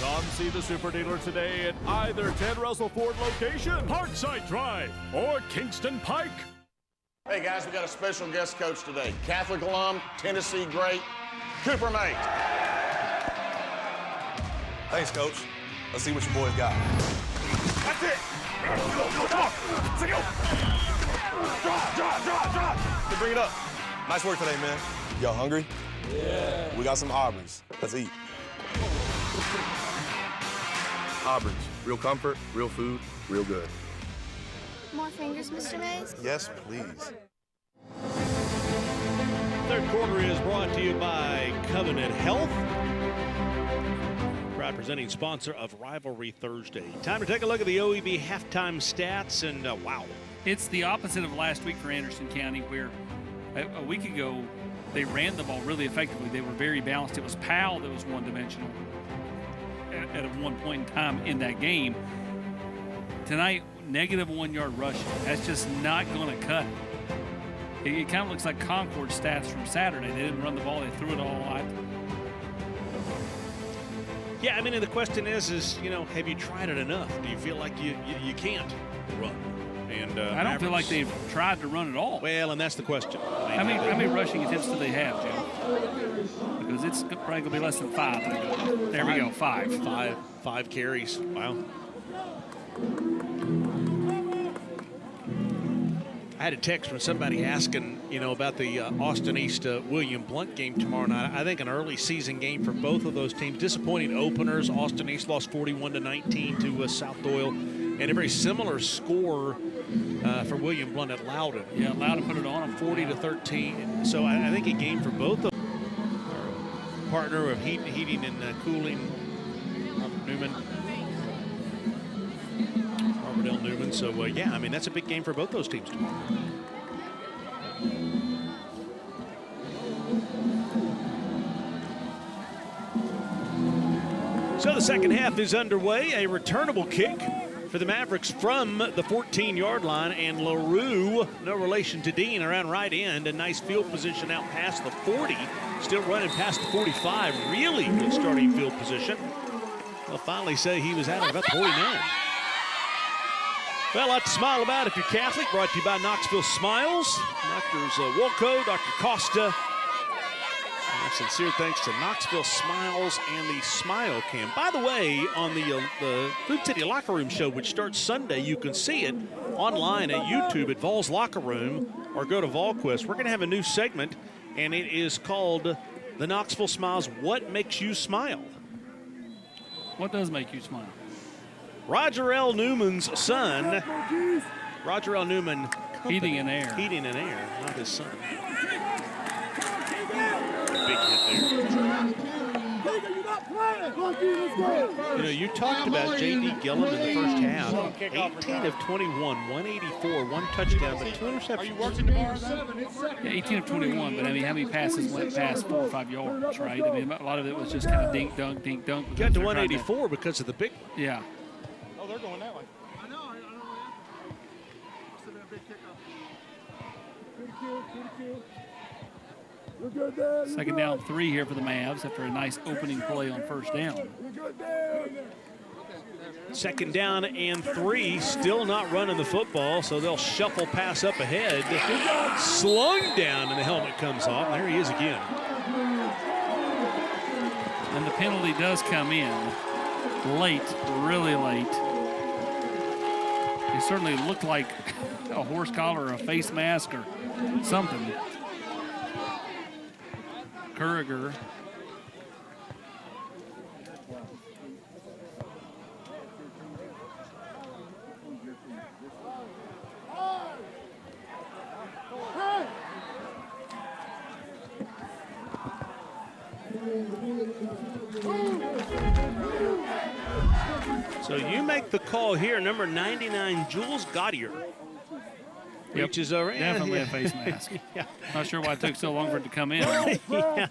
Come see the super dealer today at either Ted Russell Ford location, Parkside Drive, or Kingston Pike. Hey guys, we got a special guest coach today. Catholic alum, Tennessee great, Cooper Mate. Thanks, Coach. Let's see what your boys got. That's it! Drop! Bring it up. Nice work today, man. Y'all hungry? Yeah. We got some Auburn's. Let's eat. Auburn's. Real comfort, real food, real good. More fingers, Mr. Mays? Yes, please. Third quarter is brought to you by Covenant Health, proud presenting sponsor of Rivalry Thursday. Time to take a look at the OEB halftime stats, and wow. It's the opposite of last week for Anderson County, where a week ago they ran the ball really effectively. They were very balanced. It was Powell that was one-dimensional at one point in time in that game. Tonight, negative 1 yard rushing. That's just not going to cut it. It kind of looks like Concord stats from Saturday. They didn't run the ball. They threw it all out. Yeah, I mean, and the question is, you know, have you tried it enough? Do you feel like you can't run? And I don't feel like they've tried to run at all. Well, and that's the question. How many rushing attempts do they have, Joe? Because it's probably going to be less than 5. There we go, 5. Five carries. Wow. I had a text from somebody asking, you know, about the Austin East William Blount game tomorrow night. I think an early season game for both of those teams. Disappointing openers. Austin East lost 41-19 to South Doyle, and a very similar score for William Blount at Loudon. Yeah, Loudon put it on them 40-13. So I think a game for both of them. Our partner of heating and cooling, Robert Newman. Robert L. Newman. So, yeah, I mean, that's a big game for both those teams tomorrow. So the second half is underway. A returnable kick for the Mavericks from the 14-yard line, and LaRue, no relation to Dean, around right end. A nice field position out past the 40. Still running past the 45. Really good starting field position. They'll finally say he was out at about the 49. Well, a lot to smile about if you're Catholic. Brought to you by Knoxville Smiles. Doctors Wolko, Dr. Costa. And sincere thanks to Knoxville Smiles and the Smile Cam. By the way, on the Food City Locker Room show, which starts Sunday, you can see it online at YouTube at Vols Locker Room, or go to VolQuest. We're going to have a new segment, and it is called the Knoxville Smiles What Makes You Smile? What does make you smile? Roger L. Newman's son, Roger L. Newman. Heating and Air. Heating and Air, not his son. Big hit there. You know, you talked about J.D. Gillum in the first half. 18 of 21, 184, 1 touchdown, but 2 interceptions. Are you working tomorrow? Yeah, 18 of 21, but I mean, how many passes went past 4 or 5 yards, right? I mean, a lot of it was just kind of dink, dunk, dink, dunk. Got to 184 because of the big. Yeah. Oh, they're going that way. I know. Second down 3 here for the Mavs after a nice opening play on first down. Second down and 3, still not running the football, so they'll shuffle pass up ahead. Slung down, and the helmet comes off. And there he is again. And the penalty does come in late, really late. He certainly looked like a horse collar or a face mask or something. Kurriger. So you make the call here, number 99, Jules Gaudier. Reaches over. Definitely a face mask. Yeah. Not sure why it took so long for it to come in. Yeah.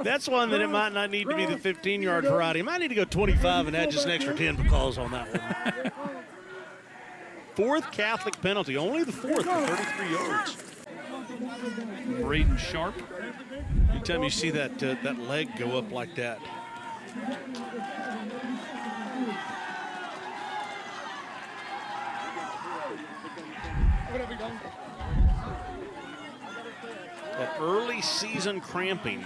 That's one that it might not need to be the 15-yard variety. It might need to go 25 and add just an extra 10 calls on that one. Fourth Catholic penalty, only the fourth for 33 yards. Braden Sharp. Anytime you see that that leg go up like that. That early season cramping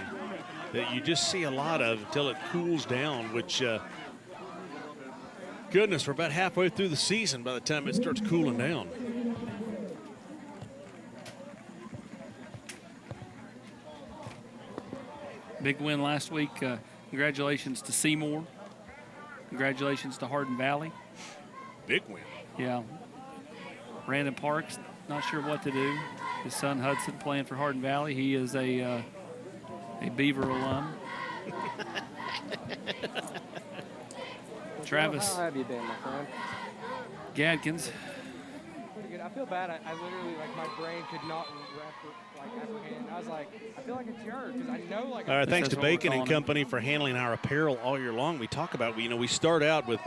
that you just see a lot of until it cools down, which, goodness, we're about halfway through the season by the time it starts cooling down. Big win last week. Congratulations to Seymour. Congratulations to Hardin Valley. Big win. Yeah. Brandon Parks, not sure what to do. His son Hudson playing for Hardin Valley. He is a Beaver alum. Travis. How have you been, my friend? Gadkins. Pretty good. I feel bad. I literally, like, my brain could not apprehend. I was like, I feel like it's yours because I know, like. All right, thanks to Bacon and Company for handling our apparel all year long. We talk about, we start out with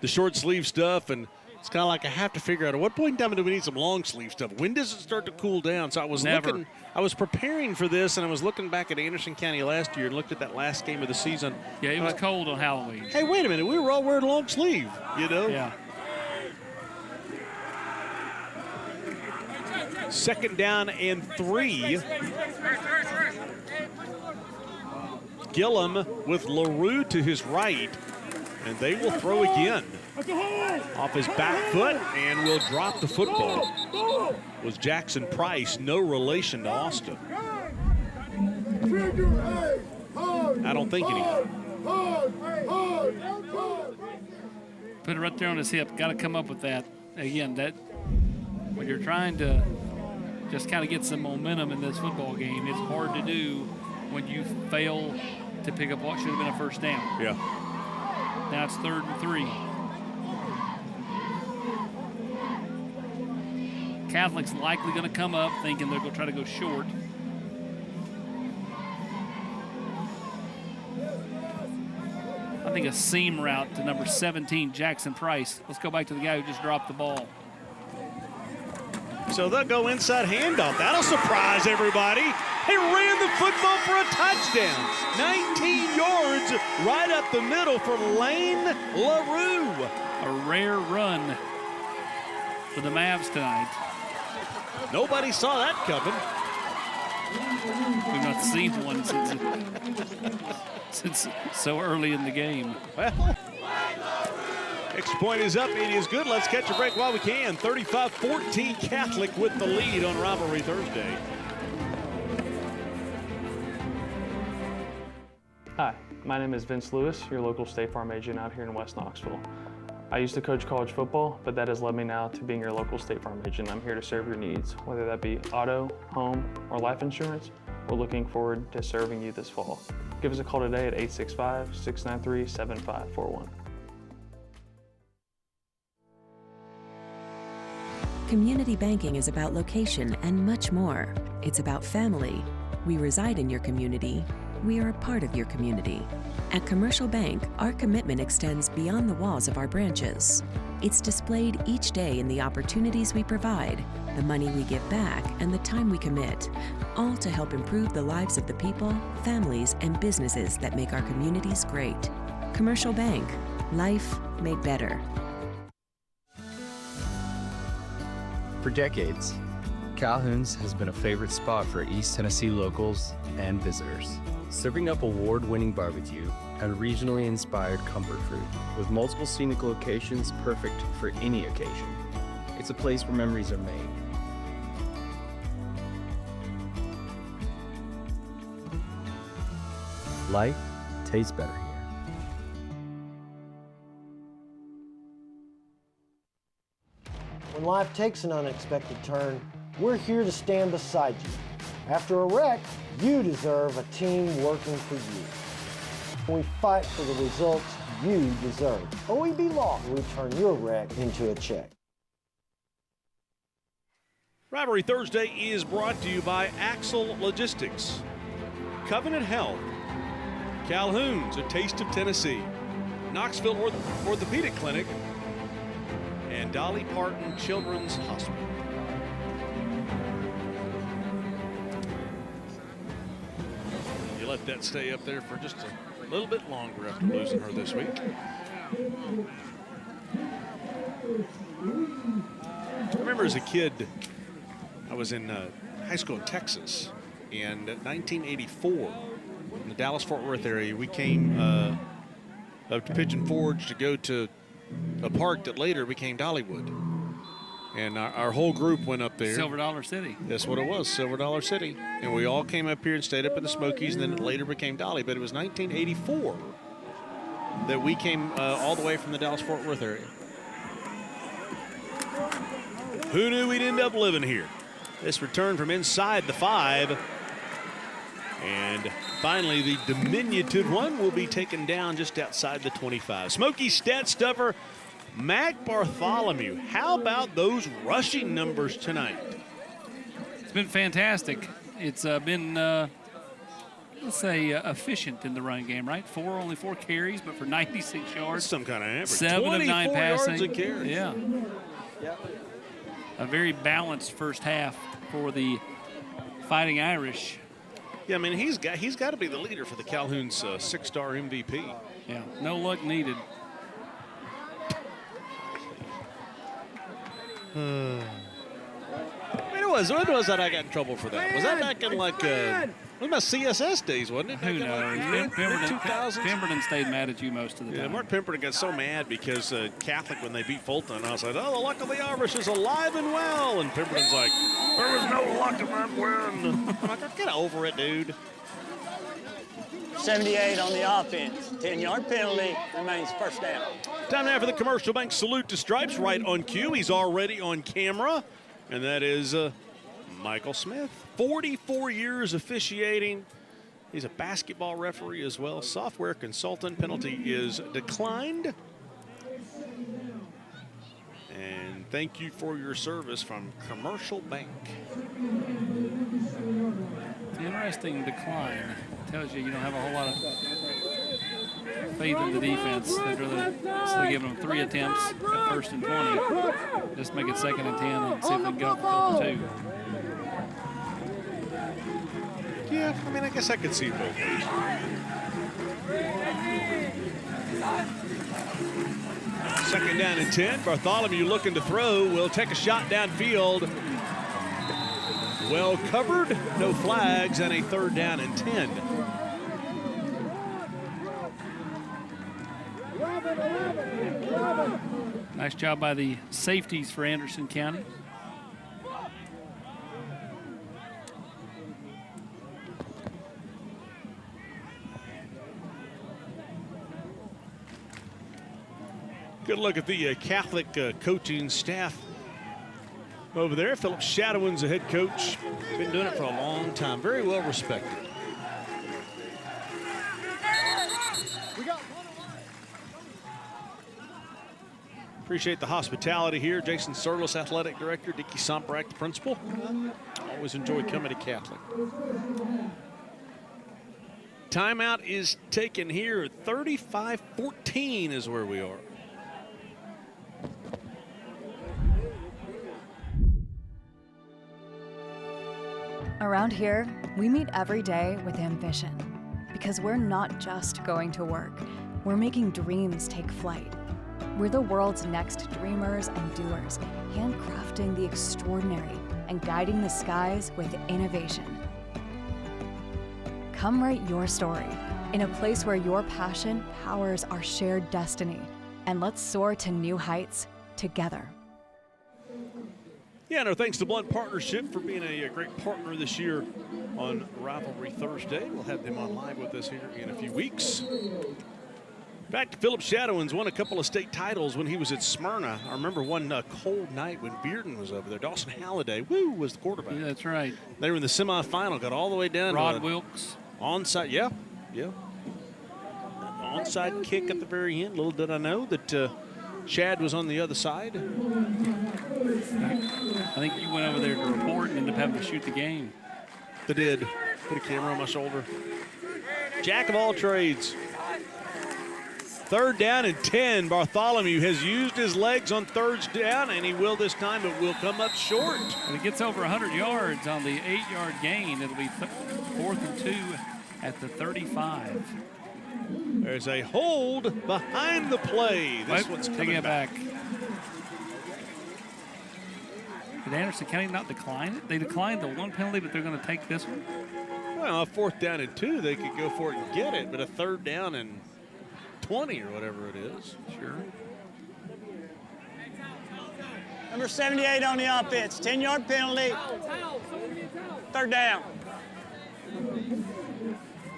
the short sleeve stuff, and it's kind of like I have to figure out at what point in time do we need some long sleeve stuff? When does it start to cool down? So I was preparing for this, and I was looking back at Anderson County last year and looked at that last game of the season. Yeah, it was cold on Halloween. Hey, wait a minute. We were all wearing long sleeve, Yeah. Second down and 3. Gillum with LaRue to his right, and they will throw again. Off his back foot and will drop the football. Was Jackson Price, no relation to Austin. I don't think any. Put it right there on his hip. Got to come up with that. Again, that when you're trying to just kind of get some momentum in this football game, it's hard to do when you fail to pick up what should have been a first down. Yeah. Now it's 3rd and 3. Catholic's likely going to come up thinking they're going to try to go short. I think a seam route to number 17, Jackson Price. Let's go back to the guy who just dropped the ball. So they'll go inside handoff. That'll surprise everybody. He ran the football for a touchdown. 19 yards right up the middle for Lane LaRue. A rare run for the Mavs tonight. Nobody saw that coming. We've not seen one since so early in the game. Well, extra point is up. It is good. Let's catch a break while we can. 35-14 Catholic with the lead on Rivalry Thursday. Hi, my name is Vince Lewis, your local State Farm agent out here in West Knoxville. I used to coach college football, but that has led me now to being your local State Farm agent. I'm here to serve your needs, whether that be auto, home, or life insurance. We're looking forward to serving you this fall. Give us a call today at 865-693-7541. Community banking is about location and much more. It's about family. We reside in your community. We are a part of your community. At Commercial Bank, our commitment extends beyond the walls of our branches. It's displayed each day in the opportunities we provide, the money we give back, and the time we commit, all to help improve the lives of the people, families, and businesses that make our communities great. Commercial Bank, life made better. For decades, Calhoun's has been a favorite spot for East Tennessee locals and visitors, serving up award-winning barbecue and regionally inspired comfort food, with multiple scenic locations perfect for any occasion. It's a place where memories are made. Life tastes better here. When life takes an unexpected turn, we're here to stand beside you. After a wreck, you deserve a team working for you. We fight for the results you deserve. OEB Law will turn your wreck into a check. Rivalry Thursday is brought to you by Axle Logistics, Covenant Health, Calhoun's, A Taste of Tennessee, Knoxville Orthopedic Clinic, and Dolly Parton Children's Hospital. You let that stay up there for just a little bit longer after losing her this week. I remember as a kid, I was in high school in Texas, and in 1984, in the Dallas-Fort Worth area, we came up to Pigeon Forge to go to a park that later became Dollywood. And our whole group went up there. Silver Dollar City. That's what it was, Silver Dollar City. And we all came up here and stayed up in the Smokies, and then it later became Dolly. But it was 1984 that we came all the way from the Dallas-Fort Worth area. Who knew we'd end up living here? This return from inside the 5. And finally, the diminutive one will be taken down just outside the 25. Smoky stat stuffer, Mac Bartholomew. How about those rushing numbers tonight? It's been fantastic. It's been, let's say, efficient in the run game, right? Only 4 carries, but for 96 yards. Some kind of average. 7 of 9 passing. Yards a carry. Yeah. A very balanced first half for the Fighting Irish. Yeah, I mean, he's got to be the leader for the Calhoun's 6-star MVP. Yeah, no luck needed. When was that I got in trouble for that? Was that back in like what about CSS days, wasn't it? Who knows? Pemberton stayed mad at you most of the time. Yeah, Mark Pemberton got so mad because Catholic, when they beat Fulton, I was like, oh, the luck of the Irish is alive and well. And Pemberton's like, there was no luck in that win. I'm like, get over it, dude. 78 on the offense. 10-yard penalty, remains first down. Time now for the Commercial Bank salute to Stripes, right on cue. He's already on camera, and that is Michael Smith. 44 years officiating. He's a basketball referee as well. Software consultant. Penalty is declined. And thank you for your service from Commercial Bank. It's an interesting decline. Tells you don't have a whole lot of faith in the defense. They'd rather instead giving them 3 attempts at 1st and 20. Just make it 2nd and 10 and see if they can go for 2. Yeah, I mean, I guess I could see both. Second down and 10. Bartholomew looking to throw. Will take a shot downfield. Well covered, no flags, and a 3rd down and 10. Nice job by the safeties for Anderson County. Good look at the Catholic coaching staff over there. Philip Shadowin's the head coach. Been doing it for a long time. Very well respected. Appreciate the hospitality here. Jason Serlis, athletic director. Dickie Somprak, the principal. Always enjoy coming to Catholic. Timeout is taken here. 35-14 is where we are. Around here, we meet every day with ambition. Because we're not just going to work, we're making dreams take flight. We're the world's next dreamers and doers, handcrafting the extraordinary and guiding the skies with innovation. Come write your story in a place where your passion powers our shared destiny. And let's soar to new heights together. Yeah, and our thanks to Blunt Partnership for being a great partner this year on Rivalry Thursday. We'll have them on live with us here in a few weeks. Back to Philip Shadowin's won a couple of state titles when he was at Smyrna. I remember one cold night when Bearden was over there. Dawson Halliday, was the quarterback. Yeah, that's right. They were in the semifinal, got all the way down Rod to Wilkes. Onside, yeah. Onside kick at the very end. Little did I know that Chad was on the other side. I think you went over there to report and ended up having to shoot the game. They did. Put a camera on my shoulder. Jack of all trades. 3rd down and 10. Bartholomew has used his legs on 3rd down, and he will this time, but will come up short. When it gets over 100 yards on the 8-yard gain, it'll be 4th and 2 at the 35. There's a hold behind the play. This one's coming back. Did Anderson County not decline it? They declined the 1 penalty, but they're going to take this one? Well, a 4th down and 2, they could go for it and get it, but a 3rd down and 20 or whatever it is. Sure. Number 78 on the offense. 10-yard penalty. 3rd down.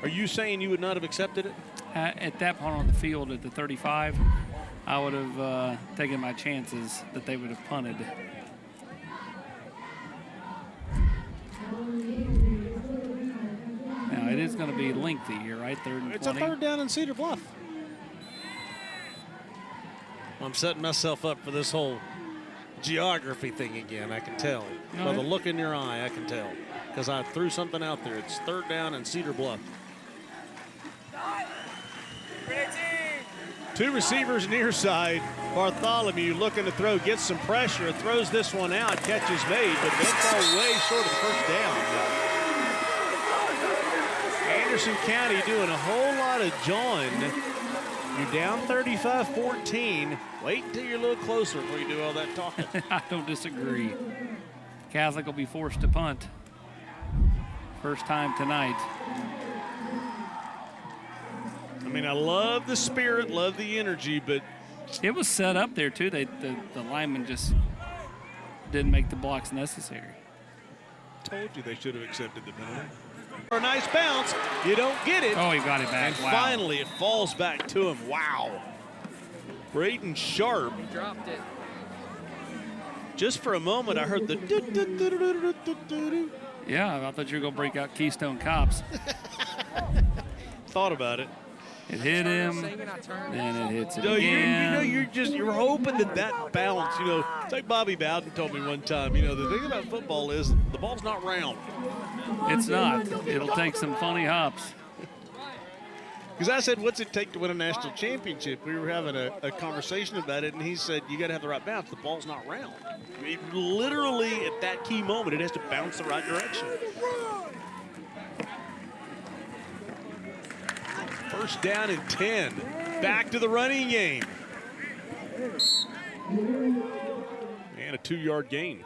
Are you saying you would not have accepted it? At that point on the field at the 35, I would have taken my chances that they would have punted. it's going to be lengthy here, right? 3rd and 20. It's a 3rd down in Cedar Bluff. I'm setting myself up for this whole geography thing again, I can tell. By the look in your eye, I can tell. Because I threw something out there. It's 3rd down in Cedar Bluff. 2 receivers near side. Bartholomew looking to throw, gets some pressure, throws this one out, catch is made, but they fall way short of the 1st down. Anderson County doing a whole lot of jawing. You're down 35-14. Wait until you're a little closer before you do all that talking. I don't disagree. Catholic will be forced to punt. First time tonight. I mean, I love the spirit, love the energy, but it was set up there too. The linemen just didn't make the blocks necessary. Told you they should have accepted the penalty. For a nice bounce, you don't get it. Oh, he got it back. And wow. Finally, it falls back to him. Wow. Braden Sharp. He dropped it. Just for a moment, I heard the do-do-do-do-do-do-do. Yeah, I thought you were going to break out Keystone Cops. Thought about it. It hit him, then it hits it again. You're hoping that bounce, it's like Bobby Bowden told me one time, the thing about football is the ball's not round. It's not. It'll take some funny hops. Because I said, what's it take to win a national championship? We were having a conversation about it, and he said, you got to have the right bounce. The ball's not round. I mean, literally, at that key moment, it has to bounce the right direction. 1st down and 10. Back to the running game. And a 2-yard gain.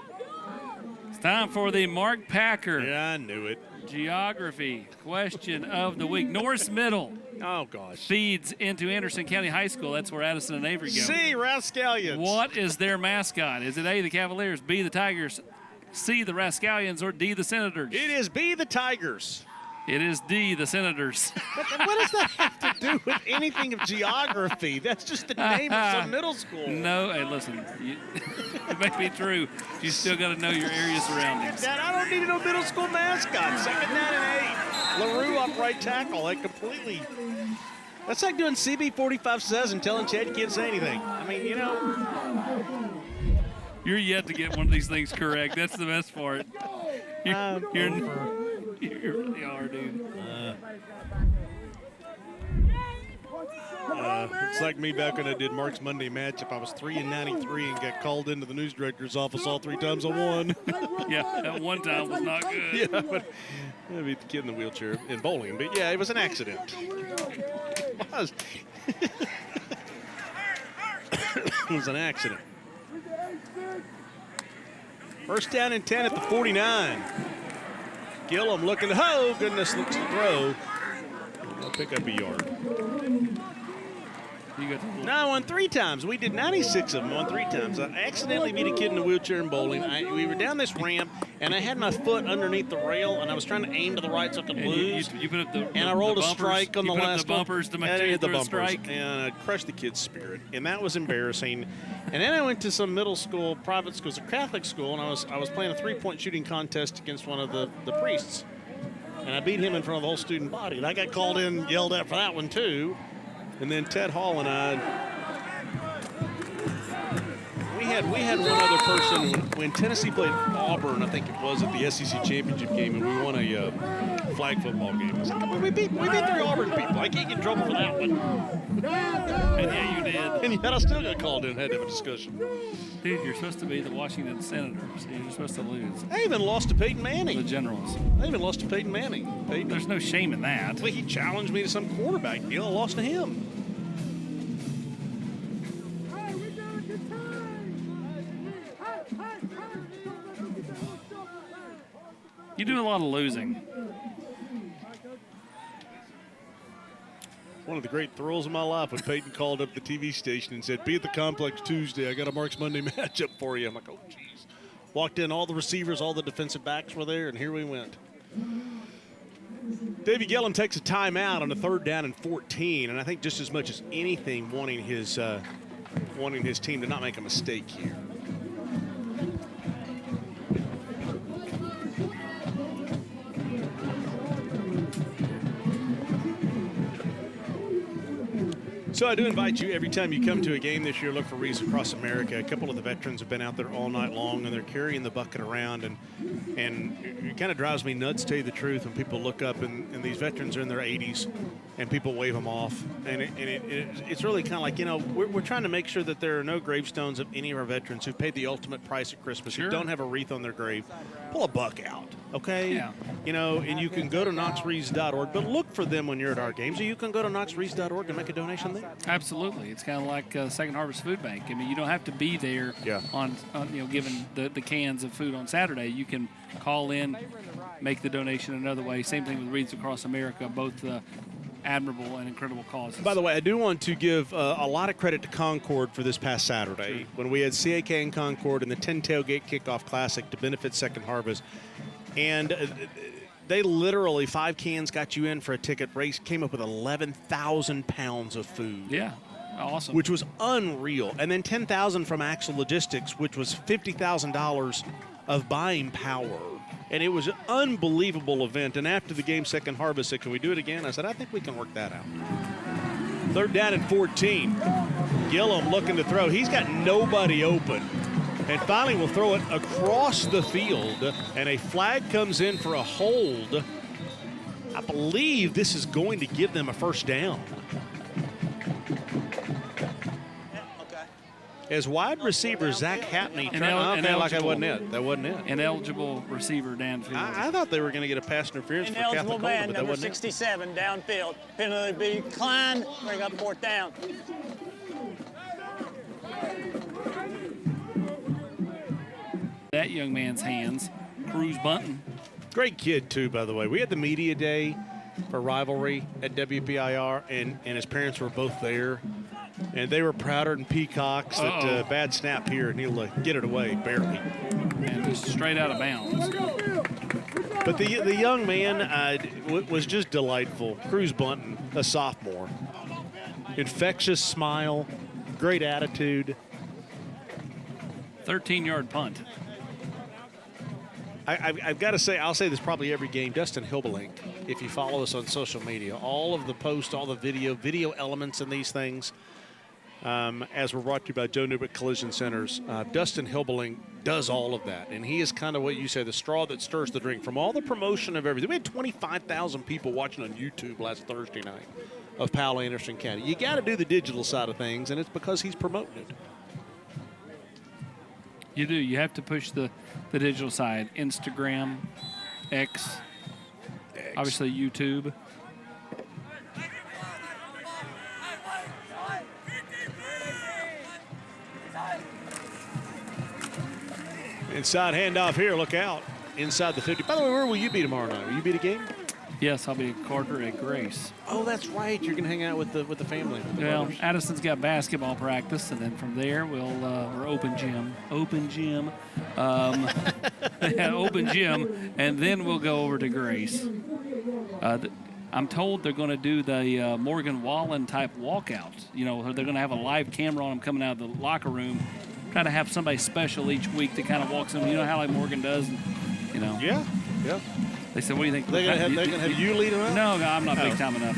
It's time for the Mark Packer. Yeah, I knew it. Geography question of the week. Norris Middle. Oh, gosh. Feeds into Anderson County High School. That's where Addison and Avery go. C, Rascallions. What is their mascot? Is it A, the Cavaliers, B, the Tigers, C, the Rascallions, or D, the Senators? It is B, the Tigers. It is D, the Senators. What does that have to do with anything of geography? That's just the name of some middle school. No, hey, listen, it may be true. You still got to know your area surroundings. Dad, I don't need no middle school mascot. 2nd down and 8. LaRue up right tackle. That's like doing CB 45 says and telling Chad you can't say anything. I mean, You're yet to get one of these things correct. That's the best part. You really are, dude. It's like me back when I did Mark's Monday matchup. I was 3-93 and got called into the news director's office all 3 times I won. Yeah, that one time was not good. Yeah, but I beat the kid in the wheelchair in bowling. But yeah, it was an accident. It was. It was an accident. 1st down and 10 at the 49. Gillum looking to, oh goodness, looks to throw. I'll pick up a yard. No, I won 3 times. We did 96 of them, won 3 times. I accidentally beat a kid in a wheelchair in bowling. We were down this ramp, and I had my foot underneath the rail, and I was trying to aim to the right so I could lose. You put up and I rolled a strike on the last one. bumpers to make sure you threw a strike. And I crushed the kid's spirit, and that was embarrassing. And then I went to some middle school, private schools, a Catholic school, and I was playing a 3-point shooting contest against one of the priests. And I beat him in front of the whole student body. And I got called in, yelled at for that one, too. And then Ted Hall and I, we had one other person when Tennessee played Auburn, I think it was, at the SEC championship game, and we won a flag football game. I was like, come on, we beat 3 Auburn people. I can't get in trouble for that one. And yeah, you did. And yet I still got called in and had to have a discussion. Dude, you're supposed to be the Washington Senators. You're supposed to lose. I even lost to Peyton Manning. The Generals. I even lost to Peyton Manning. There's no shame in that. Well, he challenged me to some quarterback deal. I lost to him. You do a lot of losing. One of the great thrills of my life when Peyton called up the TV station and said, be at the complex Tuesday. I got a Mark's Monday matchup for you. I'm like, oh, geez. Walked in, all the receivers, all the defensive backs were there, and here we went. Davey Gillum takes a timeout on a 3rd down and 14, and I think just as much as anything wanting his team to not make a mistake here. So I do invite you every time you come to a game this year, look for Wreaths Across America. A couple of the veterans have been out there all night long, and they're carrying the bucket around. And it kind of drives me nuts, to tell you the truth, when people look up and these veterans are in their 80s and people wave them off. And it's really kind of like, you know, we're trying to make sure that there are no gravestones of any of our veterans who've paid the ultimate price at Christmas, who don't have a wreath on their grave. Pull a buck out, okay? Yeah. You know, and you can go to knoxwreaths.org, but look for them when you're at our games, or you can go to knoxwreaths.org and make a donation there. Absolutely. It's kind of like Second Harvest Food Bank. I mean, you don't have to be there on you know, giving the cans of food on Saturday. You can call in, make the donation another way. Same thing with Wreaths Across America, both admirable and incredible causes. By the way, I do want to give a lot of credit to Concord for this past Saturday when we had CAK in Concord and the 10 Tailgate Kickoff Classic to benefit Second Harvest. And they literally, 5 cans got you in for a ticket. Race came up with 11,000 pounds of food. Yeah, awesome. Which was unreal. And then 10,000 from Axle Logistics, which was $50,000 of buying power. And it was an unbelievable event. And after the game, Second Harvest said, can we do it again? I said, I think we can work that out. 3rd down and 14. Gillum looking to throw. He's got nobody open. And finally will throw it across the field. And a flag comes in for a hold. I believe this is going to give them a first down. As wide receiver Zach Hapney trying to like that wasn't it. That wasn't it. An eligible receiver downfield. I thought they were going to get a pass interference for Catholic Ineligible man, but that number wasn't 67, downfield. Penalty be declined. Bring up 4th down. That young man's hands, Cruz Bunton. Great kid, too, by the way. We had the media day for Rivalry at WPIR, and his parents were both there. And they were prouder than peacocks that bad snap here, and he'll get it away, barely. And just straight out of bounds. But the young man was just delightful. Cruz Bunton, a sophomore. Infectious smile, great attitude. 13-yard punt. I've got to say, I'll say this probably every game, Dustin Hilbelink, if you follow us on social media, all of the posts, all the video elements in these things, as we're brought to you by Joe Newbeck Collision Centers, Dustin Hilbelink does all of that. And he is kind of what you say, the straw that stirs the drink. From all the promotion of everything. We had 25,000 people watching on YouTube last Thursday night of Powell Anderson County. You got to do the digital side of things, and it's because he's promoting it. You do. You have to push the digital side. Instagram, X, obviously YouTube. Inside handoff here. Look out. Inside the 50. By the way, where will you be tomorrow night? Will you be at a game? Yes, I'll be at Carter at Grace. Oh, that's right. You're going to hang out with the family. Well, Addison's got basketball practice, and then from there we're open gym, open gym, and then we'll go over to Grace. I'm told they're going to do the Morgan Wallen type walkout. You know, they're going to have a live camera on them coming out of the locker room. Try to have somebody special each week that kind of walks them. You know how like Morgan does, you know. Yeah. They said, "What do you think?" They're going to have you lead them out? No, I'm not big time enough.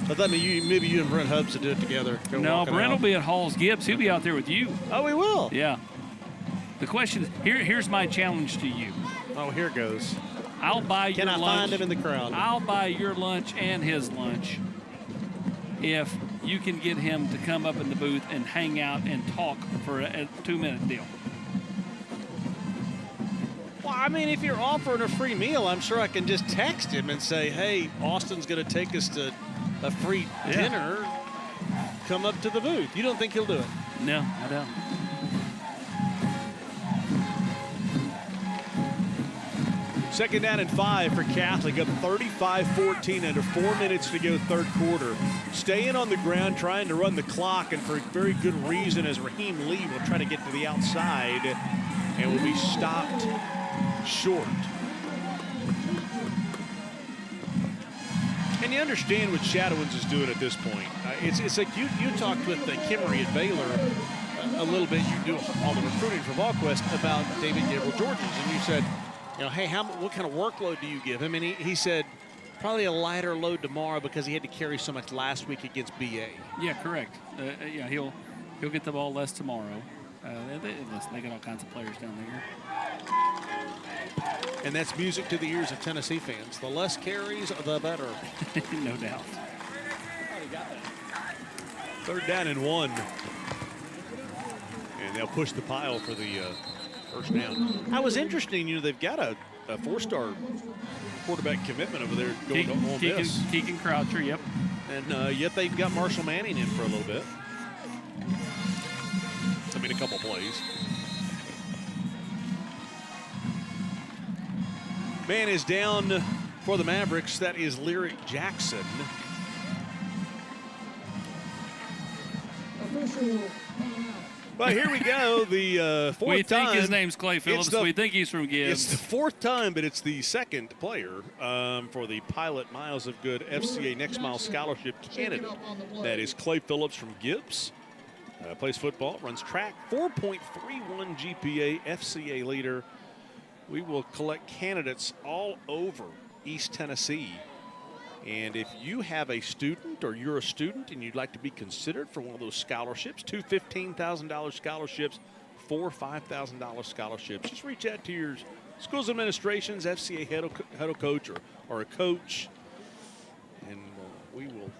So that means maybe you and Brent Hubs to do it together. No, Brent will be at Halls Gibbs. He'll be out there with you. Oh, he will? Yeah. The question is, here's my challenge to you. Oh, here goes. I'll buy your lunch. Can I find him in the crowd? I'll buy your lunch and his lunch if you can get him to come up in the booth and hang out and talk for a 2-minute deal. Well, I mean, if you're offering a free meal, I'm sure I can just text him and say, hey, Austin's going to take us to a free dinner. Come up to the booth. You don't think he'll do it? No, I don't. Second down and 5 for Catholic, up 35-14, under 4 minutes to go, third quarter. Staying on the ground, trying to run the clock, and for a very good reason, as Raheem Lee will try to get to the outside and will be stopped short. And you understand what Shadowins is doing at this point. It's like you talked with Kimmery at Baylor a little bit. You do all the recruiting for VolQuest about David Gabriel Georges, and you said, you know, hey, what kind of workload do you give him? And he said, Probably a lighter load tomorrow because he had to carry so much last week against BA. Yeah, correct. Yeah, he'll get the ball less tomorrow. Listen, they got all kinds of players down there. And that's music to the ears of Tennessee fans. The less carries, the better. No doubt. 3rd down and 1. And they'll push the pile for the first down. I was interesting, they've got a 4-star quarterback commitment over there going to Ole Miss. Keegan Croucher, yep. And yet they've got Marshall Manning in for a little bit. I mean, a couple plays. Man is down for the Mavericks. That is Lyric Jackson. Well, here we go. The fourth time. We think his name's Clay Phillips. We think he's from Gibbs. It's the 4th time, but it's the 2nd player for the Pilot Miles of Good FCA Next Mile Scholarship candidate. That is Clay Phillips from Gibbs. Plays football, runs track, 4.31 GPA, FCA leader. We will collect candidates all over East Tennessee. And if you have a student or you're a student and you'd like to be considered for one of those scholarships, 2 $15,000 scholarships, 4 $5,000 scholarships, just reach out to your school's administrations, FCA head coach or a coach, and we will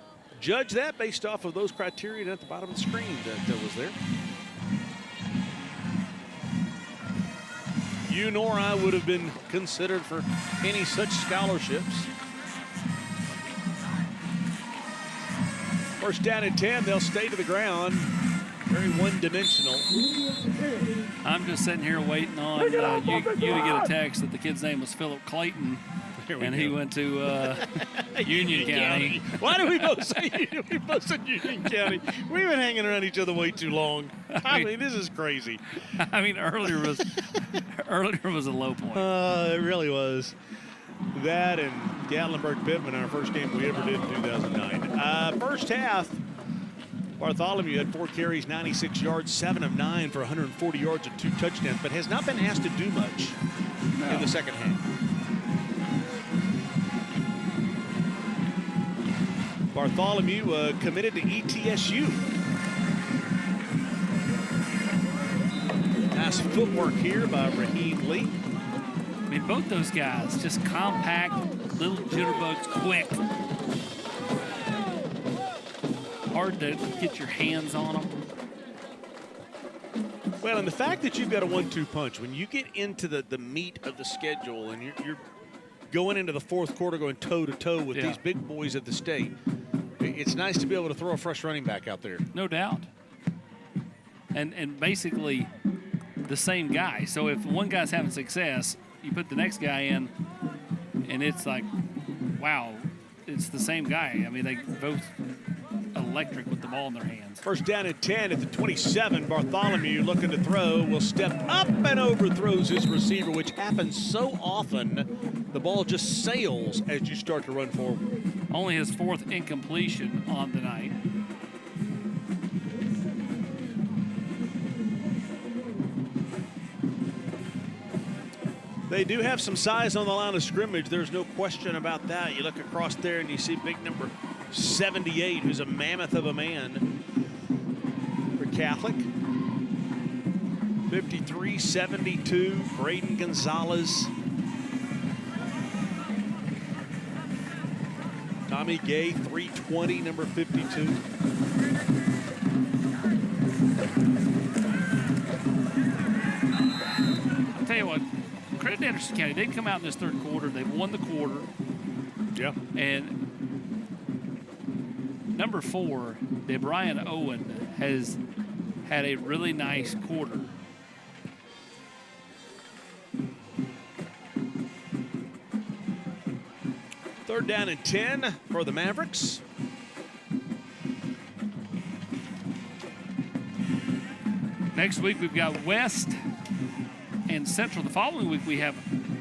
judge that based off of those criteria at the bottom of the screen that was there. You nor I would have been considered for any such scholarships. 1st down and 10, they'll stay to the ground. Very one-dimensional. I'm just sitting here waiting on you to get a text that the kid's name was Philip Clayton. And he went to Union County. Why do we both say Union? We both said Union County. We've been hanging around each other way too long. I mean, this is crazy. I mean, earlier was a low point. It really was. That and Gatlinburg-Pittman, our first game we ever did in 2009. First half, Bartholomew had 4 carries, 96 yards, 7 of 9 for 140 yards and 2 touchdowns, but has not been asked to do much in the second half. Bartholomew committed to ETSU. Nice footwork here by Raheem Lee. I mean, both those guys, just compact, little jitterbugs, quick. Hard to get your hands on them. Well, and the fact that you've got a 1-2 punch, when you get into the meat of the schedule and you're going into the 4th quarter going toe-to-toe with these big boys at the state, it's nice to be able to throw a fresh running back out there. No doubt. And basically the same guy. So if one guy's having success, you put the next guy in, and it's like, wow, it's the same guy. I mean, they both electric with the ball in their hands. 1st down and 10 at the 27. Bartholomew looking to throw, will step up and overthrows his receiver, which happens so often. The ball just sails as you start to run forward. Only his 4th incompletion on the night. They do have some size on the line of scrimmage. There's no question about that. You look across there and you see big number 78, who's a mammoth of a man for Catholic. 53-72, Braden Gonzalez. Tommy Gay, 320, number 52. I'll tell you what, credit to Anderson County. They've come out in this 3rd quarter. They've won the quarter. Yeah. And number 4, DeBrian Owen, has had a really nice quarter. Third down and 10 for the Mavericks. Next week we've got West and Central. The following week we have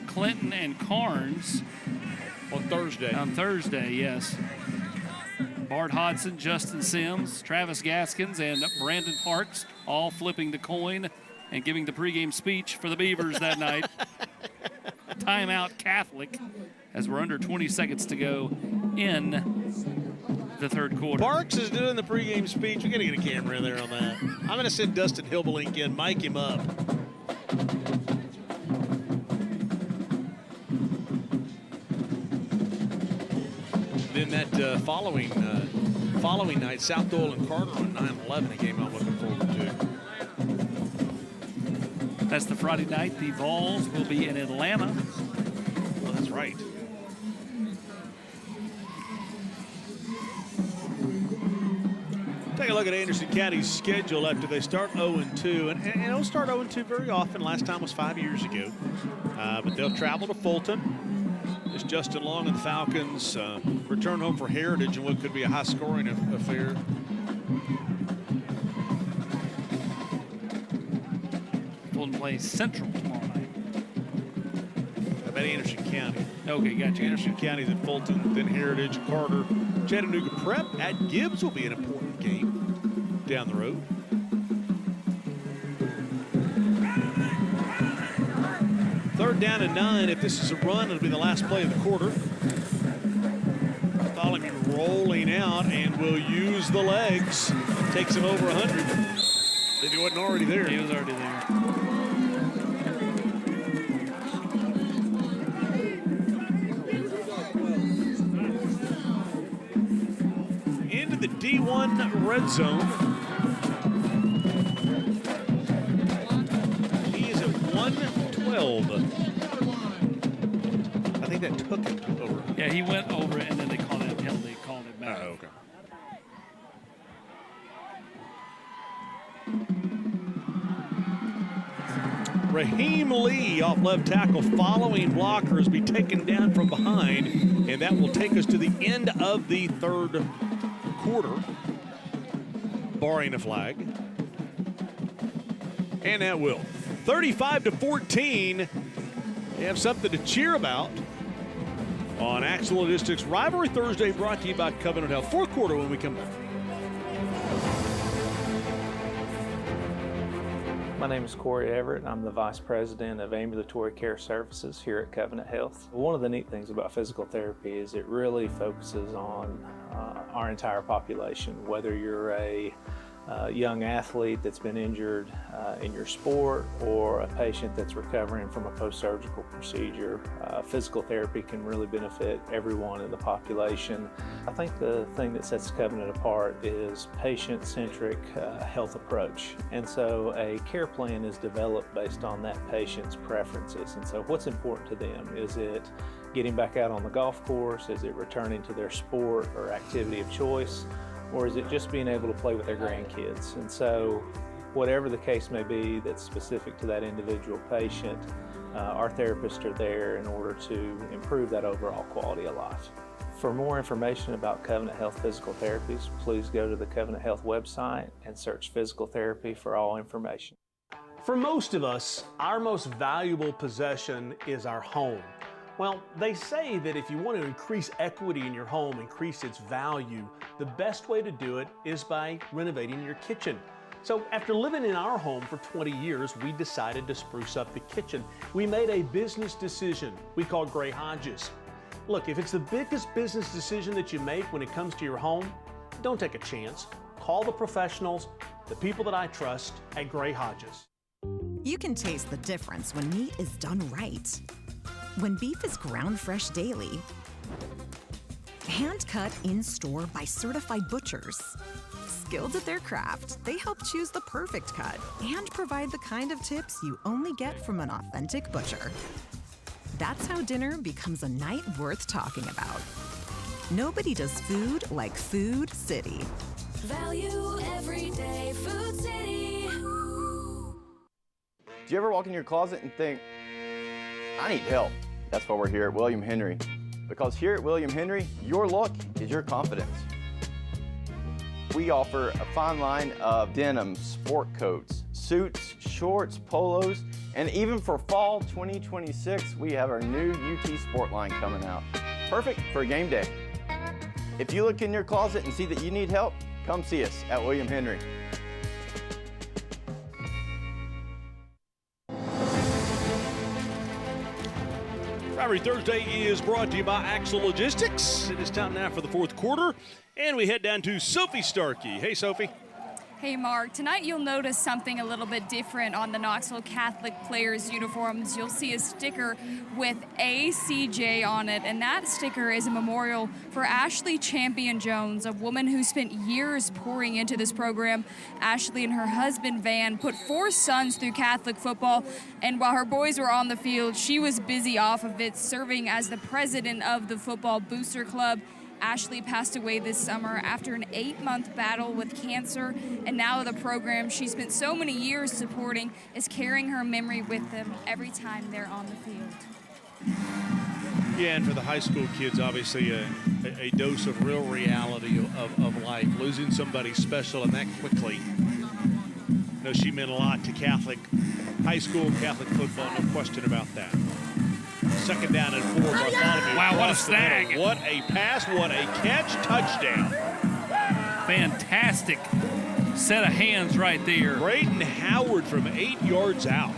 Clinton and Carnes. On Thursday. On Thursday, yes. Bart Hodson, Justin Sims, Travis Gaskins, and Brandon Parks all flipping the coin and giving the pregame speech for the Beavers that night. Timeout Catholic as we're under 20 seconds to go in the third quarter. Parks is doing the pregame speech. We got to get a camera in there on that. I'm going to send Dustin Hilbelink in, mic him up. Then that following night, South Doyle and Carter on 9/11, a game I'm looking forward to. That's the Friday night. The Vols will be in Atlanta. Well, that's right. Take a look at Anderson County's schedule after they start 0-2. And they don't start 0-2 very often. Last time was 5 years ago. But they'll travel to Fulton. As Justin Long and the Falcons return home for Heritage in what could be a high-scoring affair. Fulton plays Central tomorrow night. How about Anderson County? Okay, gotcha. Anderson County's at Fulton, then Heritage, Carter. Chattanooga Prep at Gibbs will be an important game down the road. Third down and 9. If this is a run, it'll be the last play of the quarter. Bartholomew rolling out and will use the legs. Takes him over 100. If he wasn't already there. He was already there. Into the D1 red zone. He is at 112. I think that took him over. Yeah, he went over it, and then they called it a penalty. Called it back. Oh, okay. Raheem Lee off left tackle, following blockers, be taken down from behind, and that will take us to the end of the third quarter, barring a flag. And that will. 35-14. They have something to cheer about on Axel Logistics Rivalry Thursday, brought to you by Covenant Health. Fourth quarter when we come back. My name is Corey Everett. I'm the Vice President of Ambulatory Care Services here at Covenant Health. One of the neat things about physical therapy is it really focuses on our entire population, whether you're a young athlete that's been injured in your sport or a patient that's recovering from a post-surgical procedure. Physical therapy can really benefit everyone in the population. I think the thing that sets Covenant apart is patient-centric health approach. And so a care plan is developed based on that patient's preferences. And so what's important to them? Is it getting back out on the golf course? Is it returning to their sport or activity of choice? Or is it just being able to play with their grandkids? And so whatever the case may be that's specific to that individual patient, our therapists are there in order to improve that overall quality of life. For more information about Covenant Health Physical Therapies, please go to the Covenant Health website and search physical therapy for all information. For most of us, our most valuable possession is our home. Well, they say that if you want to increase equity in your home, increase its value, the best way to do it is by renovating your kitchen. So after living in our home for 20 years, we decided to spruce up the kitchen. We made a business decision we call Gray Hodges. Look, if it's the biggest business decision that you make when it comes to your home, don't take a chance. Call the professionals, the people that I trust at Gray Hodges. You can taste the difference when meat is done right. When beef is ground fresh daily, hand cut in store by certified butchers. Skilled at their craft, they help choose the perfect cut and provide the kind of tips you only get from an authentic butcher. That's how dinner becomes a night worth talking about. Nobody does food like Food City. Value every day, Food City. Do you ever walk in your closet and think, I need help? That's why we're here at William Henry. Because here at William Henry, your look is your confidence. We offer a fine line of denim, sport coats, suits, shorts, polos, and even for fall 2026, we have our new UT Sport line coming out. Perfect for a game day. If you look in your closet and see that you need help, come see us at William Henry. Rivalry Thursday is brought to you by Axle Logistics. It is time now for the fourth quarter, and we head down to Sophie Starkey. Hey, Sophie. Hey, Mark. Tonight you'll notice something a little bit different on the Knoxville Catholic players' uniforms. You'll see a sticker with ACJ on it, and that sticker is a memorial for Ashley Champion Jones, a woman who spent years pouring into this program. Ashley and her husband, Van, put 4 sons through Catholic football, and while her boys were on the field, she was busy off of it, serving as the president of the Football Booster Club. Ashley passed away this summer after an 8-month battle with cancer, and now the program she spent so many years supporting is carrying her memory with them every time they're on the field. Yeah, and for the high school kids, obviously a dose of real reality of life, losing somebody special and that quickly. You know, she meant a lot to Catholic high school, Catholic football, no question about that. Second down and 4. Bartholomew. Wow, what a snag. What a pass, what a catch, touchdown. Fantastic set of hands right there. Braden Howard from 8 yards out.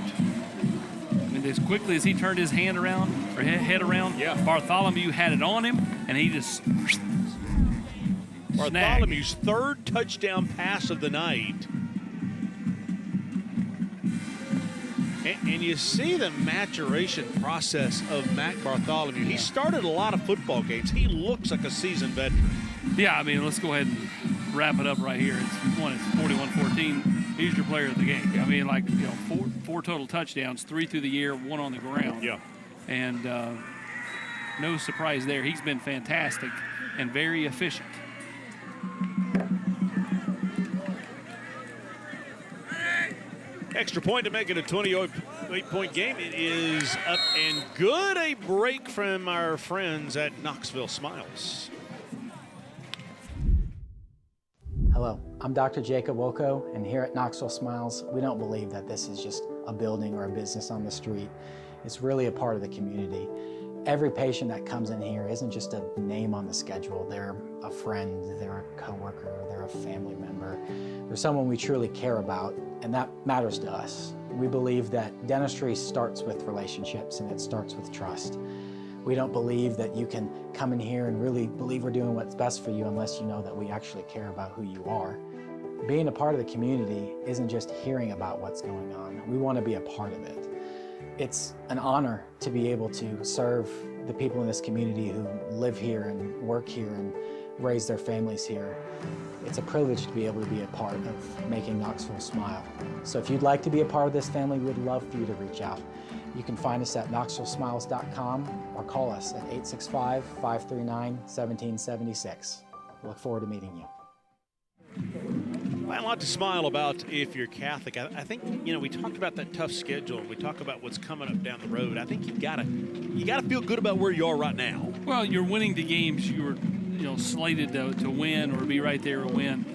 And as quickly as he turned his hand around, or head around, Bartholomew had it on him, and he just Bartholomew's third touchdown pass of the night. And you see the maturation process of Mac Bartholomew. He started a lot of football games. He looks like a seasoned veteran. Yeah, I mean, let's go ahead and wrap it up right here. It's 41-14. He's your player of the game. I mean, like, you know, four total touchdowns, 3 through the year, 1 on the ground. Yeah. And no surprise there. He's been fantastic and very efficient. Extra point to make it a 28-point game. It is up and good. A break from our friends at Knoxville Smiles. Hello, I'm Dr. Jacob Wilco, and here at Knoxville Smiles, we don't believe that this is just a building or a business on the street. It's really a part of the community. Every patient that comes in here isn't just a name on the schedule. They're a friend, they're a coworker, they're a family member. They're someone we truly care about, and that matters to us. We believe that dentistry starts with relationships, and it starts with trust. We don't believe that you can come in here and really believe we're doing what's best for you unless you know that we actually care about who you are. Being a part of the community isn't just hearing about what's going on. We want to be a part of it. It's an honor to be able to serve the people in this community who live here and work here and raise their families here. It's a privilege to be able to be a part of making Knoxville smile. So if you'd like to be a part of this family, we'd love for you to reach out. You can find us at knoxvillesmiles.com or call us at 865-539-1776. We look forward to meeting you. Well, a lot to smile about if you're Catholic. I think, you know, we talked about that tough schedule. We talk about what's coming up down the road. I think you gotta feel good about where you are right now. Well, you're winning the games you were, you know, slated to win or be right there to win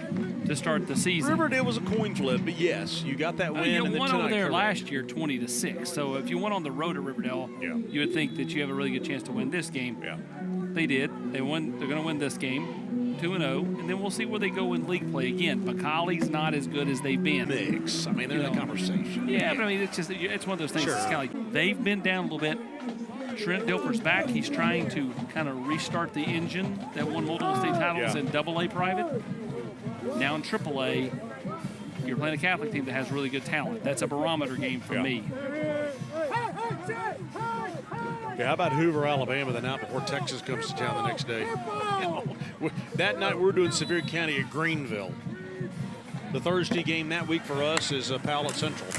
to start the season. Riverdale was a coin flip, but yes, you got that win. You and won over there correct. last year 20-6. So if you went on the road at Riverdale, you would think that you have a really good chance to win this game. Yeah. They did. They won. They're going to win this game, 2-0, and then we'll see where they go in league play. Again, McCauley's not as good as they've been. Mix. I mean, they're in the conversation. Yeah, but I mean, it's one of those things. Sure. It's kind of like they've been down a little bit. Trent Dilfer's back. He's trying to kind of restart the engine that won multiple state titles in AA private. Now in AAA, you're playing a Catholic team that has really good talent. That's a barometer game for me. Yeah, how about Hoover, Alabama, the night before Texas comes to town the next day? That night we're doing Sevier County at Greenville. The Thursday game that week for us is Powlett Central.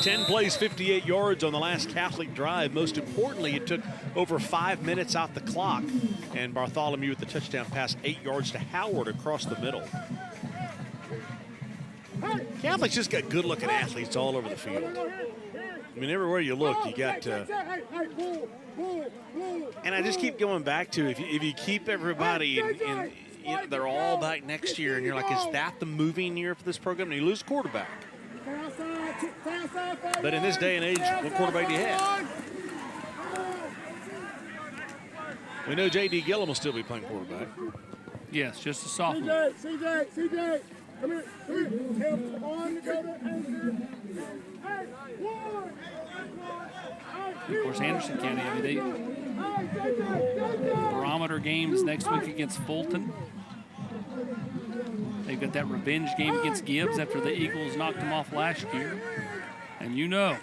10 plays, 58 yards on the last Catholic drive. Most importantly, it took over 5 minutes off the clock. And Bartholomew with the touchdown pass, 8 yards to Howard across the middle. Catholics just got good-looking athletes all over the field. I mean, everywhere you look, you got and I just keep going back to if you keep everybody in you know, they're all back next year, and you're like, is that the moving year for this program? And you lose quarterback. But in this day and age, what quarterback do you have? We know J.D. Gillum will still be playing quarterback. Yes, just a sophomore. CJ. Of course, Anderson County, I mean, barometer games next week against Fulton. They've got that revenge game against Gibbs after the Eagles knocked them off last year. And you know,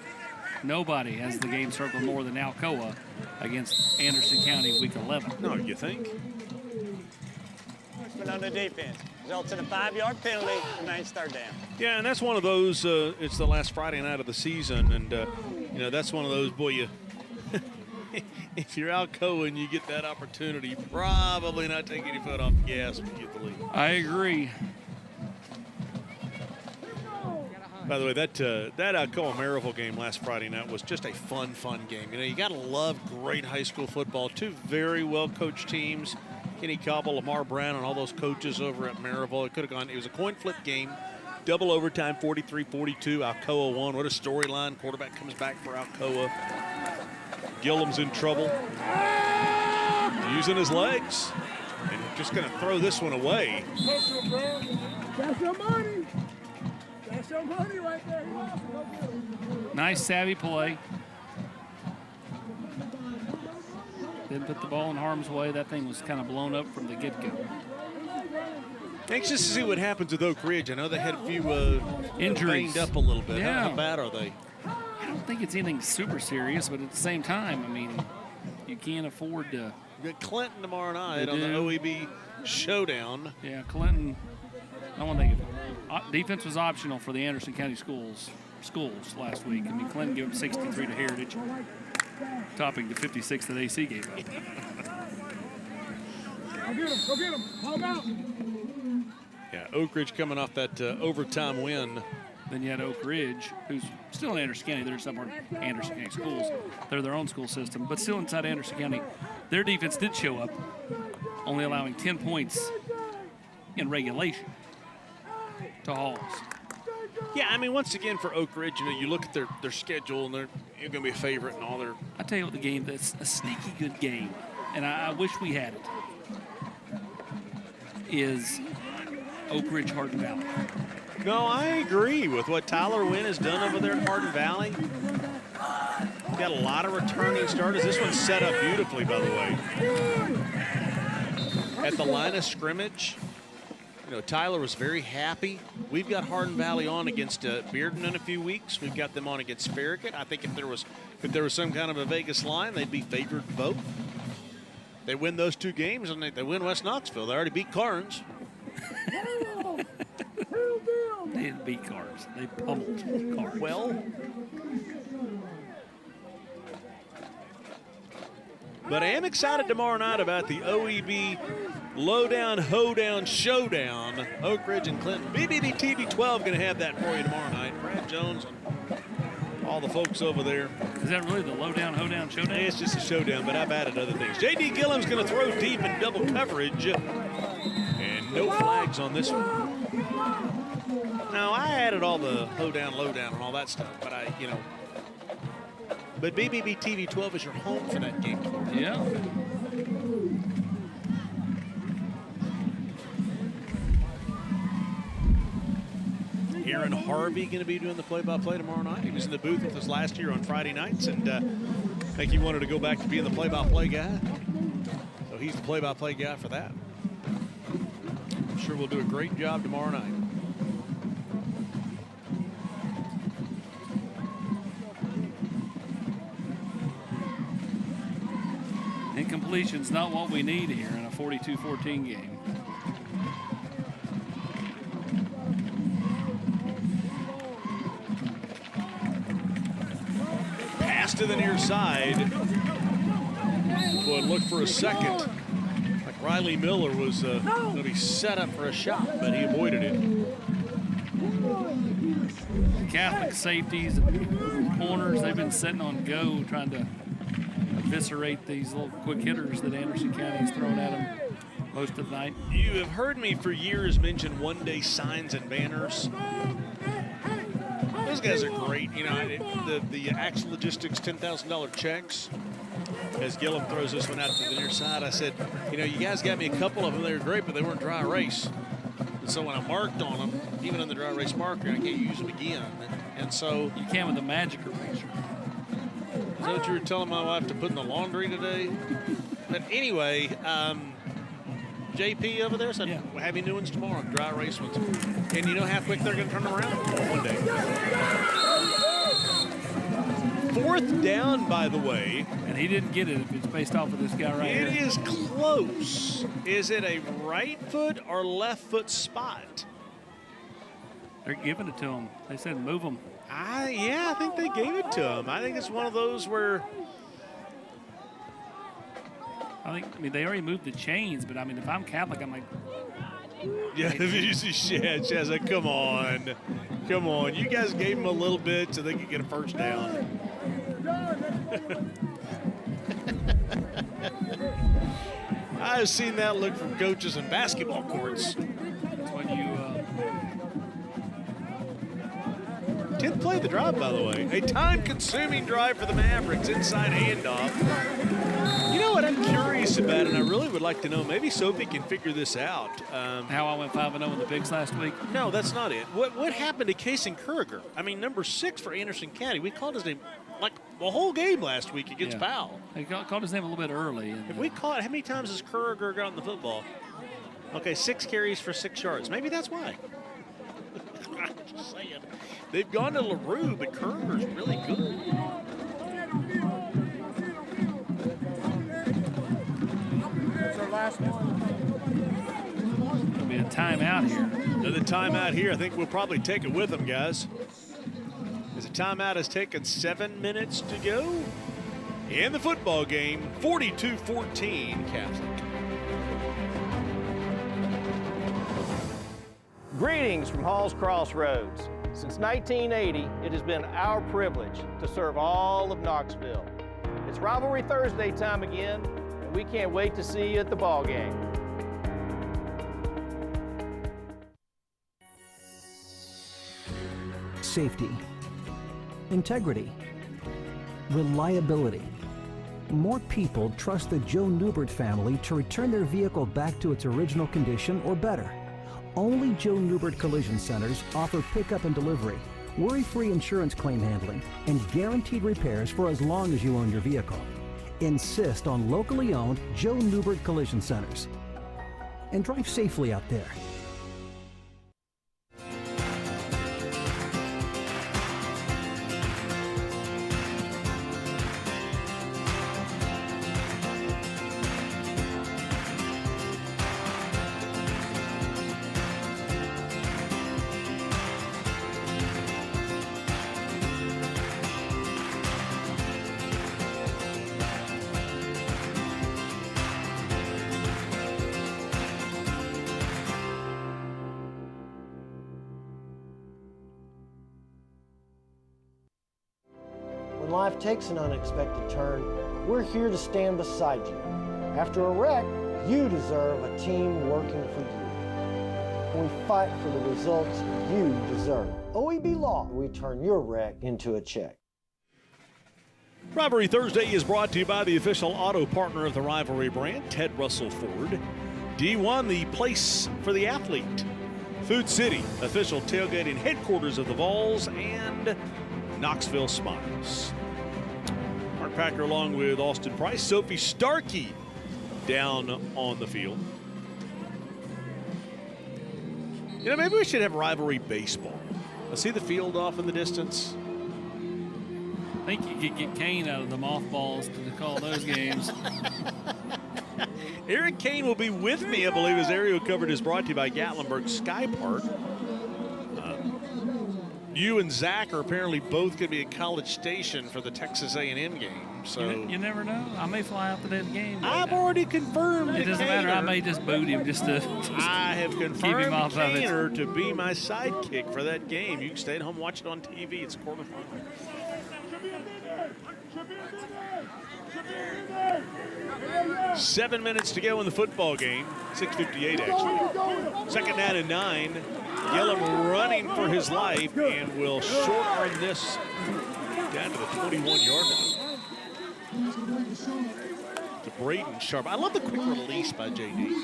nobody has the game circled more than Alcoa against Anderson County week 11. No, you think? But on the defense, results in a 5-yard penalty, remains third down. Yeah, and that's one of those, it's the last Friday night of the season, and, you know, that's one of those, boy, you if you're Alcoa and you get that opportunity, probably not taking your foot off the gas when you get the lead. I agree. By the way, that Alcoa Maryville game last Friday night was just a fun game. You know, you got to love great high school football. Two very well-coached teams. Kenny Cobble, Lamar Brown, and all those coaches over at Maryville. It could have gone. It was a coin flip game, double overtime, 43-42. Alcoa won. What a storyline! Quarterback comes back for Alcoa. Gillum's in trouble, using his legs, and just going to throw this one away. That's your money. That's your money right there. Nice savvy play. Didn't put the ball in harm's way. That thing was kind of blown up from the get-go. Anxious to see what happens with Oak Ridge. I know they had a few injuries, banged up a little bit. Yeah. How bad are they? I don't think it's anything super serious, but at the same time, I mean, you can't afford to. You got Clinton tomorrow night on the OEB showdown. Yeah, Clinton. I want to think defense was optional for the Anderson County schools last week. I mean, Clinton gave up 63 to Heritage, topping the 56 that AC gave up. Go get him. Go get him. Hold out. Yeah, Oak Ridge coming off that overtime win. Then you had Oak Ridge, who's still in Anderson County. They're some Anderson County schools. They're their own school system, but still inside Anderson County. Their defense did show up, only allowing 10 points in regulation to Halls. Yeah, I mean, once again for Oak Ridge, you know, you look at their schedule and they're going to be a favorite and all their. I tell you what, the game that's a sneaky good game, and I wish we had it, is Oak Ridge Hardin Valley. No, I agree with what Tyler Wynn has done over there at Hardin Valley. Got a lot of returning starters. This one's set up beautifully, by the way. At the line of scrimmage, you know, Tyler was very happy. We've got Hardin Valley on against Bearden in a few weeks. We've got them on against Farragut. I think if there was some kind of a Vegas line, they'd be favored both. They win those two games and they win West Knoxville. They already beat Carnes. They didn't beat Carnes. They pummeled Carnes. Well, but I am excited tomorrow night about the OEB Lowdown, Hoedown, Showdown. Oak Ridge and Clinton. BBB TV 12 going to have that for you tomorrow night. Brad Jones and all the folks over there. Is that really the Lowdown, Hoedown, Showdown? It's just a showdown, but I've added other things. J.D. Gillum's going to throw deep in double coverage. And no flags on this one. Now, I added all the Hoedown, Lowdown, and all that stuff, but but BBB TV 12 is your home for that game. Yeah. Aaron Harvey going to be doing the play-by-play tomorrow night. He was in the booth with us last year on Friday nights, and I think he wanted to go back to being the play-by-play guy. So he's the play-by-play guy for that. I'm sure we'll do a great job tomorrow night. Incompletion's not what we need here in a 42-14 game. Pass to the near side. Would look for a second. Like Riley Miller was going to be set up for a shot, but he avoided it. Catholic safeties and corners, they've been sitting on go trying to eviscerate these little quick hitters that Anderson County's thrown at them most of the night. You have heard me for years mention one-day signs and banners. Those guys are great. You know, the Axe Logistics $10,000 checks. As Gillum throws this one out to the near side, I said, you know, you guys got me a couple of them. They were great, but they weren't dry erase. So when I marked on them, even in the dry erase marker, I can't use them again. And so you can with the magic eraser. Is that what you were telling my wife to put in the laundry today? But anyway, JP over there said, we'll have you new ones tomorrow, dry erase ones. And you know how quick they're going to turn them around? One day. 4th down, by the way. And he didn't get it if it's based off of this guy right here. It is close. Is it a right foot or left foot spot? They're giving it to him. They said move him. Yeah, I think they gave it to him. I think it's one of those where... I mean, they already moved the chains, but I mean, if I'm Catholic, I'm like... Yeah, if you see Shaz, like, come on. Come on. You guys gave him a little bit so they could get a first down. I've seen that look from coaches in basketball courts. That's when you... 10th play of the drive, by the way. A time-consuming drive for the Mavericks. Inside handoff. You know what I'm curious about, and I really would like to know, maybe Sophie can figure this out. How I went 5-0 in the Bigs last week? No, that's not it. What happened to Kason Kuriger? I mean, number 6 for Anderson County. We called his name like the whole game last week against Powell. They called his name a little bit early. If we caught, how many times has Kuriger gotten the football? Okay, 6 carries for 6 yards. Maybe that's why. I'm just saying. They've gone to LaRue, but Kuriger's really good. There'll be a timeout here. Another timeout here. I think we'll probably take it with them, guys. As the timeout has taken 7 minutes to go in the football game, 42-14 Catholic. Greetings from Hall's Crossroads. Since 1980, it has been our privilege to serve all of Knoxville. It's Rivalry Thursday time again, and we can't wait to see you at the ball game. Safety, integrity, reliability. More people trust the Joe Newbert family to return their vehicle back to its original condition or better. Only Joe Newbert Collision Centers offer pickup and delivery, worry-free insurance claim handling, and guaranteed repairs for as long as you own your vehicle. Insist on locally owned Joe Newbert Collision Centers. And drive safely out there. When life takes an unexpected turn, we're here to stand beside you. After a wreck, you deserve a team working for you. We fight for the results you deserve. OEB Law, we turn your wreck into a check. Rivalry Thursday is brought to you by the official auto partner of the Rivalry brand, Ted Russell Ford. D1, the place for the athlete. Food City, official tailgating headquarters of the Vols, and Knoxville Smiles. Mark Packer along with Austin Price, Sophie Starkey down on the field. You know, maybe we should have Rivalry baseball. I see the field off in the distance. I think you could get Kane out of the mothballs to call those games. Eric Kane will be with me, I believe, as aerial coverage is brought to you by Gatlinburg Sky Park. You and Zach are apparently both going to be at College Station for the Texas A&M game. So you never know. I may fly out the day of the game. I've already confirmed. It doesn't matter. I may just boot him just to I have confirmed keep him off of it. Kaner to be my sidekick for that game. You can stay at home, watch it on TV. It's quarterfinal. Seven minutes to go in the football game. 6:58 actually. Second down and 9. Gillum running for his life and will short arm this down to the 21-yard line. To Braden Sharp. I love the quick release by JD.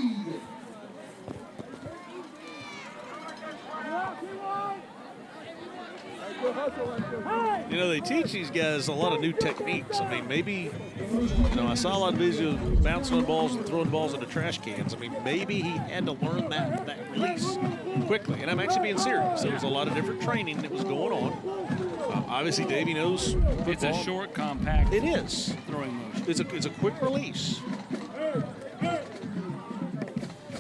You know, they teach these guys a lot of new techniques. I mean, maybe, you know, I saw a lot of videos bouncing on balls and throwing balls into trash cans. I mean, maybe he had to learn that release quickly. And I'm actually being serious. There was a lot of different training that was going on. Obviously, Davey knows football. It's a short, compact. It is. Throwing motion. It's a quick release.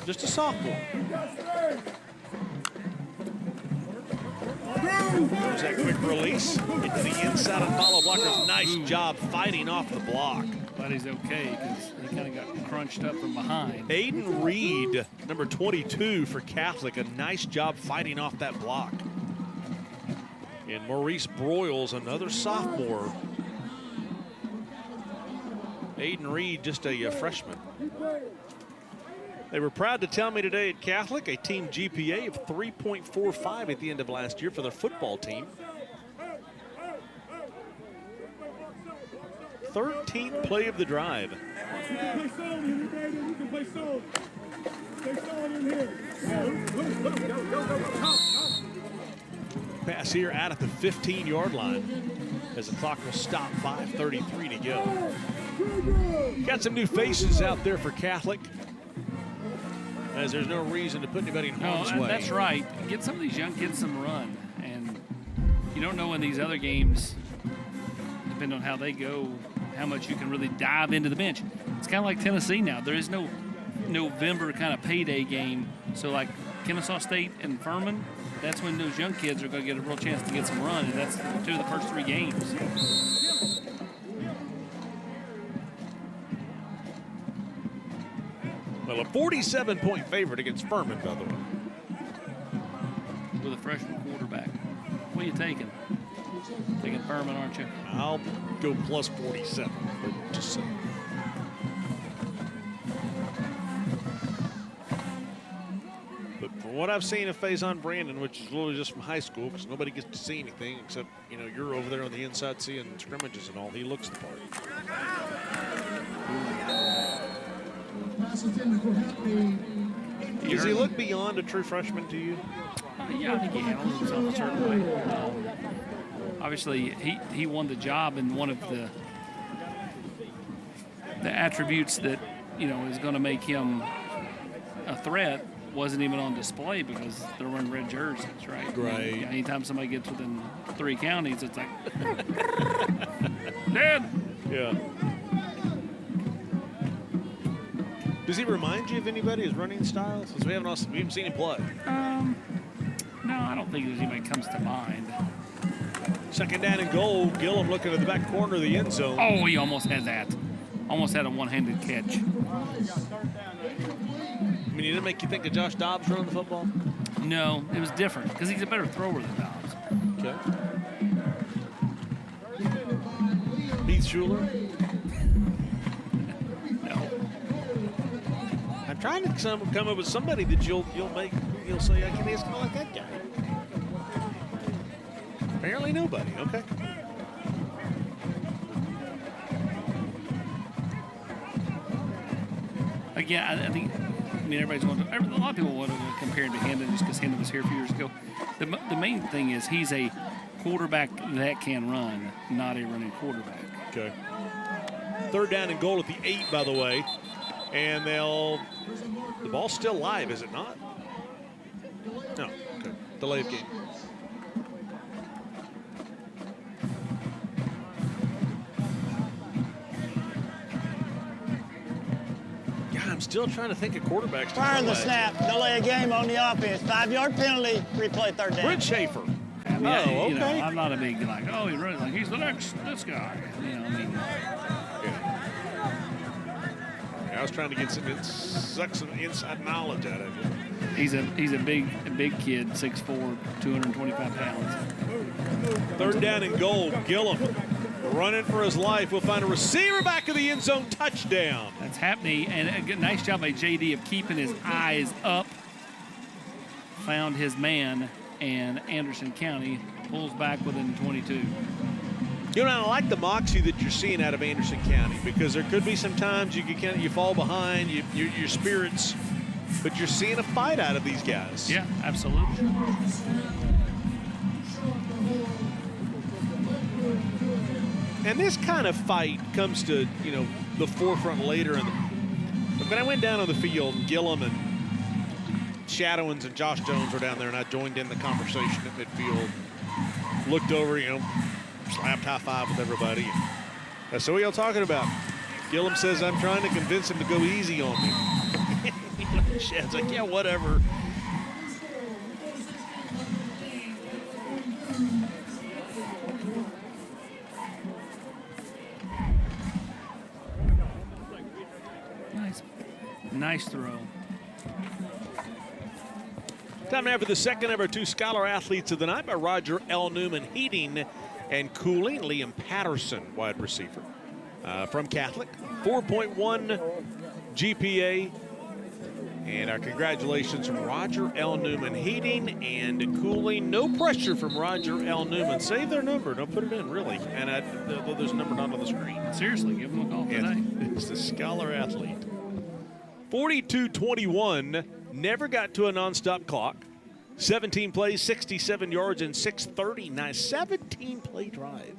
Just a sophomore. There's that quick release into the inside of follow blockers. Nice job fighting off the block. But he's okay because he kind of got crunched up from behind. Aiden Reed, number 22 for Catholic, a nice job fighting off that block. And Maurice Broyles, another sophomore. Aiden Reed, just a freshman. They were proud to tell me today at Catholic, a team GPA of 3.45 at the end of last year for their football team. 13th play of the drive. Pass here out at the 15-yard line as the clock will stop, 5:33 to go. Got some new faces out there for Catholic, as there's no reason to put anybody in harm's way. That's right. Get some of these young kids some run. And you don't know in these other games, depending on how they go, how much you can really dive into the bench. It's kind of like Tennessee now. There is no November kind of payday game. So like Kennesaw State and Furman, that's when those young kids are going to get a real chance to get some run. And that's 2 of the first 3 games. Well, a 47-point favorite against Furman, by the way. With a freshman quarterback. What are you taking? Taking Furman, aren't you? I'll go plus 47, but just saying. But from what I've seen of Faison Brandon, which is really just from high school, because nobody gets to see anything except, you know, you're over there on the inside seeing scrimmages and all, he looks the part. Does he look beyond a true freshman to you? Yeah, I think he handles himself a certain way. Obviously, he won the job, and one of the attributes that, you know, is going to make him a threat wasn't even on display because they're wearing red jerseys, right? Right. Anytime somebody gets within 3 counties, it's like, dead. Yeah. Does he remind you of anybody, his running style? Since we haven't seen him play. No, I don't think there's anybody that comes to mind. Second down and goal. Gillum looking at the back corner of the end zone. Oh, he almost had that. Almost had a one-handed catch. I mean, he didn't make you think of Josh Dobbs running the football? No, it was different because he's a better thrower than Dobbs. Okay. Heath Schuler? I'm trying to come up with somebody that you'll say I can ask like that guy. Apparently nobody. Okay. Again, I think everybody's going to. A lot of people want to compare him to Hendon just because Hendon was here a few years ago. The main thing is he's a quarterback that can run, not a running quarterback. Okay. Third down and goal at the 8, by the way. And the ball's still live, is it not? No, okay. Delay of game. God, I'm still trying to think of quarterbacks. Firing the snap, delay a game on the offense. 5-yard penalty, replay 3rd down. Brent Schaefer. I mean, okay. You know, I'm not a big he runs like he's the next this guy. You know, I mean. I was trying to get suck some inside knowledge out of you. He's a big kid, 6'4", 225 pounds. 3rd down and goal. Gillum running for his life. We'll find a receiver back of the end zone. Touchdown. That's happening, and a nice job by JD of keeping his eyes up. Found his man, and Anderson County pulls back within 22. You know, I like the moxie that you're seeing out of Anderson County because there could be some times you fall behind, your spirits, but you're seeing a fight out of these guys. Yeah, absolutely. And this kind of fight comes to, the forefront later. But when I went down on the field, Gillum and Shadowins and Josh Jones were down there, and I joined in the conversation at midfield. Looked over, slapped high five with everybody. So what y'all talking about? Gillum says, I'm trying to convince him to go easy on me. Shad's like, yeah, whatever. Nice throw. Time now for the second of our two Scholar Athletes of the Night by Roger L. Newman Heating and Cooling. Liam Patterson, wide receiver from Catholic. 4.1 GPA. And our congratulations from Roger L. Newman Heating and Cooling. No pressure from Roger L. Newman. Save their number. Don't put it in, really. And there's a number not on the screen. Seriously, give them a call today. It's the Scholar Athlete. 42-21. Never got to a nonstop clock. 17 plays, 67 yards, and 639. 17-play drive.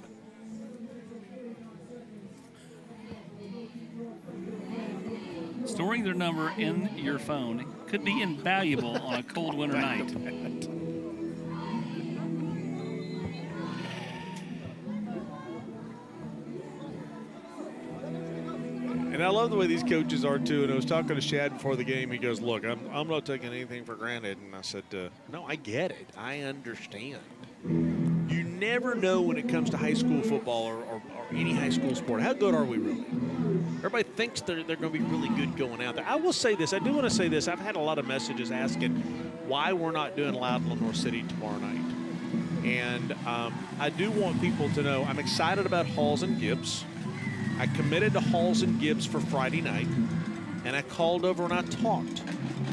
Storing their number in your phone could be invaluable on a cold winter night. And I love the way these coaches are, too. And I was talking to Shad before the game. He goes, look, I'm not taking anything for granted. And I said, no, I get it. I understand. You never know when it comes to high school football or any high school sport. How good are we really? Everybody thinks they're going to be really good going out there. I will say this. I do want to say this. I've had a lot of messages asking why we're not doing Loudon Lenore City tomorrow night. And I do want people to know I'm excited about Halls and Gibbs. I committed to Halls and Gibbs for Friday night, and I called over and I talked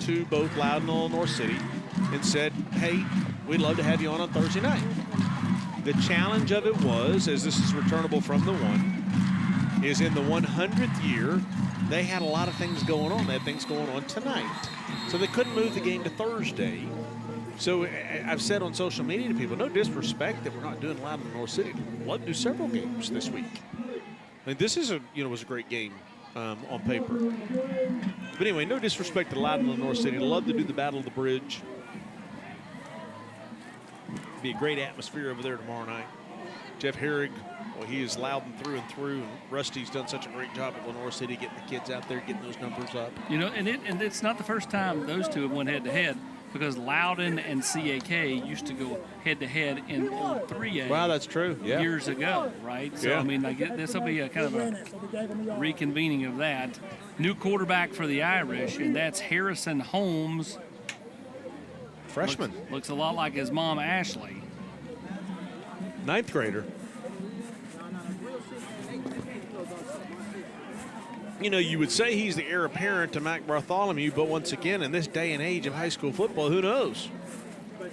to both Loudon and Lenore City and said, hey, we'd love to have you on Thursday night. The challenge of it was, as this is returnable from the one, is in the 100th year, they had a lot of things going on. They had things going on tonight. So they couldn't move the game to Thursday. So I've said on social media to people, no disrespect that we're not doing Loudon and Lenore City. We'd love to do several games this week. I mean, this is was a great game on paper. But anyway, no disrespect to Loudon and Lenore City. I'd love to do the Battle of the Bridge. Be a great atmosphere over there tomorrow night. Jeff Herrig, well, he is Loudon through and through. And Rusty's done such a great job at Lenore City getting the kids out there, getting those numbers up. And it's not the first time those two have went head-to-head, because Loudon and CAK used to go head-to-head in old 3A. Wow, that's true. Yeah. Years ago, right? So, I mean, this will be a kind of a reconvening of that. New quarterback for the Irish, and that's Harrison Holmes. Freshman. Looks a lot like his mom, Ashley. 9th grader. You would say he's the heir apparent to Mac Bartholomew, but once again, in this day and age of high school football, who knows?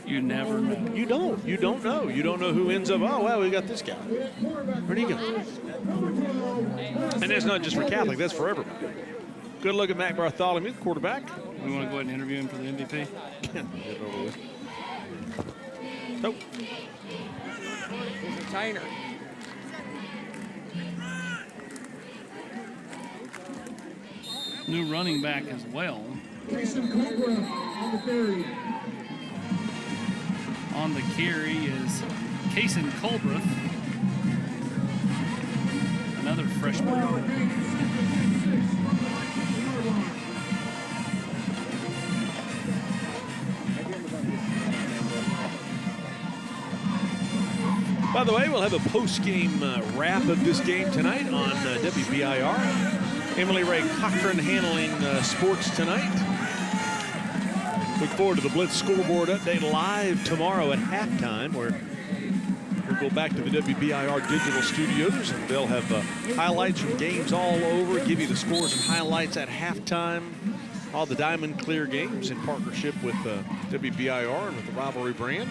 You never know. You don't. You don't know. You don't know who ends up, oh, well, we got this guy. Where'd he go? And that's not just for Catholic, that's for everybody. Good look at Mac Bartholomew, the quarterback. We want to go ahead and interview him for the MVP? Nope. Tyner. New running back as well. On the carry is Kason Colbreth, another freshman. By the way, we'll have a post-game wrap of this game tonight on WBIR. Emily Ray Cochran handling sports tonight. Look forward to the Blitz scoreboard update live tomorrow at halftime, where we'll go back to the WBIR digital studios, and they'll have highlights from games all over, give you the scores and highlights at halftime. All the Diamond Clear games in partnership with WBIR and with the Rivalry brand.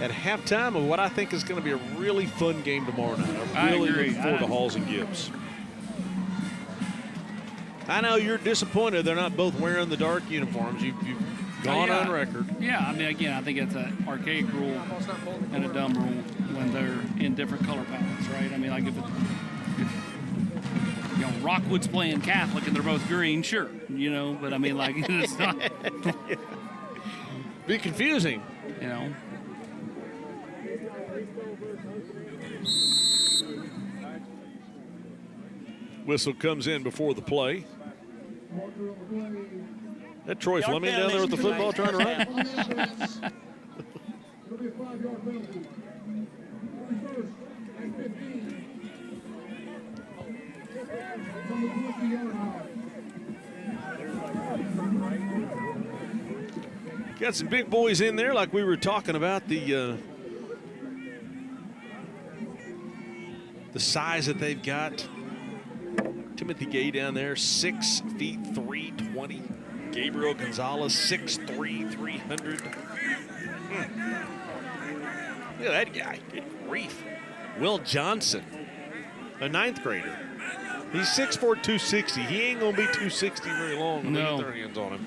At halftime of what I think is going to be a really fun game tomorrow night. I really look forward to Halls and Gibbs. I know you're disappointed they're not both wearing the dark uniforms. You Gone on record. Yeah, I mean, again, I think it's an archaic rule and a dumb rule when they're in different color palettes, right? I mean, like if you know, Rockwood's playing Catholic and they're both green, sure, you know, but I mean, like, it's not. Be confusing. You know. Whistle comes in before the play. That Troy Fleming down there with the football trying to run. Got some big boys in there, like we were talking about the size that they've got. Timothy Gay down there, 6 feet 320. Gabriel Gonzalez, 6'3", 300. Look at that guy. Good grief. Will Johnson, a 9th grader. He's 6'4", 260. He ain't going to be 260 very long when they get their hands on him.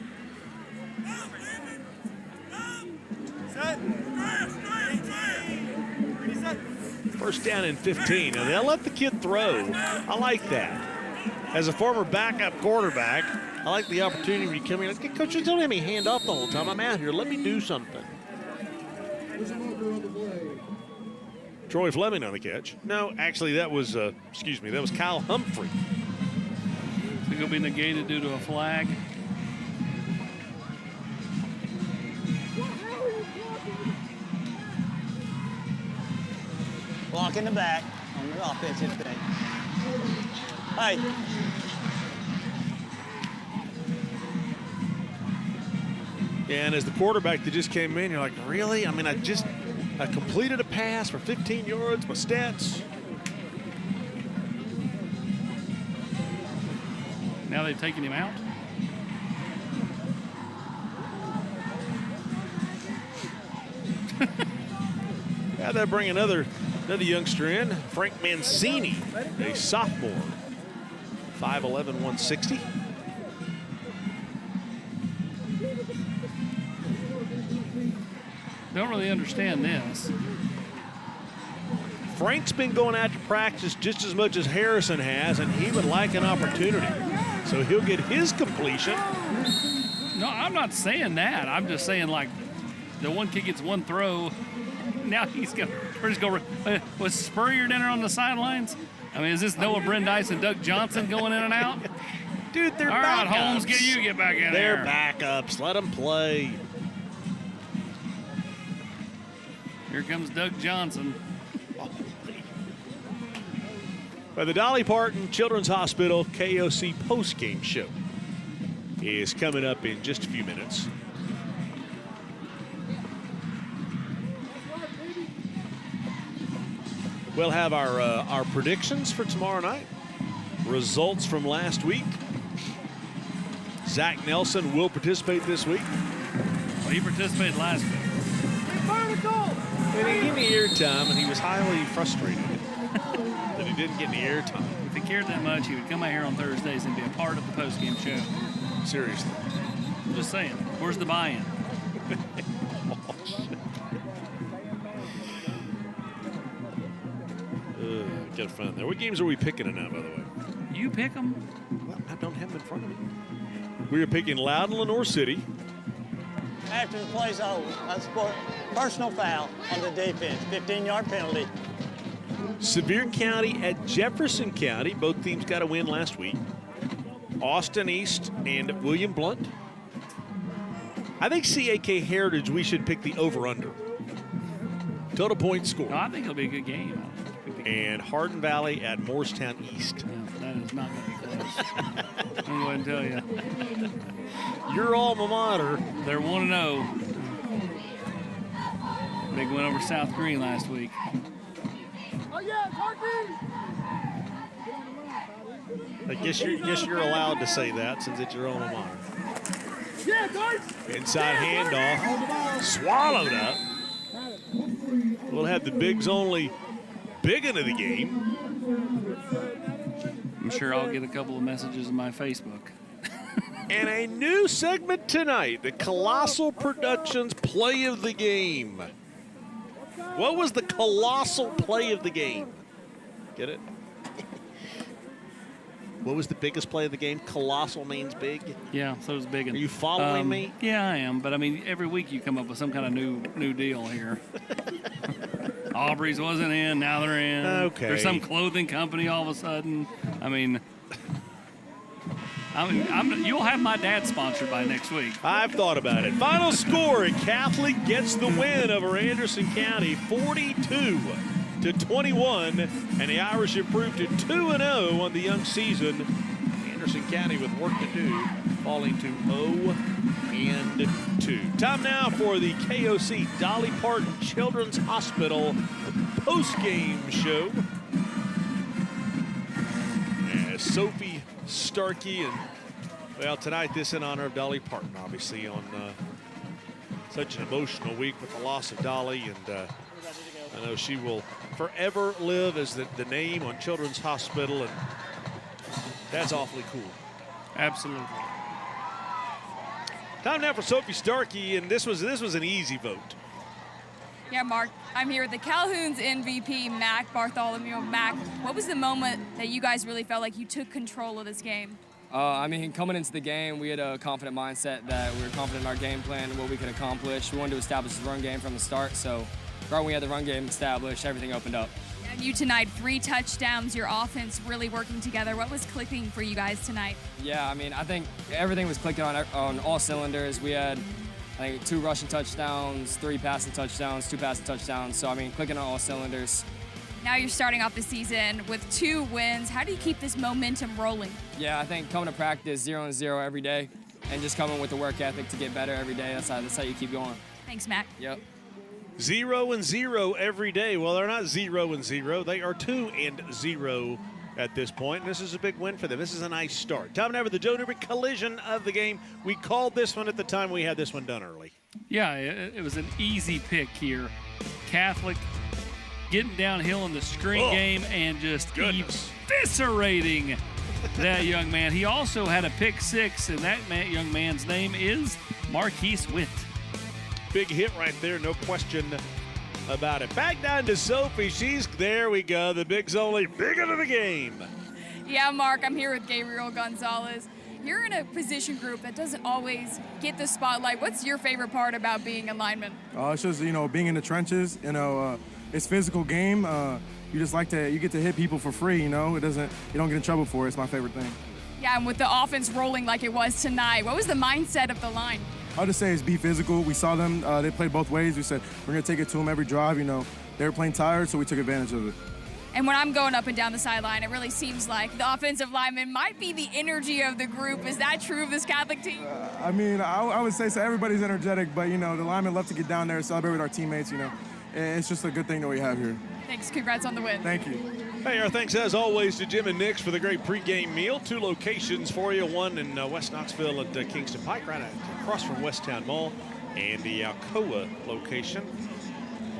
First down and 15. And they'll let the kid throw. I like that. As a former backup quarterback, I like the opportunity when you come in. Coach, just don't have me hand off the whole time. I'm out here. Let me do something. Troy Fleming on the catch. No, actually, that was, that was Kyle Humphrey. Is it going to be negated due to a flag? Block in the back on the offensive thing. Hey. Yeah, and as the quarterback that just came in, you're like, really? I mean, I completed a pass for 15 yards, my stats. Now they've taken him out? Yeah, they'll bring another youngster in, Frank Mancini, a sophomore, 5'11", 160. Don't really understand this. Frank's been going out to practice just as much as Harrison has, and he would like an opportunity. So he'll get his completion. No, I'm not saying that. I'm just saying, like, the one kid gets one throw. Now we're just going. Was Spurrier dinner on the sidelines? I mean, is this Noah Brandeis and Doug Johnson going in and out? Dude, they're all backups. right, Holmes, get back in there. They're backups. Let them play. Here comes Doug Johnson. By the Dolly Parton Children's Hospital KOC postgame show is coming up in just a few minutes. We'll have our predictions for tomorrow night, results from last week. Zach Nelson will participate this week. Well, he participated last week. And he gave me airtime, and he was highly frustrated that he didn't get any airtime. If he cared that much, he would come out here on Thursdays and be a part of the postgame show. Seriously. I'm just saying, where's the buy-in? Get fun there. What games are we picking now, by the way? You pick them. Well, I don't have them in front of me. We are picking Loudon, Lenore City. After the play's over, that's personal foul on the defense, 15-yard penalty. Sevier County at Jefferson County. Both teams got a win last week. Austin East and William Blount. I think CAK Heritage, we should pick the over-under. Total points scored. No, I think it'll be a good game. And Hardin Valley at Morristown East. Yeah, that is not going to be close. I'm going to tell you. Your alma mater. They're 1-0. Big win over South Green last week. Oh yeah, I guess you're allowed to say that since it's your alma mater. Yeah, guys. Inside handoff, swallowed up. We'll have the Bigs only big into the game. I'm sure I'll get a couple of messages in my Facebook. And a new segment tonight, the Colossal Productions Play of the Game. What was the Colossal Play of the Game? Get it? What was the biggest play of the game? Colossal means big? Yeah, so it's big. Are you following me? Yeah, I am. But, I mean, every week you come up with some kind of new deal here. Aubrey's wasn't in, now they're in. Okay. There's some clothing company all of a sudden. I mean, you'll have my dad sponsored by next week. I've thought about it. Final score, Catholic gets the win over Anderson County, 42-21, and the Irish improved to 2-0 on the young season. Anderson County with work to do, falling to 0-2. Time now for the KOC Dolly Parton Children's Hospital post-game show. As Sophie Starkey and, well, tonight this in honor of Dolly Parton, obviously, on such an emotional week with the loss of Dolly, and I know she will forever live as the name on Children's Hospital, and that's awfully cool. Absolutely. Time now for Sophie Starkey, and this was an easy vote. Yeah, Mark, I'm here with the Calhoun's MVP, Mac Bartholomew. Mac, what was the moment that you guys really felt like you took control of this game? I mean, coming into the game, we had a confident mindset that we were confident in our game plan and what we could accomplish. We wanted to establish the run game from the start, so right when we had the run game established, everything opened up. And you tonight, 3 touchdowns, your offense really working together. What was clicking for you guys tonight? Yeah, I mean, I think everything was clicking on all cylinders. We had, I think, 2 rushing touchdowns, 3 passing touchdowns, 2 passing touchdowns. So, I mean, clicking on all cylinders. Now you're starting off the season with 2 wins. How do you keep this momentum rolling? Yeah, I think coming to practice 0-0 every day and just coming with the work ethic to get better every day. That's how you keep going. Thanks, Mac. Yep. 0-0 every day. Well, they're not 0-0. They are 2-0 at this point. And this is a big win for them. This is a nice start. Time now for the Joe Newbert collision of the game. We called this one at the time we had this one done early. Yeah, it was an easy pick here. Catholic getting downhill in the screen game and just eviscerating that young man. He also had a pick 6, and that young man's name is Marquise Witt. Big hit right there, no question about it. Back down to Sophie. There we go. The Big's only big into the game. Yeah, Mark, I'm here with Gabriel Gonzalez. You're in a position group that doesn't always get the spotlight. What's your favorite part about being a lineman? It's just, being in the trenches. It's physical game. You just you get to hit people for free, you don't get in trouble for it. It's my favorite thing. Yeah, and with the offense rolling like it was tonight, what was the mindset of the line? I'll just say is be physical. We saw them. They played both ways. We said we're going to take it to them every drive. They were playing tired, so we took advantage of it. And when I'm going up and down the sideline, it really seems like the offensive lineman might be the energy of the group. Is that true of this Catholic team? I would say so. Everybody's energetic, but, the linemen love to get down there and celebrate with our teammates, It's just a good thing that we have here. Thanks. Congrats on the win. Thank you. Hey, our thanks as always to Jim and Nick's for the great pregame meal. 2 locations for you, one in West Knoxville at Kingston Pike, right across from Westtown Mall, and the Alcoa location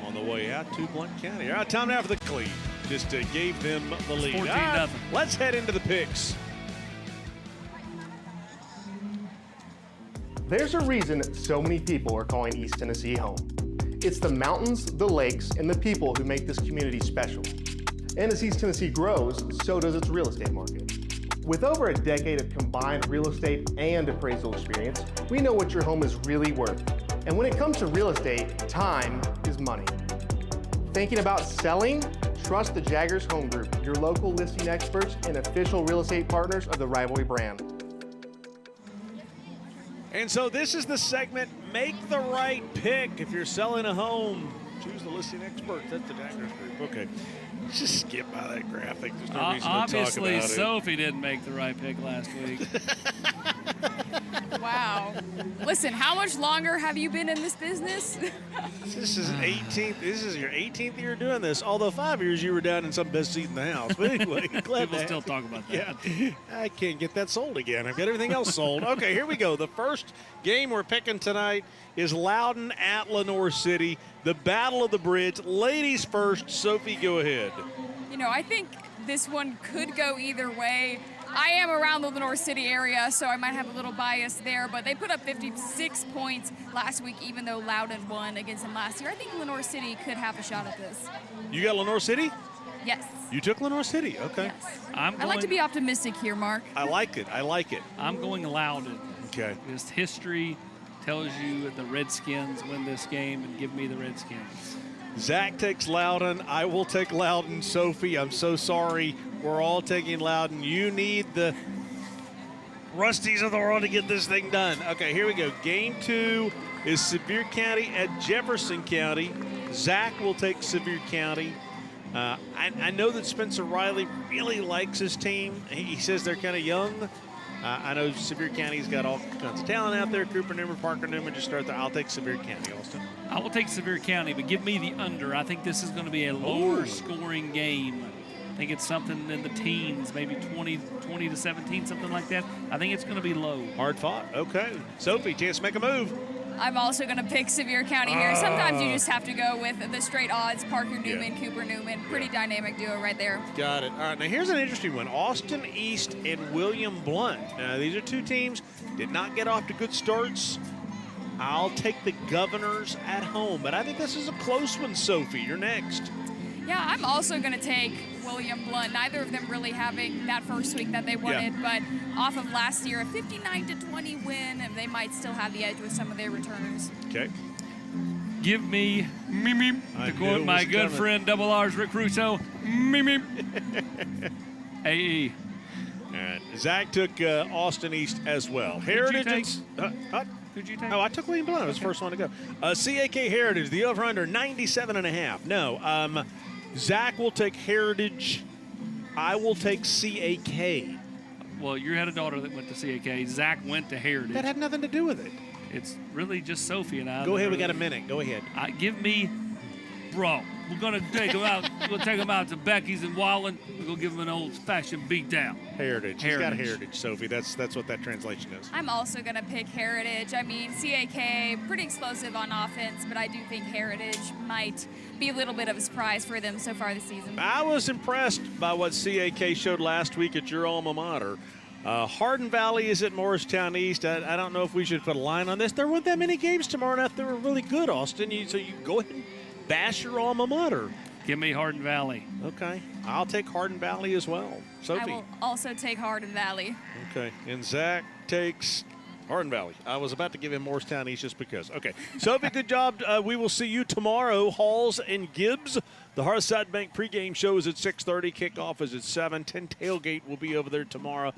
on the way out to Blount County. All right, time now for the Cleve. Just gave them the lead. 14-0. Let's head into the picks. There's a reason so many people are calling East Tennessee home. It's the mountains, the lakes, and the people who make this community special. And as East Tennessee grows, so does its real estate market. With over a decade of combined real estate and appraisal experience, we know what your home is really worth. And when it comes to real estate, time is money. Thinking about selling? Trust the Jaggers Home Group, your local listing experts and official real estate partners of the Rivalry brand. And so this is the segment, Make the Right Pick. If you're selling a home, choose the listing expert. That's the Jaggers Group. Okay. Let's just skip by that graphic. There's no reason to talk about it. Obviously, Sophie didn't make the right pick last week. Wow. Listen, how much longer have you been in this business? This is your 18th year doing this. Although 5 years you were down in some best seat in the house. But anyway, glad people still talk about that. Yeah, I can't get that sold again. I've got everything else sold. Okay, here we go. The first game we're picking tonight is Loudon at Lenoir City. The Battle of the Bridge. Ladies first. Sophie, go ahead. I think this one could go either way. I am around the Lenore City area, so I might have a little bias there, but they put up 56 points last week, even though Loudon won against them last year. I think Lenore City could have a shot at this. You got Lenore City? Yes. You took Lenore City, okay. Yes. I like to be optimistic here, Mark. I like it. I'm going Loudon. Okay. Just history tells you the Redskins win this game, and give me the Redskins. Zach takes Loudon. I will take Loudon. Sophie, I'm so sorry. We're all taking Loudon. You need the Rusties of the world to get this thing done. Okay, here we go. Game 2 is Sevier County at Jefferson County. Zach will take Sevier County. I know that Spencer Riley really likes his team. He says they're kind of young. I know Sevier County's got all kinds of talent out there. Cooper Newman, Parker Newman, just start there. I'll take Sevier County, Austin. I will take Sevier County, but give me the under. I think this is going to be a lower scoring game. I think it's something in the teens, maybe 20 to 17, something like that. I think it's going to be low. Hard fought. Okay. Sophie, chance to make a move. I'm also going to pick Sevier County here. Sometimes you just have to go with the straight odds. Parker Newman, Cooper Newman. Pretty dynamic duo right there. Got it. All right, now here's an interesting one. Austin East and William Blount. Now, these are two teams did not get off to good starts. I'll take the Governors at home, but I think this is a close one, Sophie. You're next. Yeah, I'm also going to take William Blount. Neither of them really having that first week that they wanted, but off of last year, a 59-20 win, and they might still have the edge with some of their returns. Okay. Give me, to quote my good friend Double R's Rick Russo, AE. And Zach took Austin East as well. Heritage. Who'd you take? Oh, I took William Blount. I was the first one to go. CAK Heritage, the over-under, 97.5. No, Zach will take Heritage. I will take CAK. Well, you had a daughter that went to CAK. Zach went to Heritage. That had nothing to do with it. It's really just Sophie and I. Go ahead. We got a minute. Go ahead. Give me, bro. We're going to take them out. We'll take them out to Becky's and Wallen. We're going to give them an old-fashioned beatdown. Heritage. He's got Heritage, Sophie. That's what that translation is. I'm also going to pick Heritage. I mean, CAK, pretty explosive on offense, but I do think Heritage might be a little bit of a surprise for them so far this season. I was impressed by what CAK showed last week at your alma mater. Hardin Valley is at Morristown East. I don't know if we should put a line on this. There weren't that many games tomorrow night that were really good, Austin. So you go ahead and bash your alma mater. Give me Hardin Valley. Okay. I'll take Hardin Valley as well. Sophie. I will also take Hardin Valley. Okay. And Zach takes Hardin Valley. I was about to give him Morristown East just because. Okay. Sophie, good job. We will see you tomorrow. Halls and Gibbs. The Hearthside Bank pregame show is at 6:30. Kickoff is at 7. 10 Tailgate will be over there tomorrow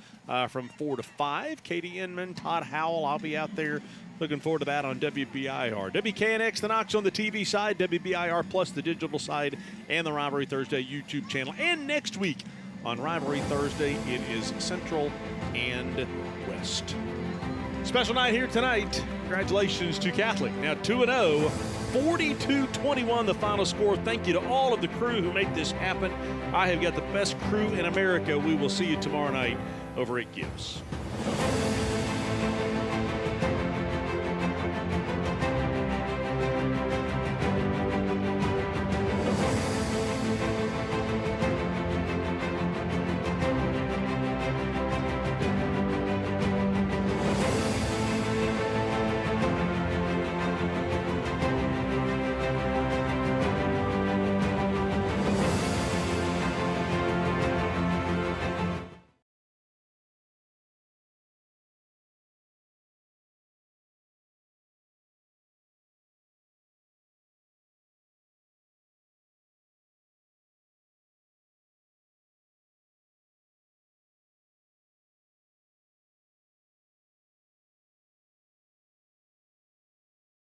from 4 to 5. Katie Inman, Todd Howell. I'll be out there. Looking forward to that on WBIR. WKNX, the Knox on the TV side, WBIR Plus, the digital side, and the Rivalry Thursday YouTube channel. And next week on Rivalry Thursday, it is Central and West. Special night here tonight. Congratulations to Catholic. Now 2-0, 42-21 the final score. Thank you to all of the crew who made this happen. I have got the best crew in America. We will see you tomorrow night over at Gibbs.